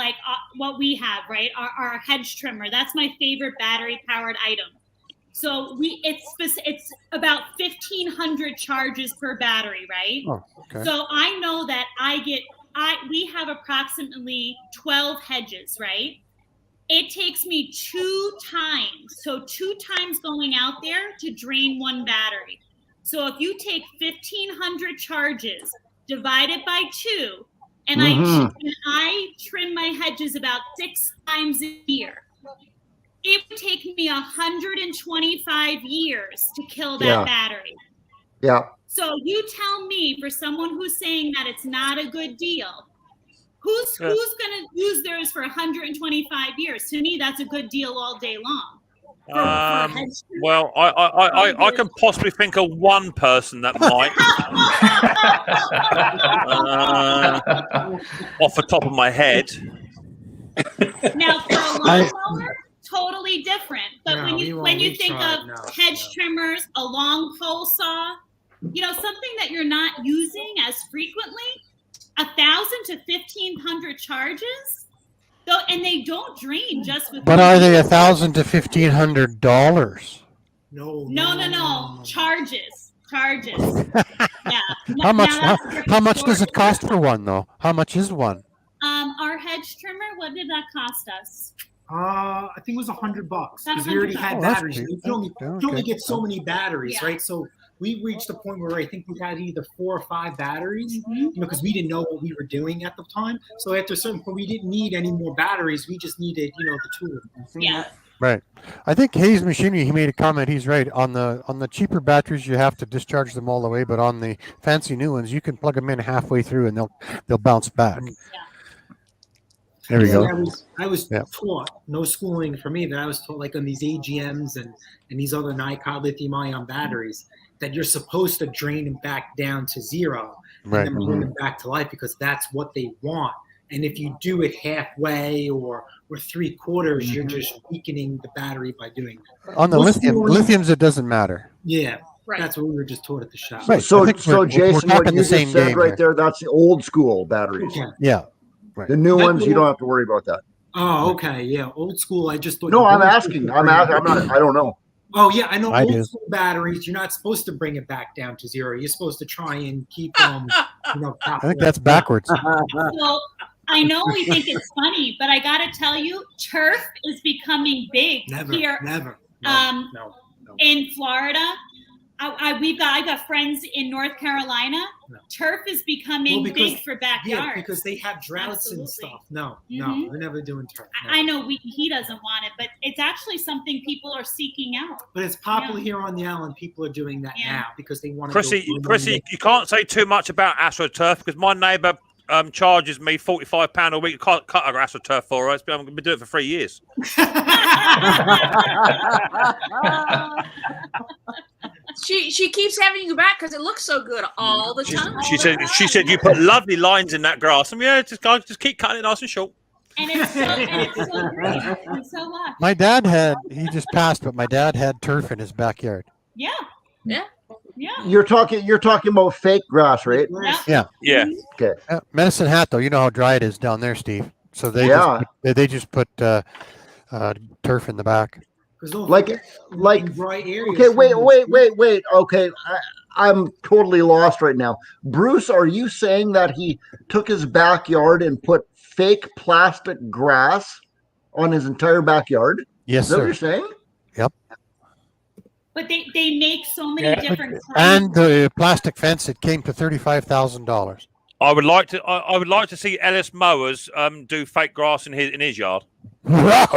K: what we have, right? Our hedge trimmer. That's my favorite battery powered item. So it's about 1,500 charges per battery, right?
G: Oh, okay.
K: So I know that we have approximately 12 hedges, right? It takes me 2 times going out there to drain one battery. So if you take 1,500 charges divided by 2, and I trim my hedges about 6 times a year, it would take me 125 years to kill that battery.
I: Yeah.
K: So you tell me, for someone who's saying that it's not a good deal, who's going to use theirs for 125 years? To me, that's a good deal all day long.
A: Well, I can possibly think of one person that might. Off the top of my head.
K: Now, for a lawnmower, totally different. But when you think of hedge trimmers, a long pole saw, something that you're not using as frequently, 1,000 to 1,500 charges, though, and they don't drain just with.
G: But are they $1,000 to $1,500?
J: No.
K: Charges. Yeah.
G: How much does it cost for one, though? How much is one?
K: Our hedge trimmer, what did that cost us?
J: I think it was $100 because we already had batteries. You only get so many batteries, right? So we reached a point where I think we had either 4 or 5 batteries, because we didn't know what we were doing at the time. So after a certain point, we didn't need any more batteries. We just needed, the tool.
K: Yeah.
G: Right. I think Hayes Machinery, he made a comment. He's right. On the cheaper batteries, you have to discharge them all the way, but on the fancy new ones, you can plug them in halfway through and they'll bounce back.
K: Yeah.
G: There we go.
J: I was taught, no schooling for me, but I was taught, like on these AGMs and these other Nikon lithium ion batteries, that you're supposed to drain them back down to 0 and then bring them back to life, because that's what they want. And if you do it halfway or 3/4, you're just weakening the battery by doing that.
G: On the lithiums, it doesn't matter.
J: Yeah. Right. That's what we were just taught at the shop.
I: Right. So Jason, what you just said right there, that's the old school batteries.
J: Okay.
G: Yeah. Right.
I: The new ones, you don't have to worry about that.
J: Oh, okay. Yeah. Old school, I just thought.
I: No, I'm asking. I don't know.
J: Oh yeah, I know.
G: I do.
J: Old school batteries, you're not supposed to bring it back down to zero. You're supposed to try and keep them.
G: I think that's backwards.
K: Well, I know we think it's funny, but I got to tell you, turf is becoming big here.
J: Never. No.
K: In Florida, I got friends in North Carolina.
J: No.
K: Turf is becoming big for backyards.
J: Yeah, because they have droughts and stuff. No, we're never doing turf. No.
K: I know he doesn't want it, but it's actually something people are seeking out.
J: But it's popular here on the island. People are doing that now because they want to.
A: Chrissy, you can't say too much about AstroTurf because my neighbour charges me £45 a week to cut her AstroTurf for her. I'm going to do it for 3 years.
F: She keeps having you back because it looks so good all the time.
A: She said you put lovely lines in that grass. And yeah, just keep cutting it nice and short.
K: And it's so great. It's so lush.
G: My dad he just passed, but my dad had turf in his backyard.
K: Yeah.
I: You're talking about fake grass, right?
G: Yeah.
I: Okay.
G: Medicine Hat, though, you know how dry it is down there, Steve. So they just put turf in the back.
I: Like
J: dry areas.
I: Okay, wait. Okay, I'm totally lost right now. Bruce, are you saying that he took his backyard and put fake plastic grass on his entire backyard?
G: Yes,
I: Is that
G: sir.
I: what you're saying?
G: Yep.
K: But they make so many different kinds.
G: And the plastic fence, it came to $35,000.
A: I would like to see Micks Mowers do fake grass in his yard.
M: I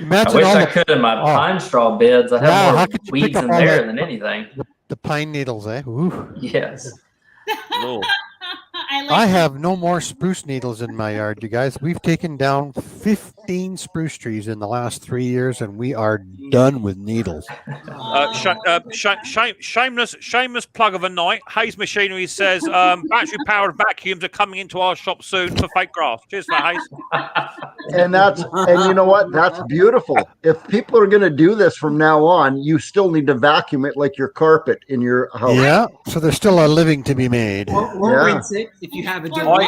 M: wish I could in my pine straw beds. I have more weeds in there than anything.
G: The pine needles, eh? Ooh.
M: Yes.
G: I have no more spruce needles in my yard, you guys. We've taken down 15 spruce trees in the last 3 years, and we are done with needles.
A: Shameless plug of a night. Hayes Machinery says battery-powered vacuums are coming into our shop soon for fake grass. Cheers for Hayes.
I: And you know what? That's beautiful. If people are going to do this from now on, you still need to vacuum it like your carpet in your house.
G: Yeah, so there's still a living to be made.
J: Or rinse it if you have a job.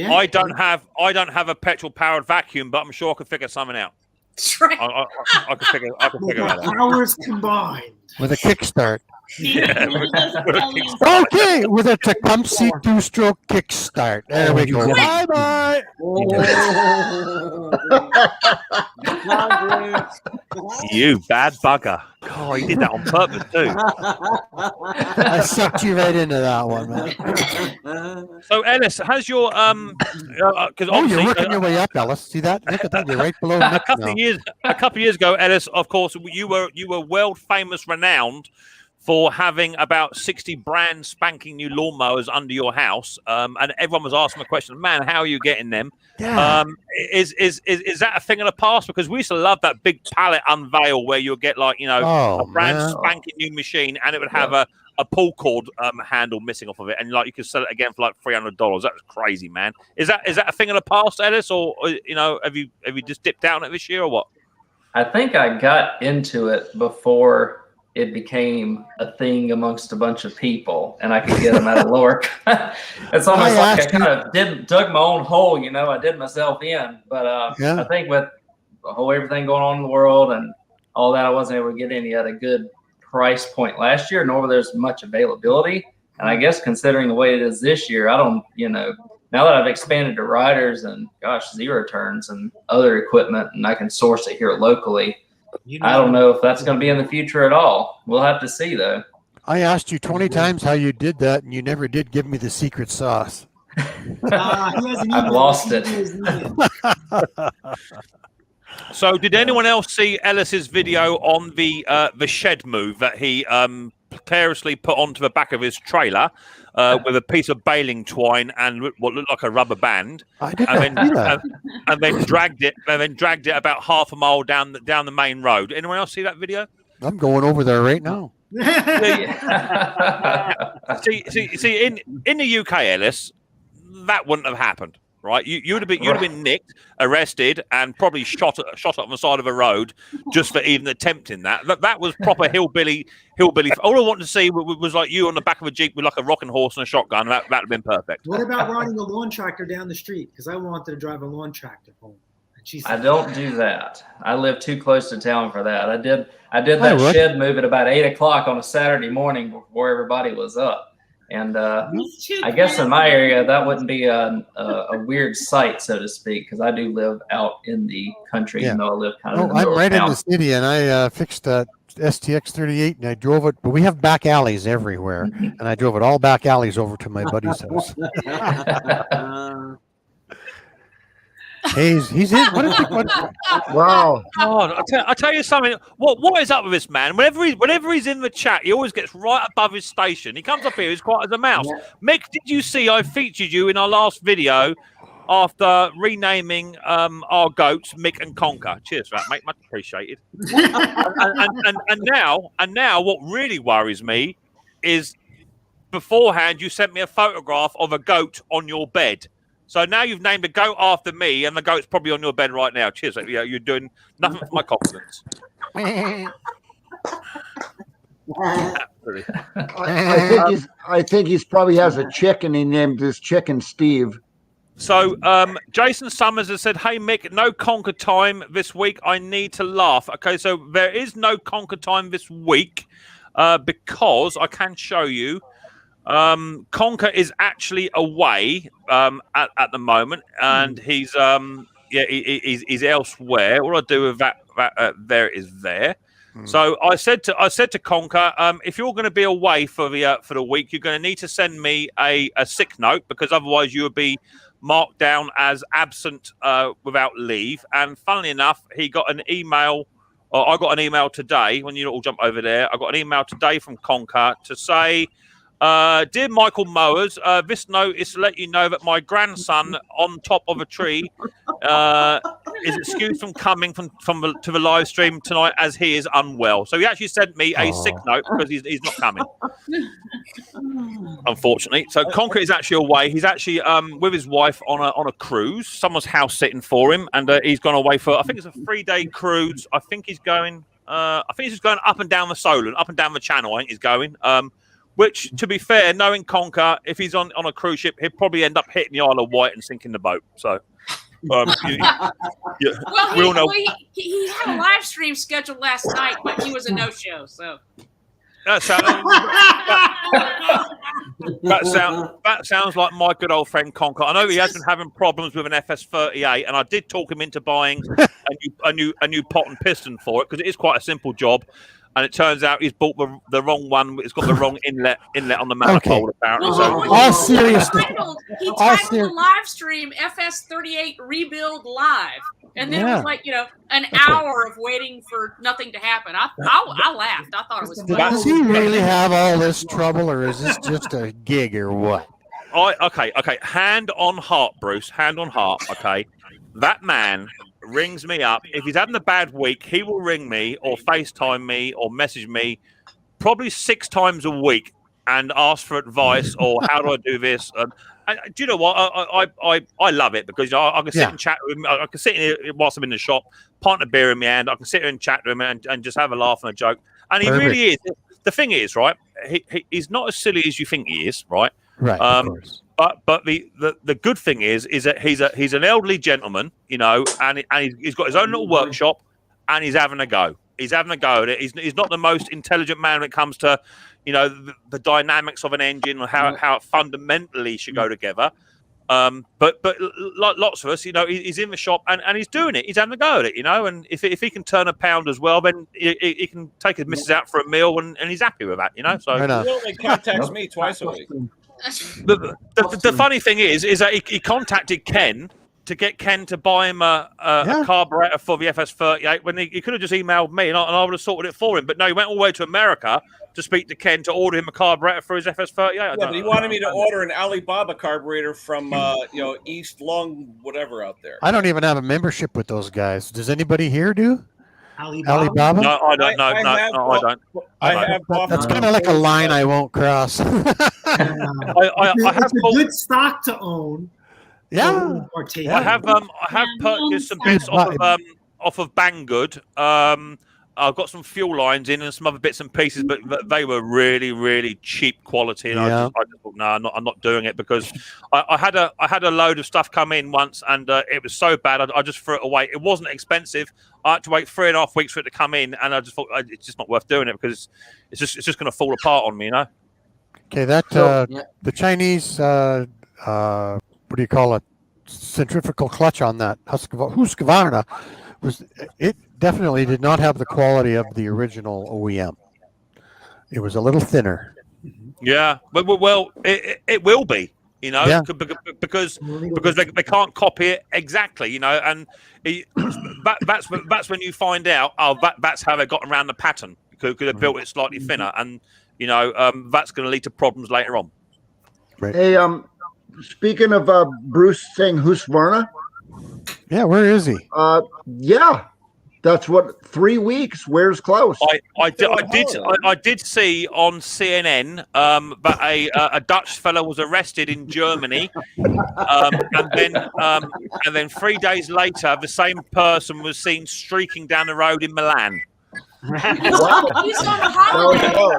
A: I don't have a petrol-powered vacuum, but I'm sure I could figure something out.
F: That's right.
A: I could figure that out.
J: Powers combined.
G: With a kickstart.
A: Yeah.
G: Okay, with a Tecumseh two-stroke kickstart. There we go. Bye-bye.
A: You bad bugger. Oh, you did that on purpose, too.
G: I sucked you right into that one, man.
A: So, Ellis, has your
G: you're working your way up, Ellis. See that? Look at that. You're right below
A: a couple of years ago, Ellis, of course, you were world famous, renowned for having about 60 brand spanking new lawnmowers under your house, and everyone was asking the question, "Man, how are you getting them?"
G: Yeah.
A: Is that a thing of the past? Because we used to love that big pallet unveil where you'll get a brand spanking new machine, and it would have a pull cord handle missing off of it, and you could sell it again for $300. That was crazy, man. Is that a thing of the past, Ellis, or have you just dipped down at this year or what?
M: I think I got into it before it became a thing amongst a bunch of people, and I could get them at a lower. It's almost like I kind of dug my own hole, I did myself in. But I think with the whole everything going on in the world and all that, I wasn't able to get any at a good price point last year, nor there's much availability. And I guess considering the way it is this year, I don't, now that I've expanded to riders and zero turns and other equipment, and I can source it here locally. I don't know if that's going to be in the future at all. We'll have to see, though.
G: I asked you 20 times how you did that, and you never did give me the secret sauce.
M: I've lost it.
A: So, did anyone else see Ellis's video on the shed move that he precariously put onto the back of his trailer with a piece of baling twine and what looked like a rubber band, and then dragged it about half a mile down the main road? Anyone else see that video?
G: I'm going over there right now.
A: See, in the UK, Ellis, that wouldn't have happened. Right, you'd have been nicked, arrested, and probably shot on the side of a road just for even attempting that. That was proper hillbilly. All I wanted to see was like you on the back of a Jeep with like a rocking horse and a shotgun. That'd have been perfect.
J: What about riding a lawn tractor down the street? Because I wanted to drive a lawn tractor home.
M: I don't do that. I live too close to town for that. I did that shed move at about 8 o'clock on a Saturday morning before everybody was up. And I guess in my area, that wouldn't be a weird sight, so to speak, because I do live out in the country, even though I live kind of in the middle
G: I'm right
M: of town.
G: in the city, and I fixed that STX 38, and I drove it, but we have back alleys everywhere, and I drove it all back alleys over to my buddy's house. He's in.
I: Wow.
A: God, I tell you something. What is up with this man? Whenever he's in the chat, he always gets right above his station. He comes up here, he's quiet as a mouse. Mick, did you see I featured you in our last video after renaming our goats Mick and Conker? Cheers for that, mate. Much appreciated. and now, what really worries me is beforehand you sent me a photograph of a goat on your bed. So now you've named a goat after me, and the goat's probably on your bed right now. Cheers. Yeah, you're doing nothing for my confidence.
I: I think he's probably has a chicken. He named his chicken Steve.
A: So Jason Summers has said, "Hey Mick, no Conker time this week. I need to laugh." Okay, so there is no Conker time this week because I can show you. Conker is actually away at the moment, and he's elsewhere. What I do with that there is there. So I said to Conker, if you're going to be away for the week, you're going to need to send me a sick note, because otherwise you would be marked down as absent without leave. And funnily enough, he got an email. Or I got an email today. When you all jump over there, I got an email today from Conker to say, "Dear Michael Mowers, this note is to let you know that my grandson on top of a tree is excused from coming to the live stream tonight as he is unwell." So he actually sent me a sick note because he's not coming, unfortunately. So Conker is actually away. He's actually with his wife on a cruise. Someone's house sitting for him, and he's gone away for, I think it's a 3-day cruise. I think he's going. I think he's going up and down the Solent, up and down the Channel. I think he's going. Which, to be fair, knowing Conker, if he's on a cruise ship, he'll probably end up hitting the Isle of Wight and sinking the boat. So,
F: well, he had a live stream scheduled last night, but he was a no-show. So
A: that sounds like my good old friend Conker. I know he has been having problems with an FS38, and I did talk him into buying a new pot and piston for it, because it is quite a simple job. And it turns out he's bought the wrong one. It's got the wrong inlet on the manifold, apparently.
F: Well,
A: So,
G: all seriously,
F: he titled the live stream FS38 Rebuild Live. And then it was like, an hour of waiting for nothing to happen. I laughed. I thought it was funny.
G: Does he really have all this trouble, or is this just a gig, or what?
A: Okay. Hand on heart, Bruce. Hand on heart. Okay. That man rings me up. If he's having a bad week, he will ring me or FaceTime me or message me probably 6 times a week and ask for advice or how do I do this. And do you know what? I love it, because I can sit and chat with him. I can sit here whilst I'm in the shop, pint of beer in my hand. I can sit here and chat to him and just have a laugh and a joke. And he really is. The thing is, right? He's not as silly as you think he is, right?
G: Right. Of course.
A: But the good thing is that he's an elderly gentleman, and he's got his own little workshop, and he's having a go. He's having a go at it. He's not the most intelligent man when it comes to, the dynamics of an engine or how it fundamentally should go together. But like lots of us, he's in the shop and he's doing it. He's having a go at it, And if he can turn a pound as well, then he can take his missus out for a meal, and he's happy with that, So
B: he only contacts me twice a week.
A: The funny thing is that he contacted Ken to get Ken to buy him a carburetor for the FS38 when he could have just emailed me and I would have sorted it for him. But no, he went all the way to America to speak to Ken to order him a carburetor for his FS38.
B: Yeah, but he wanted me to order an Alibaba carburetor from East Long whatever out there.
G: I don't even have a membership with those guys. Does anybody here do? Alibaba?
A: No, I don't. No, I don't.
G: That's kind of like a line I won't cross.
J: It's a good stock to own.
G: Yeah.
A: I have purchased some bits off of Banggood. I've got some fuel lines in and some other bits and pieces, but they were really, really cheap quality. And I just thought, no, I'm not doing it, because I had a load of stuff come in once, and it was so bad I just threw it away. It wasn't expensive. I had to wait 3.5 weeks for it to come in, and I just thought it's just not worth doing it, because it's just going to fall apart on me,
G: Okay, the Chinese what do you call it? Centrifugal clutch on that Husqvarna it definitely did not have the quality of the original OEM. It was a little thinner.
A: Yeah, well, it will be, because they can't copy it exactly, and that's when you find out, that's how they got around the pattern, because they built it slightly thinner, and that's going to lead to problems later on.
G: Right.
I: Hey, speaking of Bruce saying Husqvarna.
G: Yeah, where is he?
I: Yeah, that's what 3 weeks. Where's Klaus?
A: I did see on CNN that a Dutch fellow was arrested in Germany, and then 3 days later, the same person was seen streaking down the road in Milan.
F: He's on a holiday.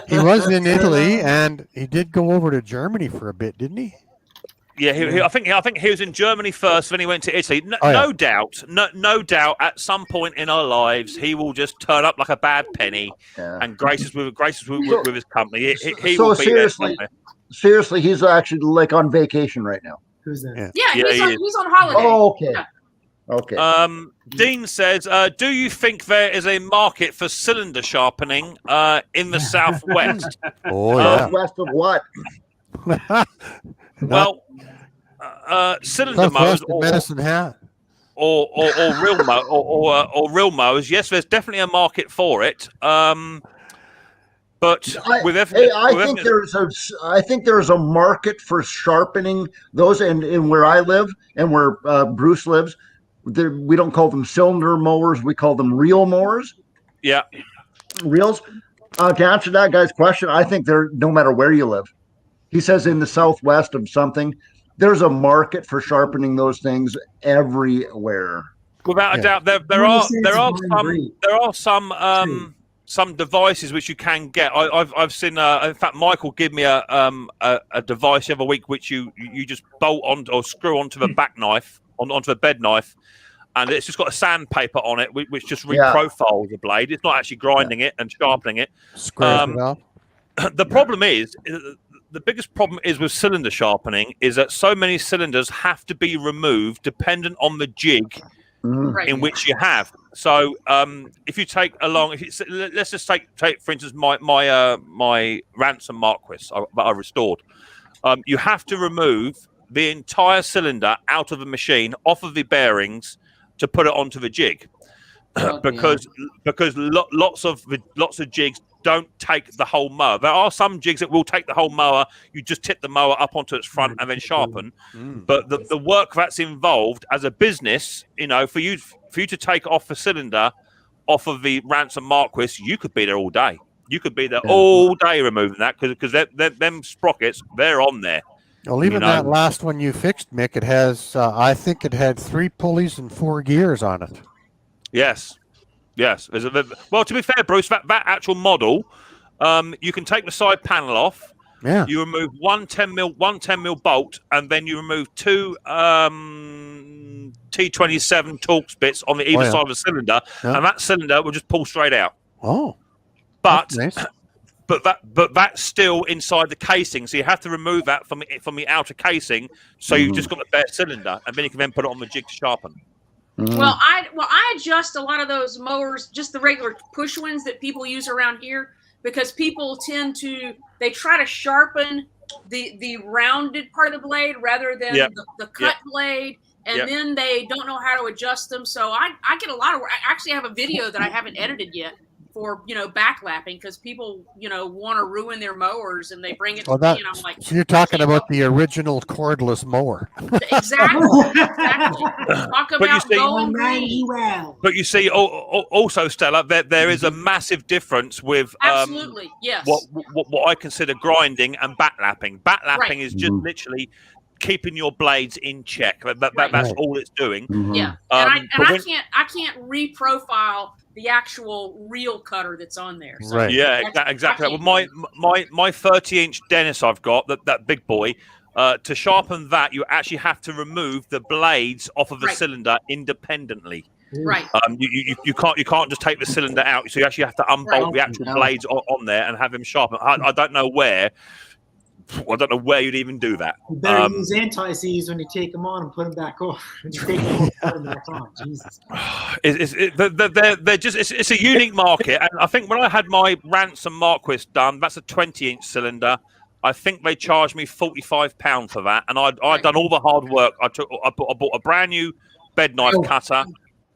G: He was in Italy, and he did go over to Germany for a bit, didn't he?
A: Yeah, I think he was in Germany first, then he went to Italy. No doubt, at some point in our lives, he will just turn up like a bad penny and grace us with his company. He will be
I: seriously, he's actually like on vacation right now.
J: Who's that?
F: Yeah, he's on holiday.
I: Oh, okay.
F: Yeah.
I: Okay.
A: Dean says, do you think there is a market for cylinder sharpening in the Southwest?
I: Southwest of what?
A: Well, cylinder mowers
G: or Medicine Hat,
A: or real mowers. Yes, there's definitely a market for it. But
I: I think there's a market for sharpening those, and where I live and where Bruce lives, we don't call them cylinder mowers, we call them reel mowers.
A: Yeah,
I: reels. To answer that guy's question, I think they're no matter where you live. He says in the Southwest of something, there's a market for sharpening those things everywhere.
A: Without a doubt, there are some devices which you can get. I've seen. In fact, Michael gave me a device the other week which you just bolt on or screw onto the back knife onto the bed knife, and it's just got a sandpaper on it which just reprofiles the blade. It's not actually grinding it and sharpening it.
G: Scrape it off.
A: The problem is. The biggest problem is with cylinder sharpening is that so many cylinders have to be removed dependent on the jig in which you have. So if you take along, let's just take for instance my Ransom Marquis that I restored. You have to remove the entire cylinder out of the machine, off of the bearings, to put it onto the jig, because lots of jigs don't take the whole mower. There are some jigs that will take the whole mower. You just tip the mower up onto its front and then sharpen. But the work that's involved as a business, for you to take off a cylinder off of the Ransom Marquis, you could be there all day. You could be there all day removing that because them sprockets, they're on there.
G: Well, even that last one you fixed, Mick, it has, I think it had 3 pulleys and 4 gears on it.
A: Yes. Well, to be fair, Bruce, that actual model, you can take the side panel off.
G: Yeah.
A: You remove one 10 mil bolt, and then you remove 2 T27 Torx bits on the either side of the cylinder, and that cylinder will just pull straight out.
G: Oh,
A: but
G: nice.
A: but that's still inside the casing, so you have to remove that from the outer casing. So you've just got the bare cylinder, and then you can then put it on the jig to sharpen.
F: Well, I adjust a lot of those mowers, just the regular push ones that people use around here, because people tend to try to sharpen the rounded part of the blade rather than the cut blade, and then they don't know how to adjust them. So I get a lot of work. I actually have a video that I haven't edited yet for backlapping, because people want to ruin their mowers and they bring it to me, and I'm like,
G: so you're talking about the original cordless mower.
F: Exactly. Talk about going green.
A: But you see, also, Stella, there is a massive difference with
F: absolutely, yes,
A: what I consider grinding and back lapping. Back lapping is just literally keeping your blades in check. That's all it's doing.
F: Yeah, and I can't reprofile the actual real cutter that's on there. So
G: right.
A: Yeah, exactly. Well, my 30-inch Dennis I've got, that big boy, to sharpen that, you actually have to remove the blades off of the cylinder independently.
F: Right.
A: You can't just take the cylinder out. So you actually have to unbolt the actual blades on there and have them sharpen. I don't know where. I don't know where you'd even do that.
J: You better use anti-seize when you take them on and put them back off. When you take them off, put them back on. Jesus.
A: They're just it's a unique market, and I think when I had my Ransom Marquis done, that's a 20-inch cylinder. I think they charged me £45 for that, and I'd done all the hard work. I bought a brand new bed knife cutter.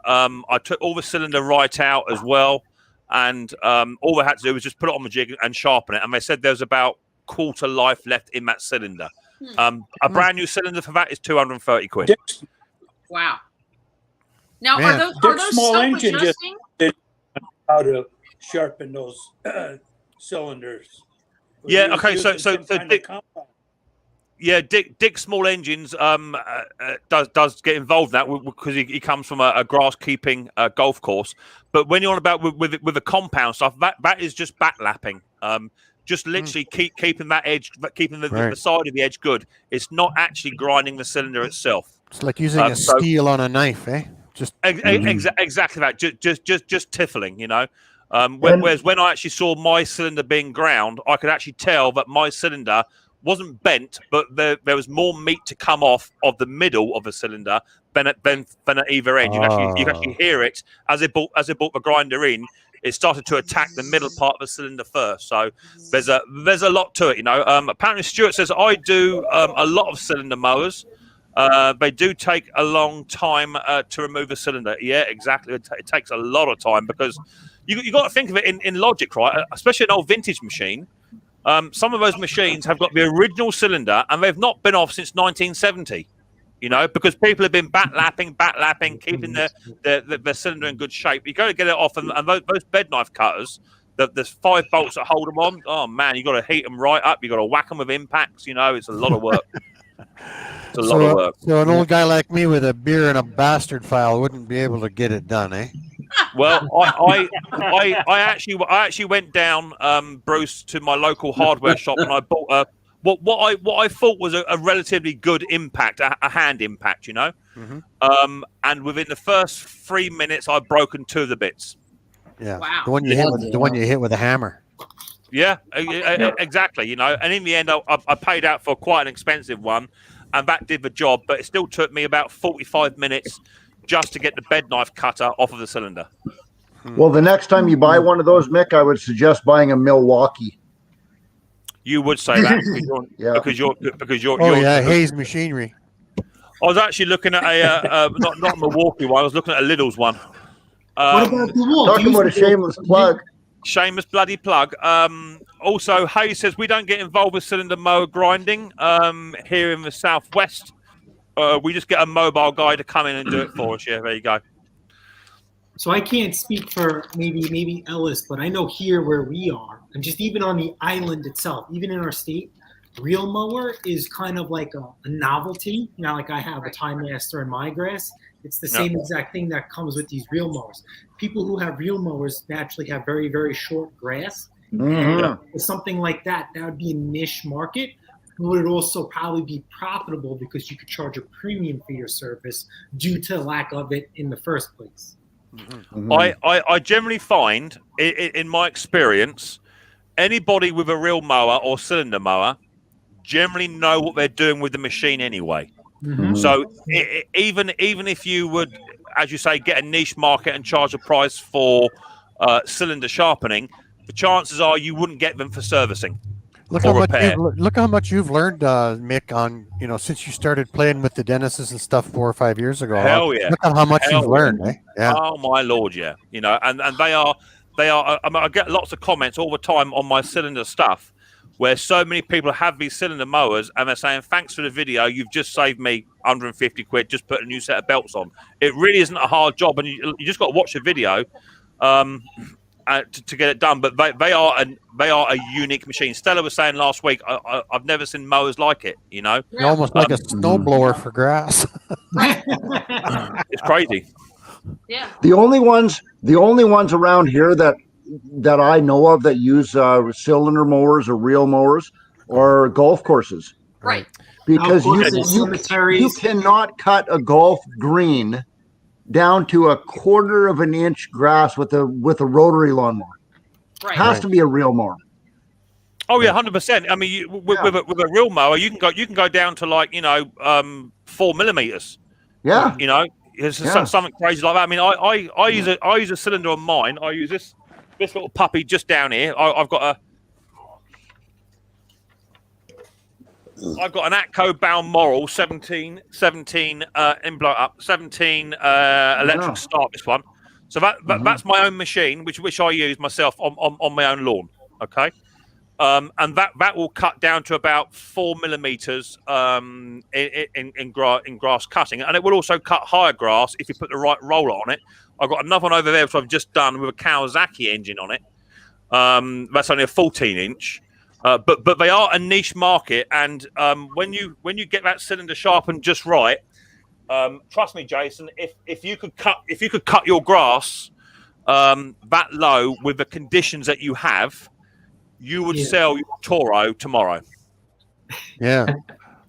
A: I took all the cylinder right out as well, and all they had to do was just put it on the jig and sharpen it. And they said there's about quarter life left in that cylinder. A brand new cylinder for that is 230 quid.
F: Wow. Now, are those
C: small
F: scope
C: engine
F: adjusting?
C: just how to sharpen those cylinders.
A: Yeah. Okay. So Dick Small Engines does get involved in that because he comes from a grass keeping golf course. But when you're on about with the compound stuff, that is just backlapping. Just literally keeping that edge, keeping the side of the edge good. It's not actually grinding the cylinder itself.
G: It's like using a steel on a knife, eh? Just
A: exactly that. Just tiffling, you know. Whereas when I actually saw my cylinder being ground, I could actually tell that my cylinder wasn't bent, but there was more meat to come off of the middle of the cylinder than at either end. You can actually hear it as it brought the grinder in. It started to attack the middle part of the cylinder first. So there's a lot to it, you know. Apparently, Stuart says I do a lot of cylinder mowers. They do take a long time to remove the cylinder. Yeah, exactly. It takes a lot of time because you got to think of it in logic, right? Especially an old vintage machine. Some of those machines have got the original cylinder and they've not been off since 1970. You know, because people have been backlapping, keeping the cylinder in good shape. You got to get it off, and those bed knife cutters, there's 5 bolts that hold them on. Oh man, you got to heat them right up. You got to whack them with impacts. You know, it's a lot of work. It's a lot of work.
G: So an old guy like me with a beer and a bastard file wouldn't be able to get it done, eh?
A: Well, I actually went down, Bruce, to my local hardware shop, and I bought what I thought was a relatively good impact, a hand impact, you know. And within the first 3 minutes, I'd broken 2 of the bits.
G: Yeah,
F: wow.
G: The one you hit with a hammer.
A: Yeah, exactly. You know, and in the end, I paid out for quite an expensive one, and that did the job. But it still took me about 45 minutes just to get the bed knife cutter off of the cylinder.
I: Well, the next time you buy one of those, Mick, I would suggest buying a Milwaukee.
A: You would say that because you're
G: Hayes Machinery.
A: I was actually looking at a not Milwaukee one. I was looking at a Lidl's one.
J: What about the wall?
I: Talking about a shameless plug.
A: Shameless bloody plug. Also, Hayes says we don't get involved with cylinder mower grinding here in the southwest. We just get a mobile guy to come in and do it for us. Yeah, there you go.
J: So I can't speak for maybe Ellis, but I know here where we are, and just even on the island itself, even in our state, reel mower is kind of like a novelty. Now, like I have a Time Master in my grass. It's the same exact thing that comes with these reel mowers. People who have reel mowers naturally have very, very short grass. With something like that would be a niche market. Would it also probably be profitable because you could charge a premium for your service due to lack of it in the first place?
A: I generally find, in my experience, anybody with a reel mower or cylinder mower generally know what they're doing with the machine anyway. So even if you would, as you say, get a niche market and charge a price for cylinder sharpening, the chances are you wouldn't get them for servicing.
G: Look how much you've learned, Mick, on since you started playing with the Dennises and stuff 4 or 5 years ago.
A: Hell yeah!
G: Look at how much you've learned, eh? Yeah.
A: Oh my lord, yeah. You know, and they are. I mean, I get lots of comments all the time on my cylinder stuff, where so many people have these cylinder mowers and they're saying, "Thanks for the video. You've just saved me 150 quid. Just put a new set of belts on." It really isn't a hard job, and you just got to watch the video. to get it done. But they are a unique machine. Stella was saying last week, I've never seen mowers like it. You know,
G: You're almost like a snowblower for grass.
A: It's crazy.
F: Yeah.
I: The only ones around here that I know of that use cylinder mowers or reel mowers are golf courses.
F: Right.
I: Because you cannot cut a golf green down to a quarter of an inch grass with a rotary lawnmower.
F: Right.
I: Has to be a reel mower.
A: Oh yeah, 100%. I mean, with a real mower, you can go down to like 4 millimeters.
I: Yeah.
A: You know, it's something crazy like that. I mean, I use a cylinder on mine. I use this little puppy just down here. I've got an Atco bound Moral 17 electric start. This one, so that's my own machine, which I use myself on my own lawn. Okay, and that will cut down to about 4 millimeters in grass cutting, and it will also cut higher grass if you put the right roller on it. I've got another one over there which I've just done with a Kawasaki engine on it. That's only a 14-inch. But they are a niche market, and when you get that cylinder sharpened just right, trust me, Jason, if you could cut your grass that low with the conditions that you have, you would sell your Toro tomorrow.
G: Yeah,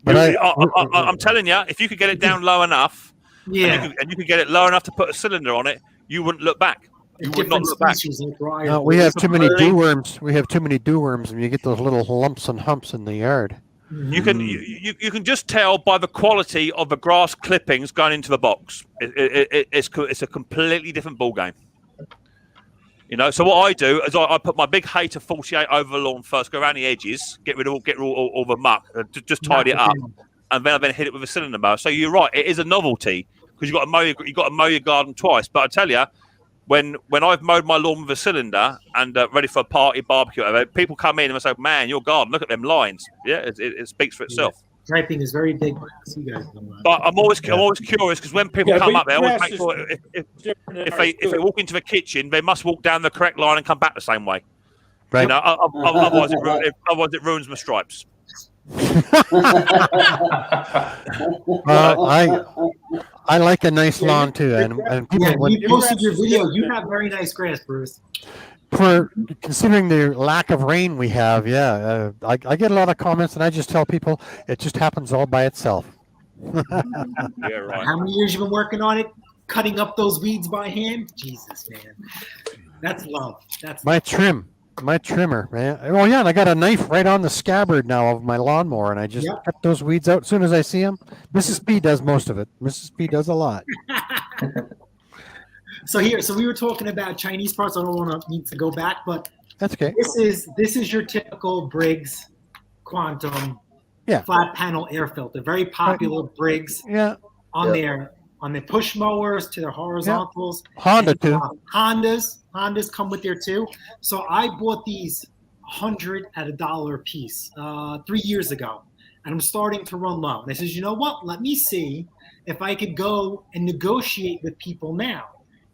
A: but I'm telling you, if you could get it down low enough, and you could get it low enough to put a cylinder on it, you wouldn't look back. You would not look back.
G: No, we have too many dewworms. We have too many dewworms, and you get those little lumps and humps in the yard.
A: You can just tell by the quality of the grass clippings going into the box. It's a completely different ball game. You know, so what I do is I put my big Hater 48 over the lawn first, go around the edges, get rid of all the muck, just tidy it up, and then I hit it with a cylinder mower. So you're right, it is a novelty because you got to mow your garden twice. But I tell you, when I've mowed my lawn with a cylinder and ready for a party, barbecue, whatever, people come in and they say, "Man, your garden! Look at them lines." Yeah, it speaks for itself.
J: Striping is very big. You guys know that.
A: But I'm always curious because when people come up, they always make sure if they walk into the kitchen, they must walk down the correct line and come back the same way. Right. You know, otherwise it ruins my stripes.
G: I like a nice lawn too, and people.
J: You posted your video. You have very nice grass, Bruce.
G: For considering the lack of rain we have, I get a lot of comments, and I just tell people it just happens all by itself.
A: Yeah, right.
J: How many years you been working on it, cutting up those weeds by hand? Jesus, man, that's love. That's
G: my trimmer, man. Oh yeah, and I got a knife right on the scabbard now of my lawnmower, and I just cut those weeds out as soon as I see them. Mrs. P does most of it. Mrs. P does a lot.
J: So we were talking about Chinese parts. I don't want to go back, but
G: that's okay.
J: This is your typical Briggs Quantum flat panel air filter. Very popular Briggs.
G: Yeah.
J: On their push mowers to their horizontals.
G: Yeah. Honda too.
J: Hondas come with there too. So I bought these 100 at $1 a piece 3 years ago, and I'm starting to run low. And I says, you know what? Let me see if I could go and negotiate with people now.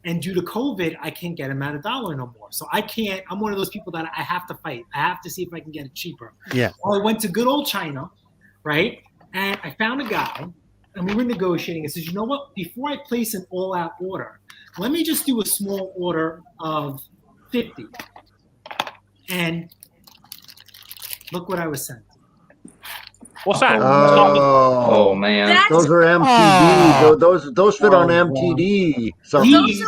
J: And due to COVID, I can't get them at $1 no more. So I can't. I'm one of those people that I have to fight. I have to see if I can get it cheaper.
G: Yeah.
J: Well, I went to good old China, right? And I found a guy, and we were negotiating. I says, you know what? Before I place an all-out order, let me just do a small order of 50. And look what I was sent.
A: What's that?
H: Oh man,
I: those are MTD. Those fit on MTD. So
J: those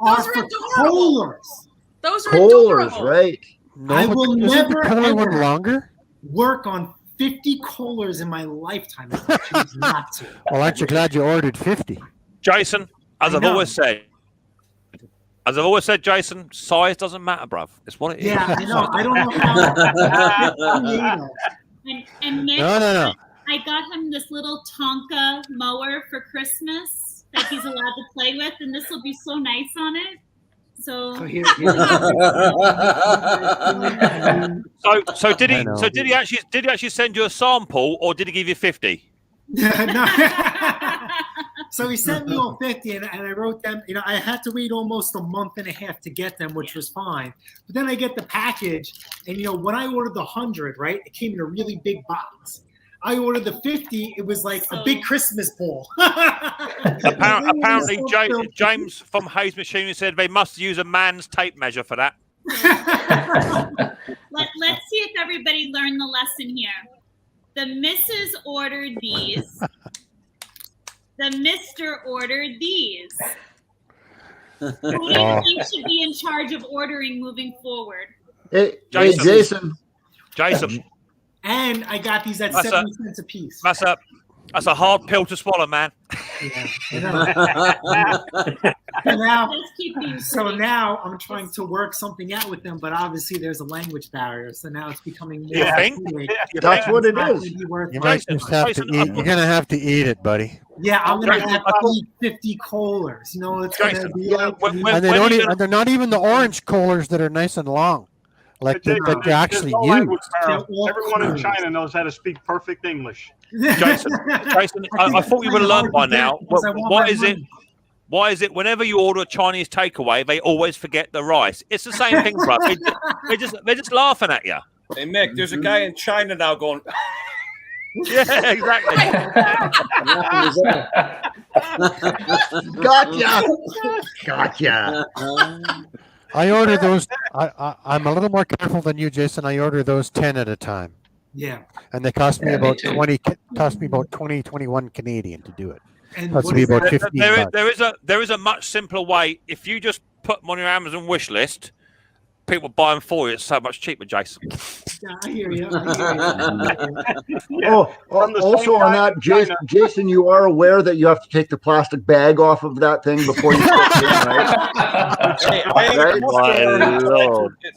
J: are for Kohlers.
F: Those are
I: Kohlers,
F: adorable.
I: right?
G: No,
J: I will never
G: ever longer
J: work on 50 Kohlers in my lifetime if I choose not to.
G: Well, aren't you glad you ordered 50?
A: Jason, as I've always said, Jason, size doesn't matter, bruv. It's what it is.
J: Yeah, I know. I don't know how.
K: And Nick,
G: No.
K: I got him this little Tonka mower for Christmas that he's allowed to play with, and this will be so nice on it. So
A: did he actually send you a sample, or did he give you 50?
J: No. So he sent me all 50, and I wrote them. I had to wait almost a month and a half to get them, which was fine. But then I get the package, and when I ordered the 100, right, it came in a really big box. I ordered the 50. It was like a big Christmas ball.
A: Apparently, James from Hayes Machinery said they must use a man's tape measure for that.
K: Let's see if everybody learned the lesson here. The Mrs. ordered these. The Mr. ordered these. Who do you think should be in charge of ordering moving forward?
I: Hey, Jason.
A: Jason.
J: And I got these at 70 cents a piece.
A: That's a hard pill to swallow, man.
J: So now I'm trying to work something out with them, but obviously there's a language barrier. So now it's becoming more.
I: That's what it is.
G: You might just have to eat. You're gonna have to eat it, buddy.
J: Yeah, I'm gonna have to eat 50 coolers. It's gonna be
G: and they're not even the orange coolers that are nice and long. Like that they actually use.
L: Everyone in China knows how to speak perfect English.
A: Jason, I thought you would have learned by now. Why is it whenever you order a Chinese takeaway, they always forget the rice? It's the same thing, bro. They're just laughing at you.
B: Hey, Mick, there's a guy in China now going.
A: Yeah, exactly.
I: Gotcha.
G: I order those. I'm a little more careful than you, Jason. I order those 10 at a time.
J: Yeah.
G: And they cost me about 20. Cost me about 21 Canadian to do it. Cost me about 15 bucks.
A: There is a much simpler way. If you just put them on your Amazon wish list, people buy them for you. It's so much cheaper, Jason.
J: I hear you.
I: Also on that, Jason, you are aware that you have to take the plastic bag off of that thing before you put it in, right?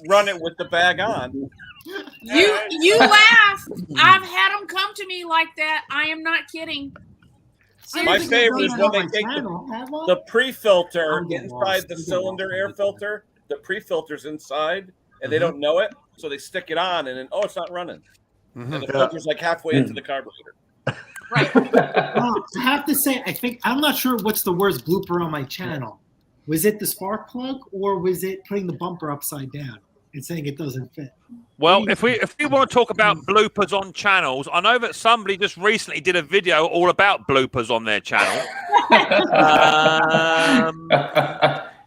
B: Run it with the bag on.
F: You laugh. I've had them come to me like that. I am not kidding.
B: My favorite is when they take the pre-filter inside the cylinder air filter. The pre-filter's inside, and they don't know it, so they stick it on, and then it's not running, and the filter's like halfway into the carburetor.
F: Right.
J: Well, I have to say, I'm not sure what's the worst blooper on my channel. Was it the spark plug, or was it putting the bumper upside down and saying it doesn't fit?
A: Well, if we want to talk about bloopers on channels, I know that somebody just recently did a video all about bloopers on their channel.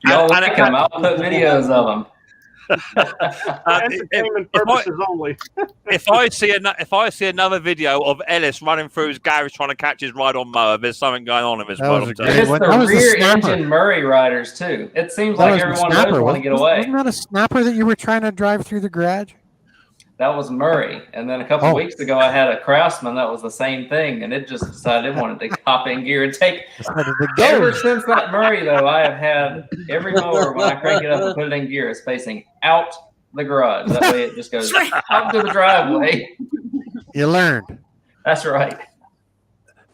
M: Y'all like them. I'll put videos of them.
L: Entertainment purposes only.
A: If I see another video of Ellis running through his garage trying to catch his ride-on mower, there's something going on in his world.
M: It's the rear engine Murray riders too. It seems like everyone knows want to get away.
G: Wasn't that a snapper that you were trying to drive through the garage?
M: That was Murray. And then a couple of weeks ago, I had a Craftsman that was the same thing, and it just decided it wanted to hop in gear and take. Ever since that Murray, though, I have had every mower, when I crank it up and put it in gear, it's facing out the garage. That way it just goes out to the driveway.
G: You learned.
M: That's right.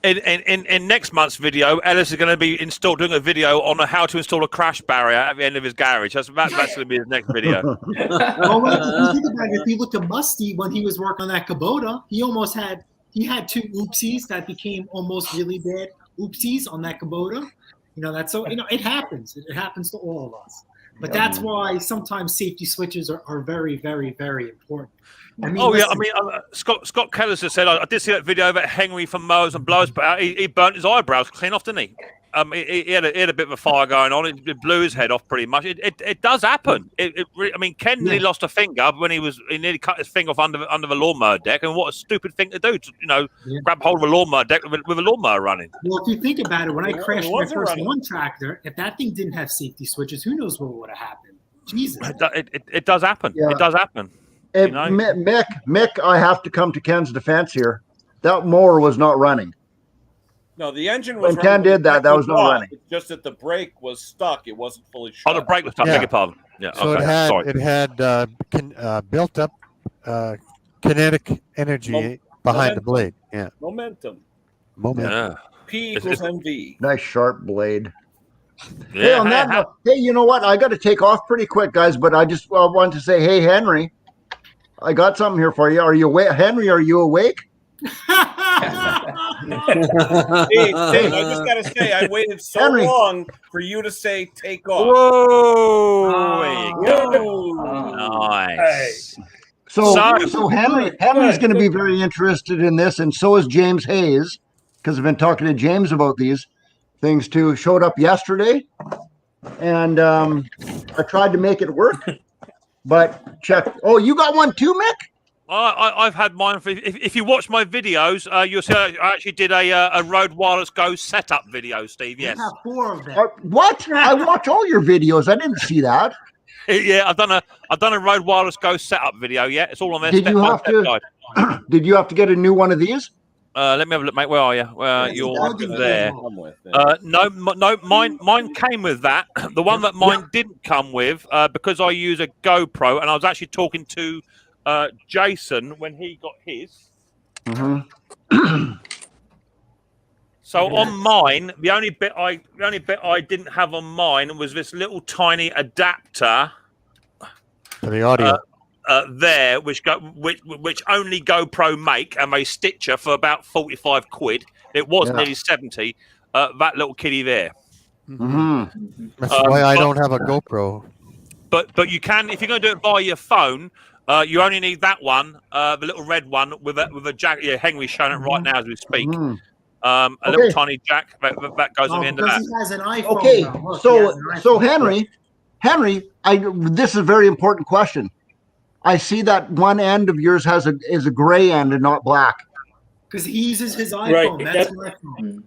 A: In next month's video, Ellis is going to be doing a video on how to install a crash barrier at the end of his garage. That's going to be his next video.
J: Well, if you look at Musty when he was working on that Kubota, he had two oopsies that became almost really bad oopsies on that Kubota. It happens. It happens to all of us. But that's why sometimes safety switches are very, very, very important.
A: Scott Kellers has said, I did see that video about Henry from Mowers and Blowers, but he burnt his eyebrows clean off, didn't he? He had a bit of a fire going on. It blew his head off pretty much. It does happen. Ken nearly lost a finger when he nearly cut his finger off under the lawnmower deck. And what a stupid thing to do to grab hold of a lawnmower deck with a lawnmower running.
J: Well, if you think about it, when I crashed my first lawn tractor, if that thing didn't have safety switches, who knows what would have happened? Jesus,
A: it does happen. Yeah. It does happen.
I: Hey, Mick, I have to come to Ken's defense here. That mower was not running.
B: No, the engine was.
I: When Ken did that was not running.
B: It's just that the brake was stuck. It wasn't fully shut.
A: Oh, the brake was stuck. Beg your pardon. Yeah.
G: So it had built up kinetic energy behind the blade. Yeah.
B: Momentum.
G: Yeah.
B: P equals MV.
I: Nice sharp blade.
A: Yeah.
I: Hey, on that note, you know what? I got to take off pretty quick, guys. But I just wanted to say, hey, Henry, I got something here for you. Are you awake, Henry? Are you awake?
B: Dave, I just gotta say, I waited so
I: Henry.
B: long for you to say take off.
A: Whoa! Nice.
I: So Henry's going to be very interested in this, and so is James Hayes, because I've been talking to James about these things too. Showed up yesterday, and I tried to make it work, but check. Oh, you got one too, Mick?
A: I've had mine. If you watch my videos, you'll see I actually did a Rode Wireless Go setup video, Steve. Yes.
J: I have 4 of them.
I: What? I watch all your videos. I didn't see that.
A: Yeah, I've done a Rode Wireless Go setup video. Yeah, it's all on there.
I: Did you have to? Did you have to get a new one of these?
A: Let me have a look, mate. Where are you? You're there. No, mine came with that. The one that mine didn't come with, because I use a GoPro, and I was actually talking to Jason when he got his.
I: Mm-hmm.
A: So on mine, the only bit I didn't have on mine was this little tiny adapter
G: for the audio.
A: There, which only GoPro make, and they stitch her for about 45 quid. It was nearly 70. That little kitty there.
I: Mm-hmm.
G: That's why I don't have a GoPro.
A: But you can, if you're going to do it by your phone, you only need that one, the little red one with a jack. Yeah, Henry's showing it right now as we speak.
I: Mm-hmm.
A: A little tiny jack that goes on the end of that.
J: He has an iPhone.
I: Okay,
J: Look,
I: so Henry, this is a very important question. I see that one end of yours is a gray end and not black.
J: Because he uses his iPhone.
C: Right.
J: That's my phone.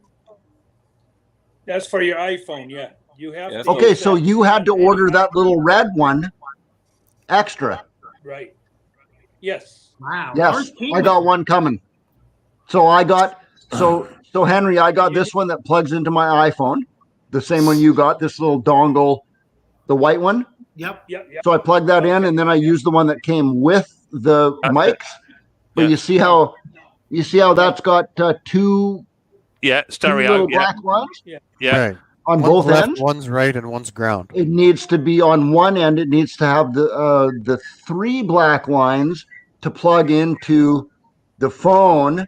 C: That's for your iPhone, yeah. You have to
I: Okay,
C: use
I: so
C: that.
I: you had to order that little red one extra.
C: Right. Yes.
J: Wow.
I: Yes, I got one coming. So so Henry, I got this one that plugs into my iPhone, the same one you got, this little dongle, the white one.
J: Yep.
I: So I plug that in, and then I use the one that came with the mics. But you see how that's got two
A: stereo
I: little black lines?
A: Yeah.
G: Right.
I: On
G: One's
I: both
G: left,
I: ends?
G: one's right, and one's ground.
I: It needs to be on one end. It needs to have the 3 black lines to plug into the phone,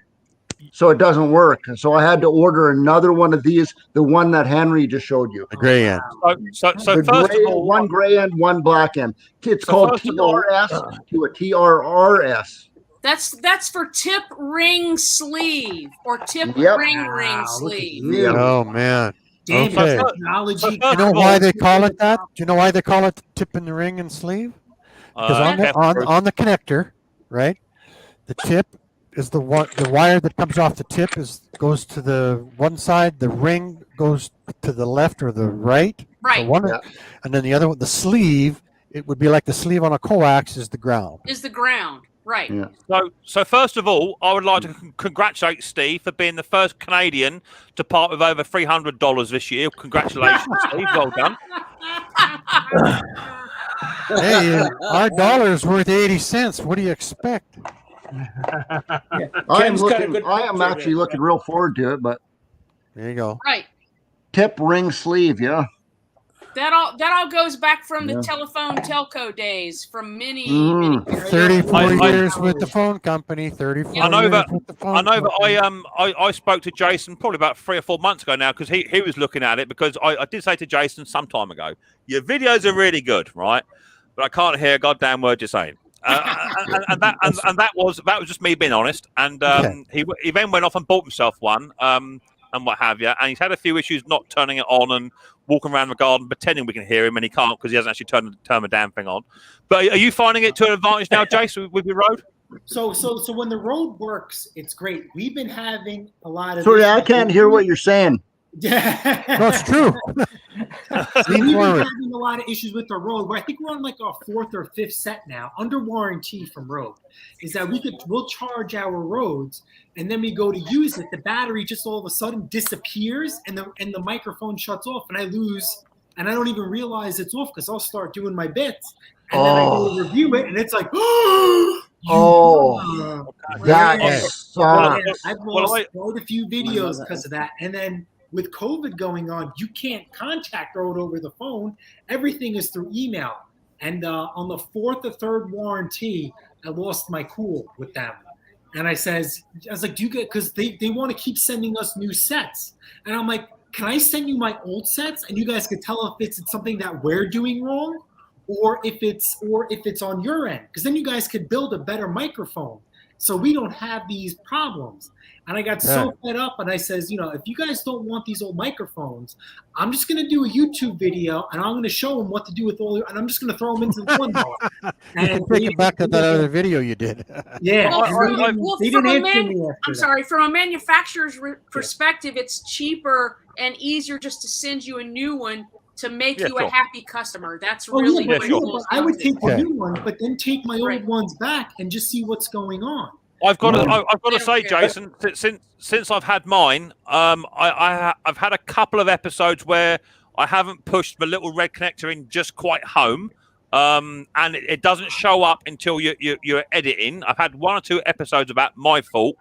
I: so it doesn't work. So I had to order another one of these, the one that Henry just showed you.
G: The gray end.
A: So first of all,
I: one gray end, one black end. It's called TRS to a TRRS.
F: That's for tip ring sleeve or tip ring sleeve.
G: Oh man.
J: Damn,
G: Okay.
J: technology.
G: You know why they call it that? Do you know why they call it tip in the ring and sleeve? Because on the connector, right? The tip is the wire that comes off the tip goes to the one side. The ring goes to the left or the right.
F: Right.
G: So and then the other one, the sleeve, it would be like the sleeve on a coax is the ground.
F: Is the ground. Right.
I: Yeah.
A: So first of all, I would like to congratulate Steve for being the first Canadian to part with over $300 this year. Congratulations, Steve. Well done.
G: Hey, our dollar is worth 80 cents. What do you expect?
I: I am actually looking real forward to it, but
G: there you go.
F: Right.
I: Tip ring sleeve, yeah.
F: That all goes back from the telephone telco days, from many
G: 34 years with the phone company. 34
A: I know
G: years
A: that.
G: with the phone
A: I know
G: company.
A: that. I spoke to Jason probably about 3 or 4 months ago now, because he was looking at it, because I did say to Jason some time ago, your videos are really good, right? But I can't hear a goddamn word you're saying. And that was just me being honest. And he then went off and bought himself one, and what have you. And he's had a few issues not turning it on and walking around the garden pretending we can hear him, and he can't because he hasn't actually turned the damn thing on. But are you finding it to an advantage now, Jace, with your Rode?
J: So when the Rode works, it's great. We've been having a lot of.
I: Sorry, I can't hear what you're saying.
J: Yeah,
G: no, it's true.
J: We've been having a lot of issues with the Rode, but I think we're on like our 4th or 5th set now, under warranty from Rode. Is that we'll charge our Rodes, and then we go to use it. The battery just all of a sudden disappears, and the microphone shuts off, and I lose, and I don't even realize it's off because I'll start doing my bits, and then I go to review it, and it's like,
I: that sucks.
J: I've lost quite a few videos because of that, and then. With COVID going on, you can't contact Rode over the phone. Everything is through email. And on the 4th or 3rd warranty, I lost my cool with them. And I was like, do you get, because they want to keep sending us new sets. And I'm like, can I send you my old sets and you guys could tell if it's something that we're doing wrong or if it's on your end? Because then you guys could build a better microphone so we don't have these problems. And I got so fed up, and I says, if you guys don't want these old microphones, I'm just going to do a YouTube video, and I'm going to show them what to do with and I'm just going to throw them into the lawnmower.
G: You can take it back to that other video you did.
J: Yeah.
F: I'm sorry. From a manufacturer's perspective, it's cheaper and easier just to send you a new one to make you a happy customer. That's really what it is.
J: I would take the new one, but then take my old ones back and just see what's going on.
A: I've got to say, Jason, since I've had mine, I've had a couple of episodes where I haven't pushed the little red connector in just quite home, and it doesn't show up until you're editing. I've had 1 or 2 episodes about my fault,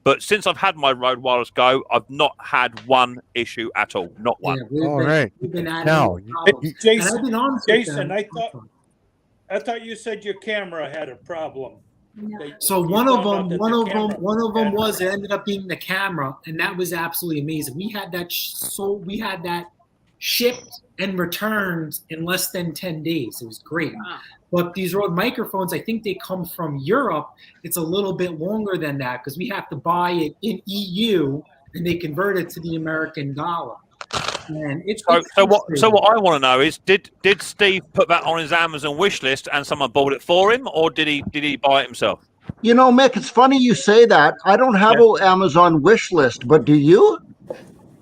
A: but since I've had my Rode Wireless Go, I've not had one issue at all. Not one.
G: All right. Now,
C: Jason, I thought you said your camera had a problem.
J: So one of them was, it ended up being the camera, and that was absolutely amazing. We had that shipped and returned in less than 10 days. It was great. Wow. But these Rode microphones, I think they come from Europe. It's a little bit longer than that because we have to buy it in EU and they convert it to the American dollar. And
A: so what I want to know is, did Steve put that on his Amazon wish list and someone bought it for him, or did he buy it himself?
I: Mick, it's funny you say that. I don't have an Amazon wish list, but do you?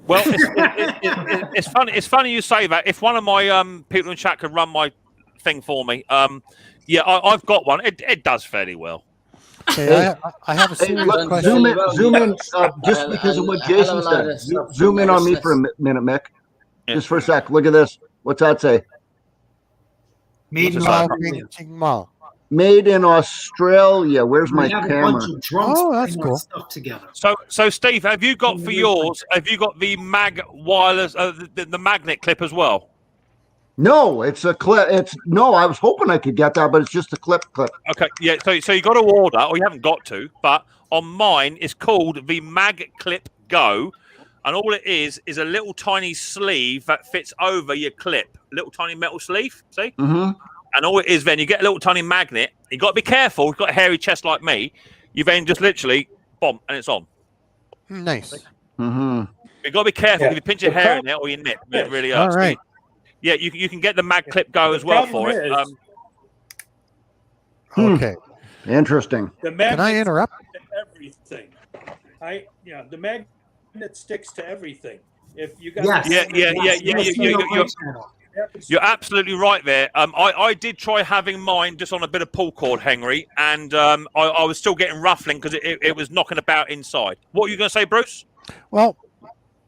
A: Well, it's funny. It's funny you say that. If one of my people in chat could run my thing for me, I've got one. It does fairly well.
G: Okay, I have a serious question.
I: Zoom in, just because of what Jason said. Zoom in on me for a minute, Mick. Just for a sec. Look at this. What's that say?
J: Made in
I: Australia. Made in Australia. Where's my camera?
J: That's cool. Stuff together.
A: So Steve, have you got for yours? Have you got the mag wireless, the magnet clip as well?
I: No, it's a clip. I was hoping I could get that, but it's just a clip.
A: Okay, yeah. So you got to order, or you haven't got to. But on mine, it's called the Mag Clip Go, and all it is a little tiny sleeve that fits over your clip. Little tiny metal sleeve. See?
I: Mm-hmm.
A: And all it is, then you get a little tiny magnet. You got to be careful. You've got a hairy chest like me. You then just literally bomb, and it's on.
G: Nice.
I: Mm-hmm.
A: You've got to be careful if you pinch your hair in there or your nip. It really hurts.
G: All right.
A: Yeah, you can get the Mag Clip Go as well for it.
G: Okay.
I: Interesting.
G: Can I interrupt?
C: Everything. The magnet sticks to everything. If you got
A: You're absolutely right there. I did try having mine just on a bit of pull cord, Henry, and I was still getting ruffling because it was knocking about inside. What were you going to say, Bruce?
G: Well,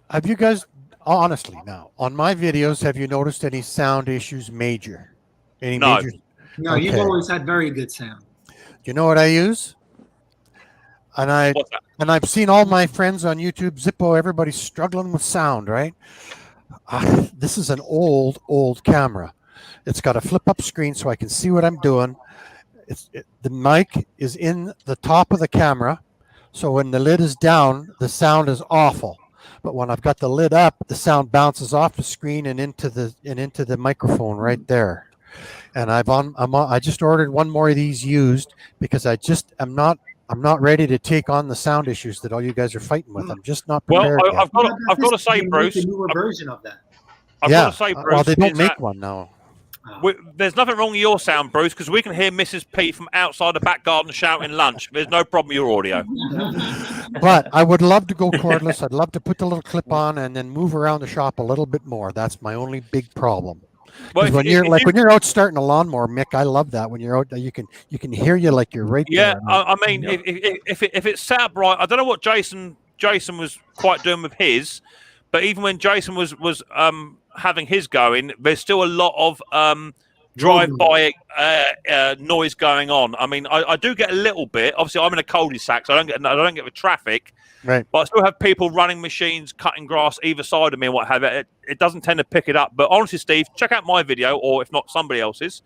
G: have you guys, honestly now, on my videos, have you noticed any sound issues major?
J: No, you've always had very good sound.
G: You know what I use? And I've seen all my friends on YouTube, Zippo, everybody's struggling with sound, right? This is an old camera. It's got a flip-up screen so I can see what I'm doing. The mic is in the top of the camera, so when the lid is down, the sound is awful. But when I've got the lid up, the sound bounces off the screen and into the microphone right there. And I just ordered one more of these used because I'm not ready to take on the sound issues that all you guys are fighting with. I'm just not prepared.
A: Well, I've got to say, Bruce,
J: a newer version of that.
A: I've got to say, Bruce,
G: well, they don't make one now.
A: There's nothing wrong with your sound, Bruce, because we can hear Mrs. P from outside the back garden shouting lunch. There's no problem with your audio.
G: But I would love to go cordless. I'd love to put the little clip on and then move around the shop a little bit more. That's my only big problem. Well, when you're out starting a lawnmower, Mick, I love that. When you're out, you can hear you like you're right there.
A: Yeah, I mean, if it's set up right, I don't know what Jason was quite doing with his, but even when Jason was having his going, there's still a lot of drive-by noise going on. I mean, I do get a little bit. Obviously, I'm in a cul-de-sac, so I don't get the traffic.
G: Right.
A: But I still have people running machines, cutting grass either side of me and what have it. It doesn't tend to pick it up. But honestly, Steve, check out my video, or if not, somebody else's.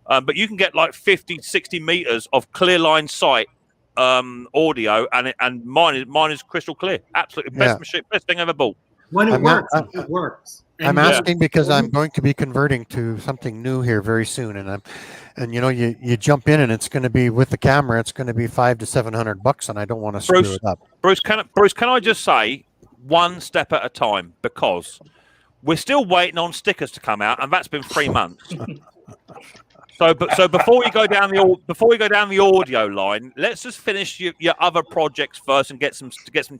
A: But you can get like 50, 60 meters of clear line sight audio, and mine is crystal clear. Absolutely best machine, best thing I ever bought.
J: When it works, it works.
G: I'm asking because I'm going to be converting to something new here very soon, and you jump in and it's going to be with the camera. It's going to be $500 to $700, and I don't want to screw it up.
A: Bruce, can I just say one step at a time, because we're still waiting on stickers to come out, and that's been 3 months. So before we go down the audio line, let's just finish your other projects first and get some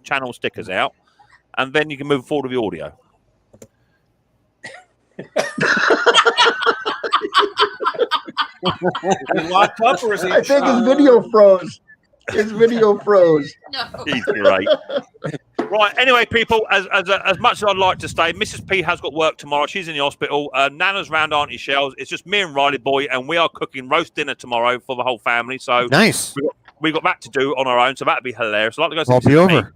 A: channel stickers out, and then you can move forward with the audio.
I: I think his video froze. His video froze.
F: No.
A: He's great. Right. Anyway, people, as much as I'd like to stay, Mrs. P has got work tomorrow. She's in the hospital. Nana's round Auntie Shell's. It's just me and Riley Boy, and we are cooking roast dinner tomorrow for the whole family. So
G: nice.
A: We got that to do on our own. So that'd be hilarious. I'd like to go.
G: I'll be over.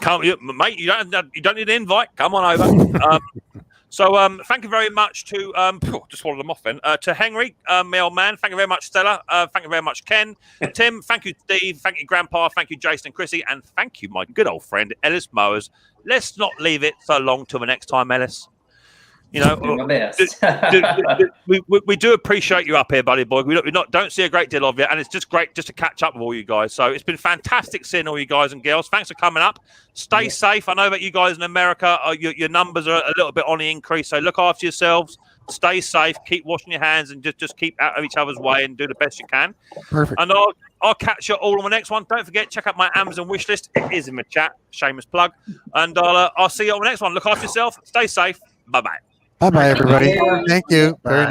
A: Come, mate. You don't need an invite. Come on over. So thank you very much to just swallowed them off then. To Henry, my old man. Thank you very much, Stella. Thank you very much, Ken. Tim, thank you, Steve. Thank you, Grandpa. Thank you, Jason and Chrissy. And thank you, my good old friend, Ellis Mowers. Let's not leave it so long till the next time, Ellis. You know,
M: do my best.
A: we do appreciate you up here, buddy boy. We don't see a great deal of you, and it's just great just to catch up with all you guys. So it's been fantastic seeing all you guys and girls. Thanks for coming up. Stay safe. I know that you guys in America, your numbers are a little bit on the increase. So look after yourselves. Stay safe. Keep washing your hands, and just keep out of each other's way and do the best you can.
G: Perfect.
A: And I'll catch you all on the next one. Don't forget, check out my Amazon wish list. It is in the chat. Shameless plug. And I'll see you on the next one. Look after yourself. Stay safe. Bye bye.
G: Bye bye, everybody. Thank you. Very